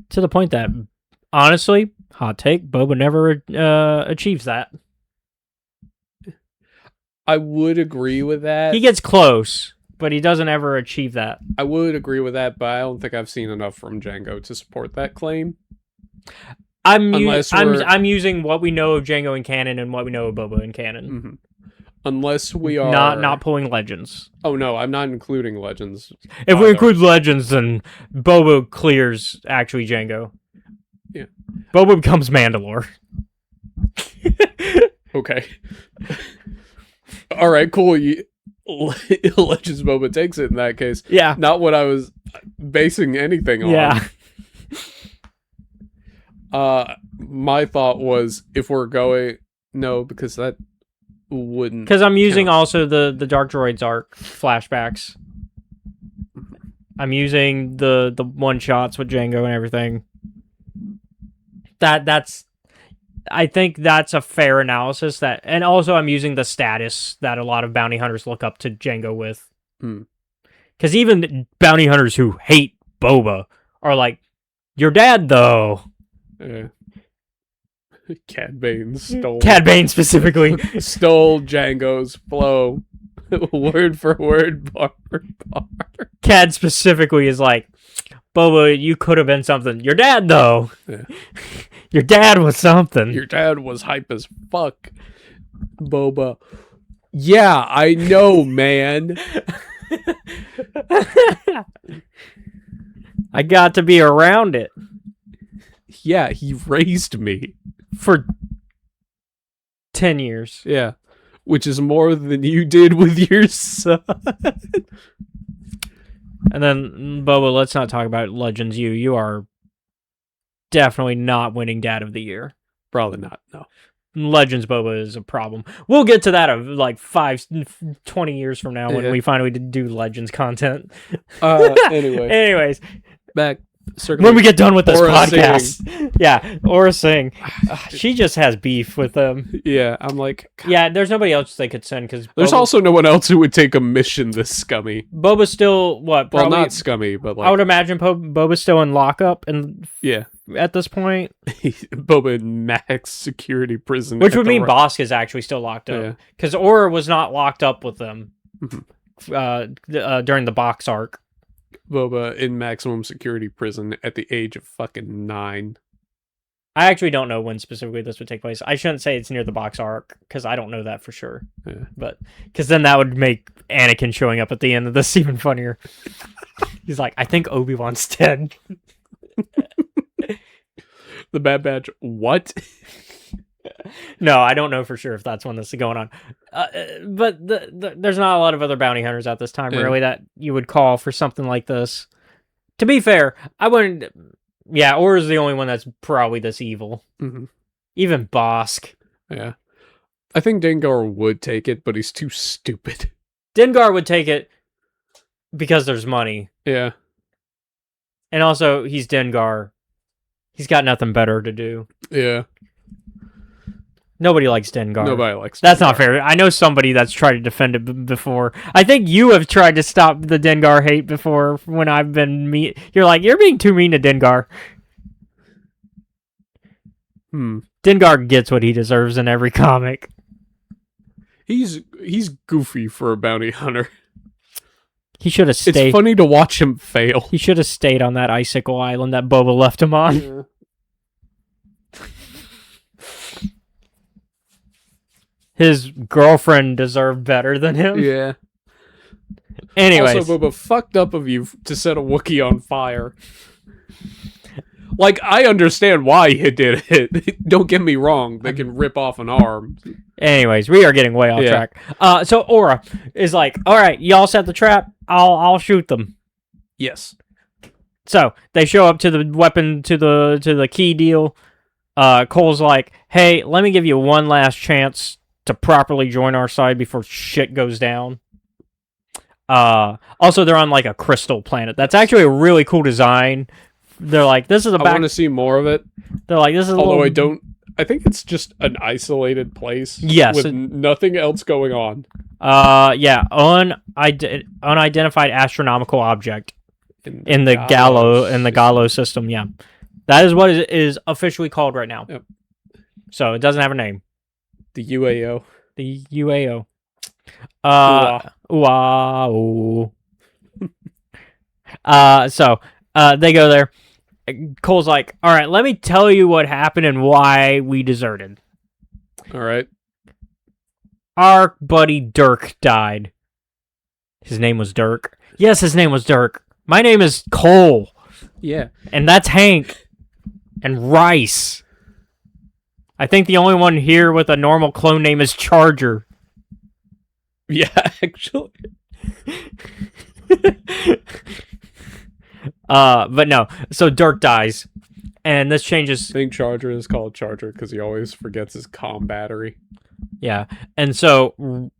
To the point that, honestly, hot take, Boba never achieves that. I would agree with that. He gets close, but he doesn't ever achieve that. I would agree with that, but I don't think I've seen enough from Django to support that claim. I'm using what we know of Django in canon and what we know of Boba in canon. Mm-hmm. Unless we are not pulling Legends. Oh no, I'm not including Legends. If we include Legends, then Boba clears actually Django. Yeah. Boba becomes Mandalore. Okay. All right, cool. Legends Boba takes it in that case. Yeah. Not what I was basing anything on. Yeah. My thought was if we're going because that wouldn't, because I'm using also the Dark Droids arc flashbacks. I'm using the one shots with Django and everything. That's I think that's a fair analysis. And also I'm using the status that a lot of bounty hunters look up to Django with. Because even bounty hunters who hate Boba are like, your dad though. Yeah. Cad Bane stole. Cad Bane specifically stole Django's flow, word for word, bar for bar. Cad specifically is like, Boba, you could have been something. Your dad though. Yeah. Your dad was something. Your dad was hype as fuck, Boba. Yeah, I know, man. I got to be around it. Yeah, he raised me. For 10 years. Yeah. Which is more than you did with your son. And then, Boba, let's not talk about Legends. You are definitely not winning Dad of the Year. Probably not, no. Legends Boba is a problem. We'll get to that of like 20 years from now when we finally do Legends content. Anyways. Back. When we get done with this podcast. Yeah, Aura Singh. She just has beef with them. Yeah, I'm like... God. Yeah, there's nobody else they could send because... There's also no one else who would take a mission this scummy. Boba's still, what? Probably, well, not scummy, but like... I would imagine Boba's still in lockup and yeah. At this point. Boba in max security prison. Which would mean Bosk is actually still locked up. Because Aura was not locked up with them during the box arc. Boba in maximum security prison at the age of fucking 9. I actually don't know when specifically this would take place. I shouldn't say it's near the box arc because I don't know that for sure. Yeah. But because then that would make Anakin showing up at the end of this even funnier. He's like, I think Obi-Wan's dead. The Bad Batch, what? No, I don't know for sure if that's when this is going on. But there's not a lot of other bounty hunters at this time, really, that you would call for something like this. To be fair, I wouldn't... Yeah, Aura's the only one that's probably this evil. Mm-hmm. Even Bosk. Yeah. I think Dengar would take it, but he's too stupid. Dengar would take it because there's money. Yeah. And also, he's Dengar. He's got nothing better to do. Yeah. Nobody likes Dengar. Nobody likes Dengar. That's not fair. I know somebody that's tried to defend it before. I think you have tried to stop the Dengar hate before when I've been mean. You're like, you're being too mean to Dengar. Dengar gets what he deserves in every comic. He's goofy for a bounty hunter. He should have stayed. It's funny to watch him fail. He should have stayed on that icicle island that Boba left him on. Yeah. His girlfriend deserved better than him. Yeah. Anyways. Also, Bubba, fucked up of you to set a Wookiee on fire. Like, I understand why you did it. Don't get me wrong. They can rip off an arm. Anyways, we are getting way off track. So Aura is like, all right, y'all set the trap. I'll shoot them. Yes. So they show up to the weapon to the key deal. Cole's like, hey, let me give you one last chance to properly join our side before shit goes down. Also, they're on like a crystal planet. That's actually a really cool design. They're like, this is a I want to see more of it. They're like, this is. Although I think it's just an isolated place. Yes, with nothing else going on. Yeah, unidentified astronomical object in the Gallo system. Yeah, that is what it is officially called right now. Yep. So it doesn't have a name. The UAO. The UAO. So they go there. Cole's like, all right, let me tell you what happened and why we deserted. All right. Our buddy Dirk died. His name was Dirk. Yes, his name was Dirk. My name is Cole. Yeah. And that's Hank. And Rice. I think the only one here with a normal clone name is Charger. Yeah, actually. But no. So Dirk dies. And this changes. I think Charger is called Charger because he always forgets his comm battery. Yeah. And so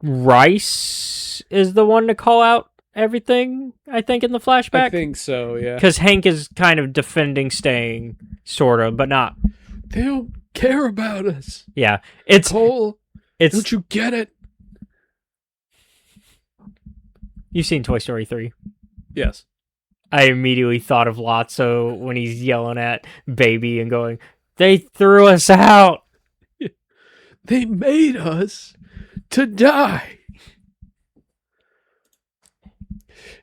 Rice is the one to call out everything, I think, in the flashback. I think so, yeah. Because Hank is kind of defending staying, sort of, but not. They don't care about us. Yeah. It's Cole, it's don't you get it? You've seen Toy Story 3. Yes. I immediately thought of Lotso when he's yelling at Baby and going, they threw us out. They made us to die.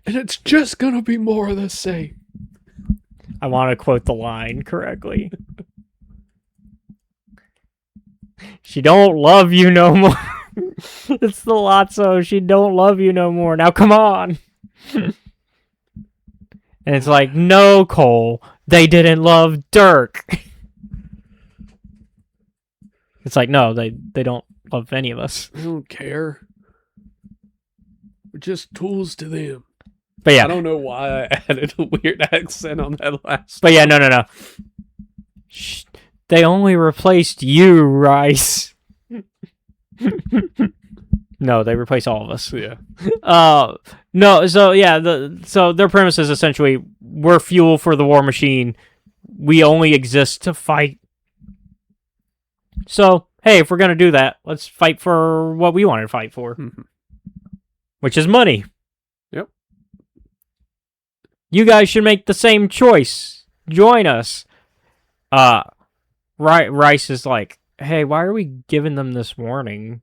And it's just gonna be more of the same. I want to quote the line correctly. She don't love you no more. It's the Lotso. She don't love you no more. Now come on. And it's like, no, Cole. They didn't love Dirk. It's like, no, they don't love any of us. I don't care. We're just tools to them. But yeah. I don't know why I added a weird accent on that last But yeah, no. Shh. They only replaced you, Rice. No, they replace all of us. Yeah. No, so yeah, so their premise is essentially we're fuel for the war machine. We only exist to fight. So, hey, if we're going to do that, let's fight for what we want to fight for. Mm-hmm. Which is money. Yep. You guys should make the same choice. Join us. Rice is like, hey, why are we giving them this warning?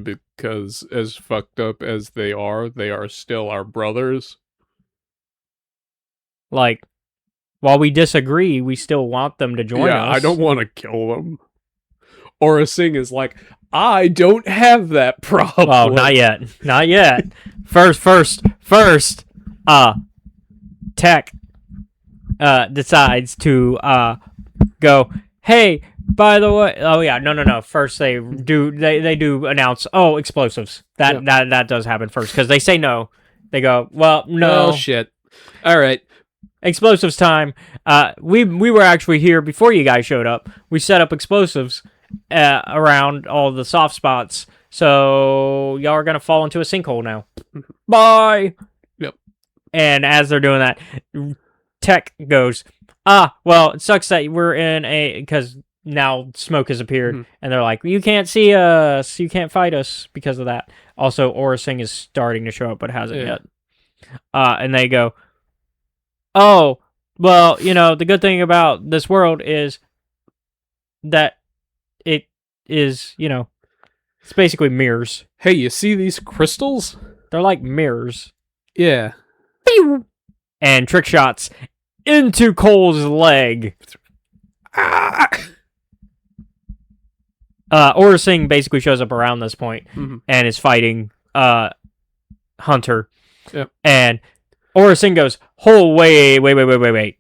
Because as fucked up as they are still our brothers. Like, while we disagree, we still want them to join us. I don't want to kill them. Aura Singh is like, I don't have that problem. Oh, not yet. Not yet. First, Tech decides to go, hey, by the way, oh yeah, no. First they do announce, oh, explosives. That does happen first because they say no. They go, well, no. Oh shit. All right. Explosives time. We were actually here before you guys showed up. We set up explosives around all the soft spots. So y'all are gonna fall into a sinkhole now. Bye. Yep. And as they're doing that, Tech goes, well, it sucks that we're in because now smoke has appeared, and they're like, you can't see us, you can't fight us because of that. Also, Aura Singh is starting to show up, but hasn't yet. And they go, oh, well, the good thing about this world is that it is, it's basically mirrors. Hey, you see these crystals? They're like mirrors. Yeah. And trick shots into Cole's leg. Aura Singh basically shows up around this point and is fighting Hunter. Yep. And Aura Singh goes, "Oh, wait.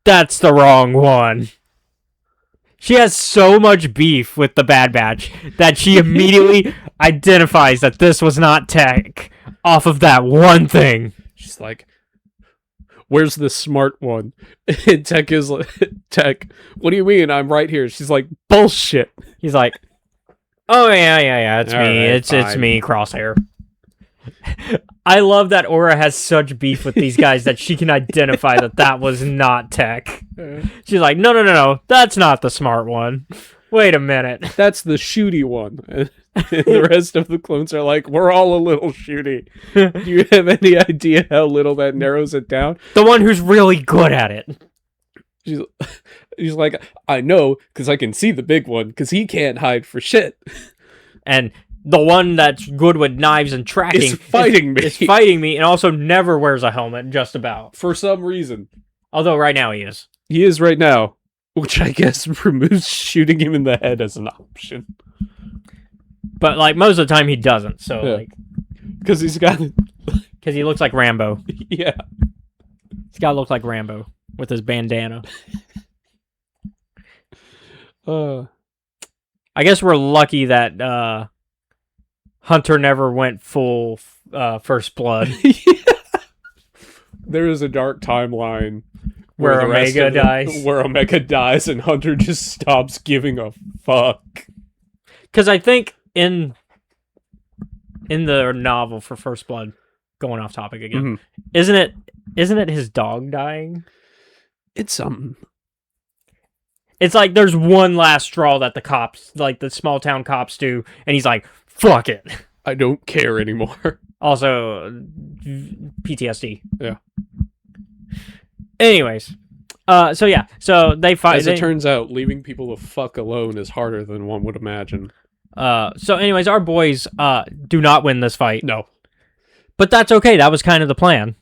That's the wrong one." She has so much beef with the Bad Batch that she immediately identifies that this was not Tech off of that one thing. She's like, "Where's the smart one?" And Tech is like, "Tech, what do you mean? I'm right here." She's like, "Bullshit." He's like, "Oh yeah, it's All me. right, It's fine. me, Crosshair." I love that Aura has such beef with these guys that she can identify that was not Tech. She's like, no, that's not the smart one. Wait a minute. That's the shooty one. And the rest of the clones are like, "We're all a little shooty." Do you have any idea how little that narrows it down? The one who's really good at it. She's like, "I know, because I can see the big one, because he can't hide for shit." And the one that's good with knives and tracking Is fighting me. Is fighting me and also never wears a helmet, just about. For some reason. Although right now he is. He is right now, which I guess removes shooting him in the head as an option. But like most of the time he doesn't, so Yeah. like Because he's got... because he looks like Rambo. Yeah. He's gotta look like Rambo with his bandana. I guess we're lucky that Hunter never went full First Blood. There is a dark timeline Where the rest Omega of it- dies. Where Omega dies and Hunter just stops giving a fuck. Because I think in the novel for First Blood, going off topic again, isn't it his dog dying? It's something. It's like there's one last straw that the cops, like the small town cops do, and he's like, "Fuck it." I don't care anymore. Also, PTSD. Yeah. Anyways, so they fight. As it turns out, leaving people the fuck alone is harder than one would imagine. So anyways, our boys do not win this fight. No. But that's okay. That was kind of the plan.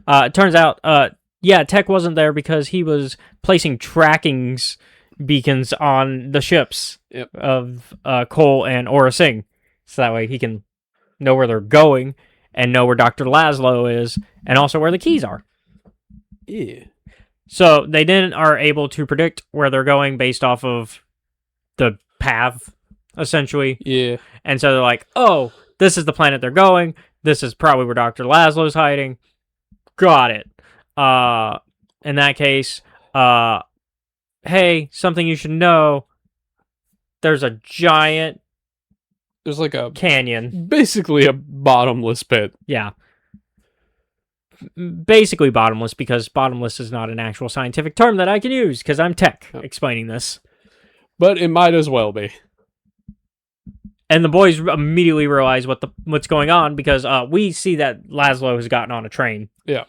It turns out, Tech wasn't there because he was placing trackings beacons on the ships of Cole and Aura Singh. So that way he can know where they're going and know where Dr. Laszlo is and also where the keys are. Yeah. So they then are able to predict where they're going based off of the path, essentially. Yeah. And so they're like, "Oh, this is the planet they're going. This is probably where Dr. Laszlo's hiding. Got it. In that case, hey, something you should know. There's a giant There's like a canyon. basically a bottomless pit. Yeah. Basically bottomless, because bottomless is not an actual scientific term that I can use, because I'm Tech explaining this. But it might as well be. And the boys immediately realize what's going on, because we see that Laszlo has gotten on a train. Yeah.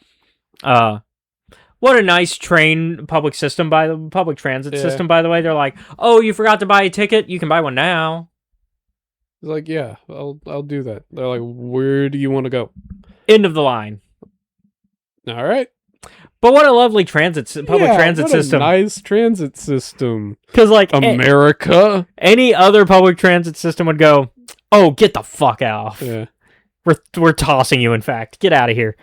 What a nice public transit system, by the way. They're like, "Oh, you forgot to buy a ticket? You can buy one now." It's like, yeah, I'll do that. They're like, "Where do you want to go?" End of the line. All right. But what a lovely public transit system. Nice transit system. Because like America. any other public transit system would go, "Oh, get the fuck off. Yeah. We're tossing you, in fact. Get out of here."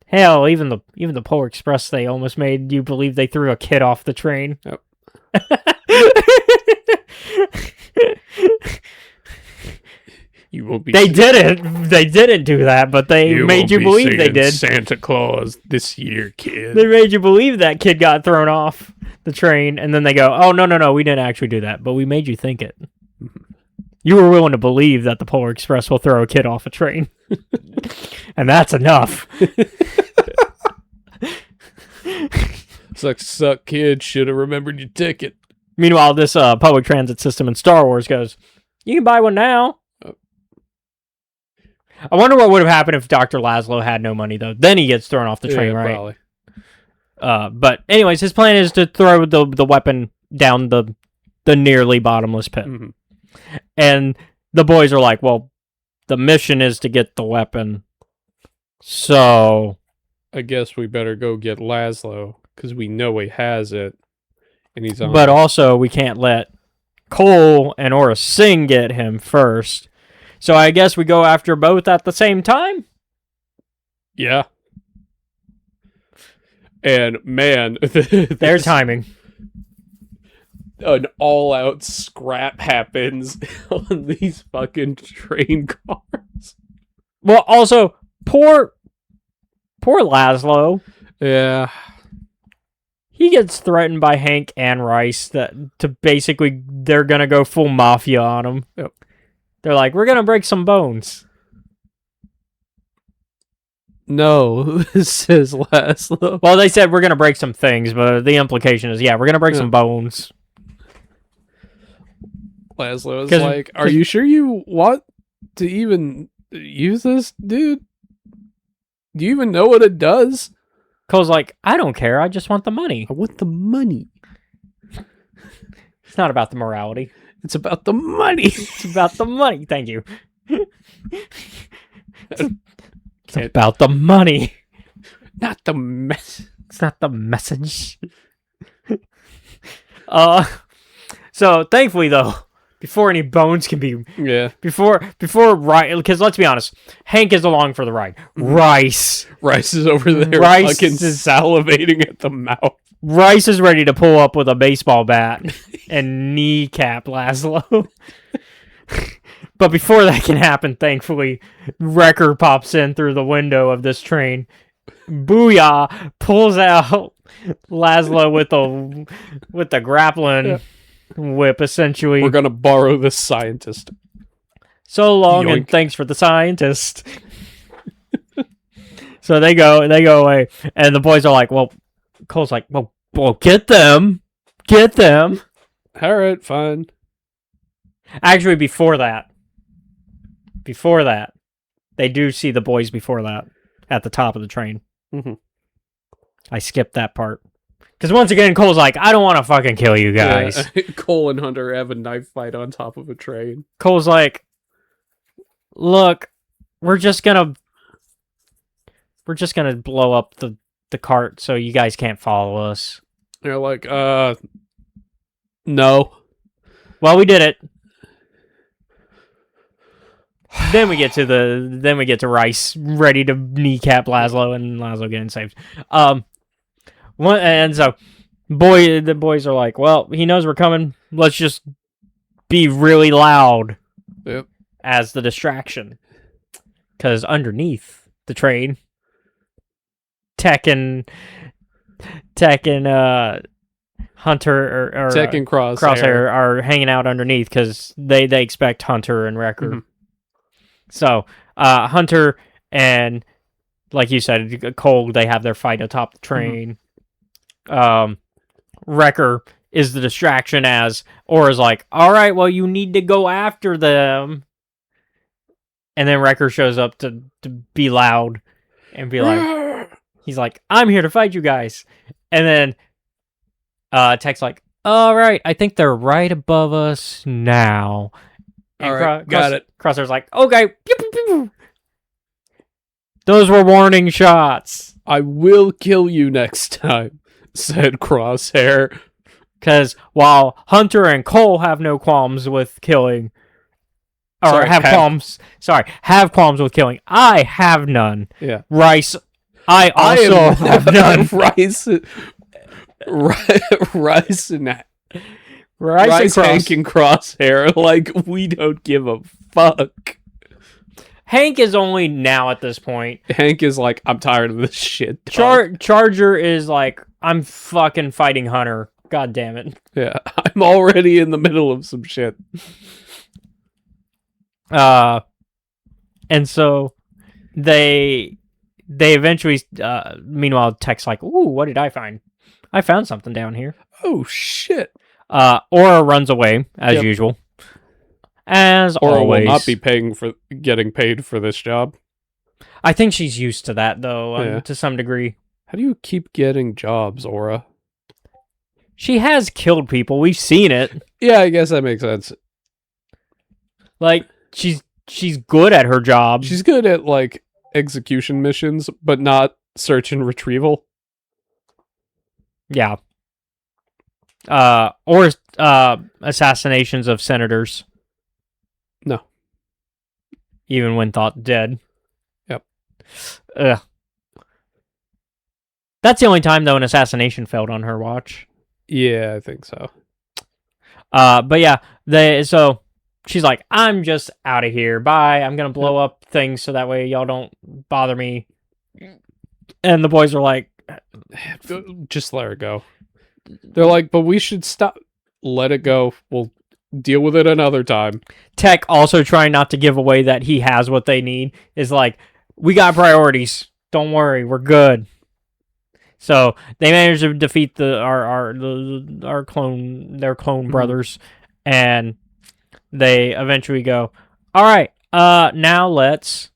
Hell, even the Polar Express, they almost made you believe they threw a kid off the train. Yep. You won't be. They didn't do that, but they made you believe they did. Santa Claus this year, kid. They made you believe that kid got thrown off the train, and then they go, "Oh, no, we didn't actually do that, but we made you think it." You were willing to believe that the Polar Express will throw a kid off a train. And that's enough. Suck, kid. Should have remembered your ticket. Meanwhile, this public transit system in Star Wars goes, "You can buy one now." I wonder what would have happened if Dr. Laszlo had no money, though. Then he gets thrown off the train, right? Probably. But anyways, his plan is to throw the weapon down the nearly bottomless pit. Mm-hmm. And the boys are like, "Well, the mission is to get the weapon. So I guess we better go get Laszlo, because we know he has it. And he's on. But also, we can't let Cole and Aura Singh get him first. So I guess we go after both at the same time?" Yeah. And man, Their timing. An all-out scrap happens on these fucking train cars. Well, also, poor Laszlo. Yeah. He gets threatened by Hank and Rice to basically they're gonna go full mafia on him. Yep. They're like, we're gonna break some bones. No, says Laszlo. Well, they said we're gonna break some things, but the implication is, yeah, we're gonna break some bones. Laszlo is like, are you sure you want to even use this, dude? Do you even know what it does? Cole's like, I don't care. I just want the money. I want the money. It's not about the morality. It's about the money. It's about the money. Thank you. It's about the money. Not the mess. It's not the message. So thankfully though, before any bones can be before Rice, because let's be honest, Hank is along for the ride. Rice is over there fucking salivating at the mouth. Rice is ready to pull up with a baseball bat and kneecap Laszlo. But before that can happen, thankfully, Wrecker pops in through the window of this train. Booyah! Pulls out Laszlo with the grappling whip, essentially. We're gonna borrow this scientist. So long, Yoink. and thanks for the scientist. So they go away, and the boys are like, well, Cole's like, well, get them. All right, fine. Actually, before that, they do see the boys before that at the top of the train. Mm-hmm. I skipped that part. Because once again, Cole's like, I don't want to fucking kill you guys. Yeah. Cole and Hunter have a knife fight on top of a train. Cole's like, look, we're just gonna blow up the cart so you guys can't follow us. They're like, no. Well, we did it. Then we get to Rice ready to kneecap Laszlo, and Laszlo getting saved. And so the boys are like, well, he knows we're coming. Let's just be really loud. Yep. As the distraction. Because underneath the train, Tech and Hunter or Tech and Crosshair are hanging out underneath because they expect Hunter and Wrecker. Mm-hmm. So Hunter and, like you said, Cole, they have their fight atop the train. Mm-hmm. Wrecker is the distraction as Aura's like, all right, well, you need to go after them. And then Wrecker shows up to be loud and be like, he's like, I'm here to fight you guys. And then Tech's like, all right, I think they're right above us now. And all right, got it. Crosshair's like, okay. Pew, pew, pew. Those were warning shots. I will kill you next time, said Crosshair. Because while Hunter and Cole have no qualms with killing, or have qualms with killing, I have none. Yeah. Rice, I also have none. Rice Hank and Crosshair, like, we don't give a fuck. Hank is only now at this point. Hank is like, I'm tired of this shit. Charger is like, I'm fucking fighting Hunter. God damn it. Yeah, I'm already in the middle of some shit. And so they eventually, meanwhile, Tech's like, ooh, what did I find? I found something down here. Oh, shit. Aura runs away, as usual. As Aura always. will not be getting paid for this job. I think she's used to that, though, to some degree. How do you keep getting jobs, Aura? She has killed people. We've seen it. Yeah, I guess that makes sense. Like, she's good at her job. She's good at, like, execution missions, but not search and retrieval. Yeah. Or assassinations of senators. No. Even when thought dead. Yep. Ugh. That's the only time though an assassination failed on her watch. Yeah, I think so. But yeah, so she's like, I'm just out of here. Bye. I'm gonna blow up things so that way y'all don't bother me. And the boys are like, just let her go. They're like, but we should stop. Let it go. We'll deal with it another time. Tech, also trying not to give away that he has what they need, is like, we got priorities. Don't worry, we're good. So they managed to defeat their clone brothers, and they eventually go, all right, now let's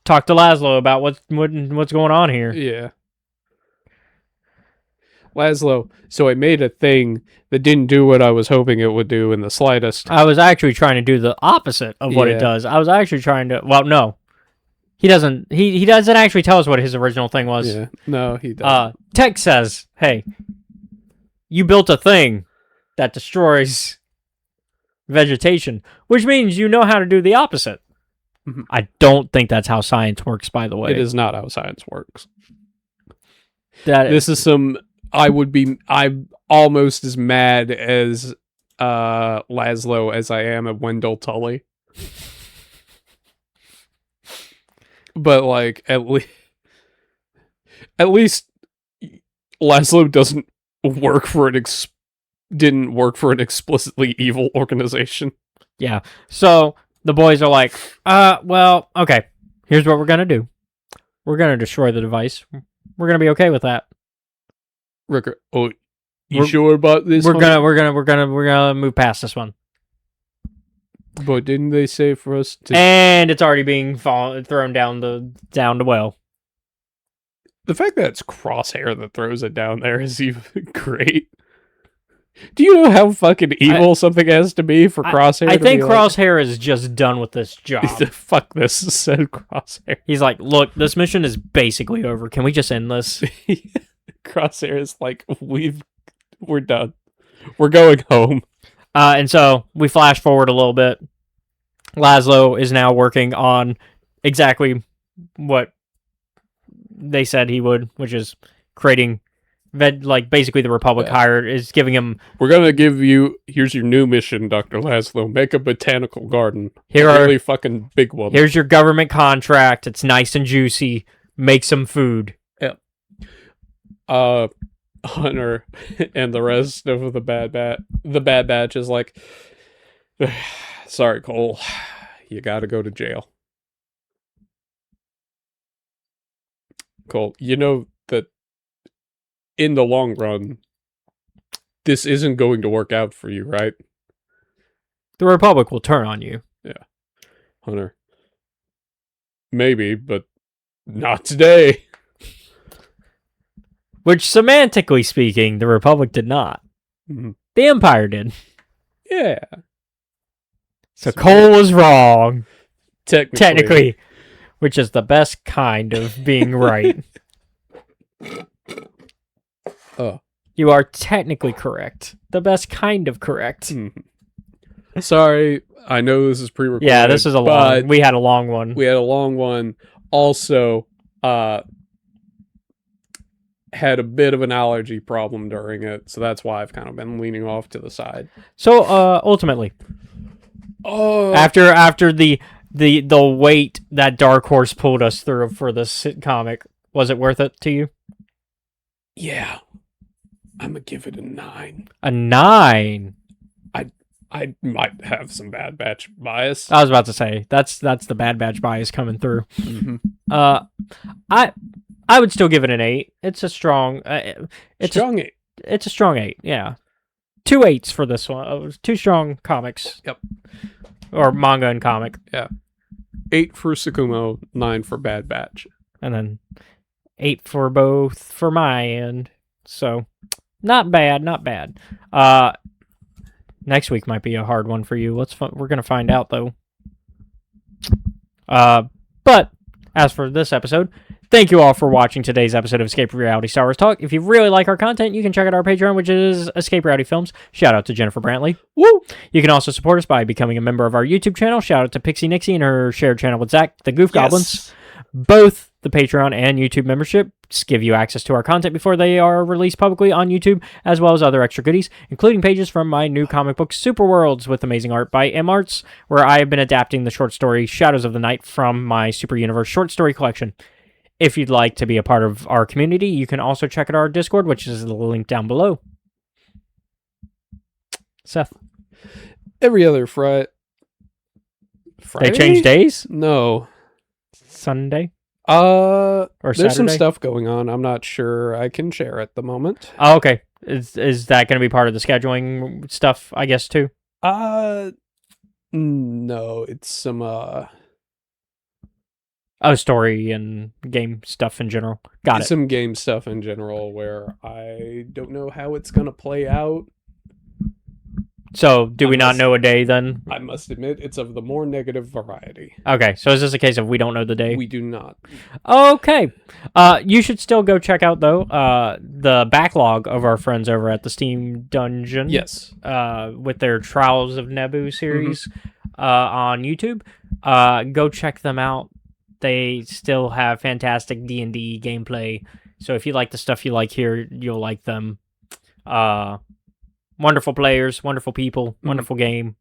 talk to Laszlo about what's going on here. Yeah. Laszlo, so I made a thing that didn't do what I was hoping it would do in the slightest. I was actually trying to do the opposite of what it does. I was actually trying to, well, no. He doesn't actually tell us what his original thing was. Yeah. No, he doesn't. Tech says, hey, you built a thing that destroys vegetation, which means you know how to do the opposite. Mm-hmm. I don't think that's how science works, by the way. It is not how science works. This is some... I'm almost as mad as Laszlo as I am at Wendell Tully. But like at least Laszlo didn't work for an explicitly evil organization. Yeah. So the boys are like, well, okay. Here's what we're gonna do. We're gonna destroy the device. We're gonna be okay with that. Ricker, you sure about this? We're gonna move past this one. But didn't they say for us to? And it's already being thrown down the well. The fact that it's Crosshair that throws it down there is even great. Do you know how fucking evil something has to be for Crosshair? I think Crosshair is just done with this job. Fuck this, said Crosshair. He's like, look, this mission is basically over. Can we just end this? Crosshair is like, we're done. We're going home. And so we flash forward a little bit. Laszlo is now working on exactly what they said he would, which is creating basically the Republic hired is giving him. We're gonna here's your new mission, Dr. Laszlo. Make a botanical garden. Really fucking big one. Here's your government contract. It's nice and juicy. Make some food. Yep. Hunter and the rest of the Bad Batch is like, sorry, Cole, you gotta go to jail. Cole, you know that in the long run, this isn't going to work out for you, right? The Republic will turn on you. Yeah. Hunter. Maybe, but not today. Which, semantically speaking, the Republic did not. Mm-hmm. The Empire did. Yeah. So Cole was wrong. Technically. Which is the best kind of being right. Oh. You are technically correct. The best kind of correct. Mm-hmm. Sorry, I know this is pre-recorded. Yeah, this is a long... We had a long one. We had a long one. Also, had a bit of an allergy problem during it, so that's why I've kind of been leaning off to the side. So ultimately, after the wait that Dark Horse pulled us through for this comic, was it worth it to you? Yeah, I'm gonna give it a 9. A 9. I might have some Bad Batch bias. I was about to say that's the Bad Batch bias coming through. Mm-hmm. I would still give it an 8. It's a strong... strong 8. It's a strong 8, yeah. 2 8s for this one. 2 strong comics. Yep. Or manga and comic. Yeah. 8 for Tsukumo, 9 for Bad Batch. And then 8 for both for my end. So, not bad, not bad. Next week might be a hard one for you. We're going to find out, though. But, as for this episode... Thank you all for watching today's episode of Escape Reality Star Wars Talk. If you really like our content, you can check out our Patreon, which is Escape Reality Films. Shout out to Jennifer Brantley. Woo! You can also support us by becoming a member of our YouTube channel. Shout out to Pixie Nixie and her shared channel with Zach, the Goof Goblins. Both the Patreon and YouTube membership give you access to our content before they are released publicly on YouTube, as well as other extra goodies, including pages from my new comic book, Super Worlds, with amazing art by M Arts, where I have been adapting the short story Shadows of the Night from my Super Universe short story collection. If you'd like to be a part of our community, you can also check out our Discord, which is the link down below. Seth. Every other Friday. They change days? No. Sunday? Or Saturday? There's some stuff going on. I'm not sure I can share at the moment. Oh, okay. Is that going to be part of the scheduling stuff, I guess, too? No. It's some, story and game stuff in general. Got it. Some game stuff in general where I don't know how it's going to play out. So, do we not know a day then? I must admit, it's of the more negative variety. Okay, so is this a case of we don't know the day? We do not. Okay. You should still go check out, though, the backlog of our friends over at the Steam Dungeon. Yes. With their Trials of Nebu series on YouTube. Go check them out. They still have fantastic D&D gameplay. So if you like the stuff you like here, you'll like them. Wonderful players, wonderful people, wonderful game.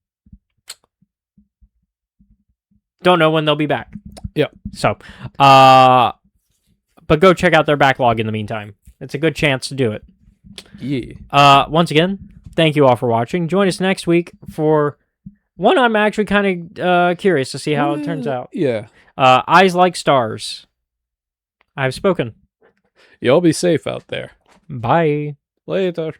Don't know when they'll be back. Yeah. So, but go check out their backlog in the meantime. It's a good chance to do it. Yeah. Once again, thank you all for watching. Join us next week for one I'm actually kind of curious to see how it turns out. Yeah. Eyes Like Stars. I've spoken. Y'all be safe out there. Bye. Later.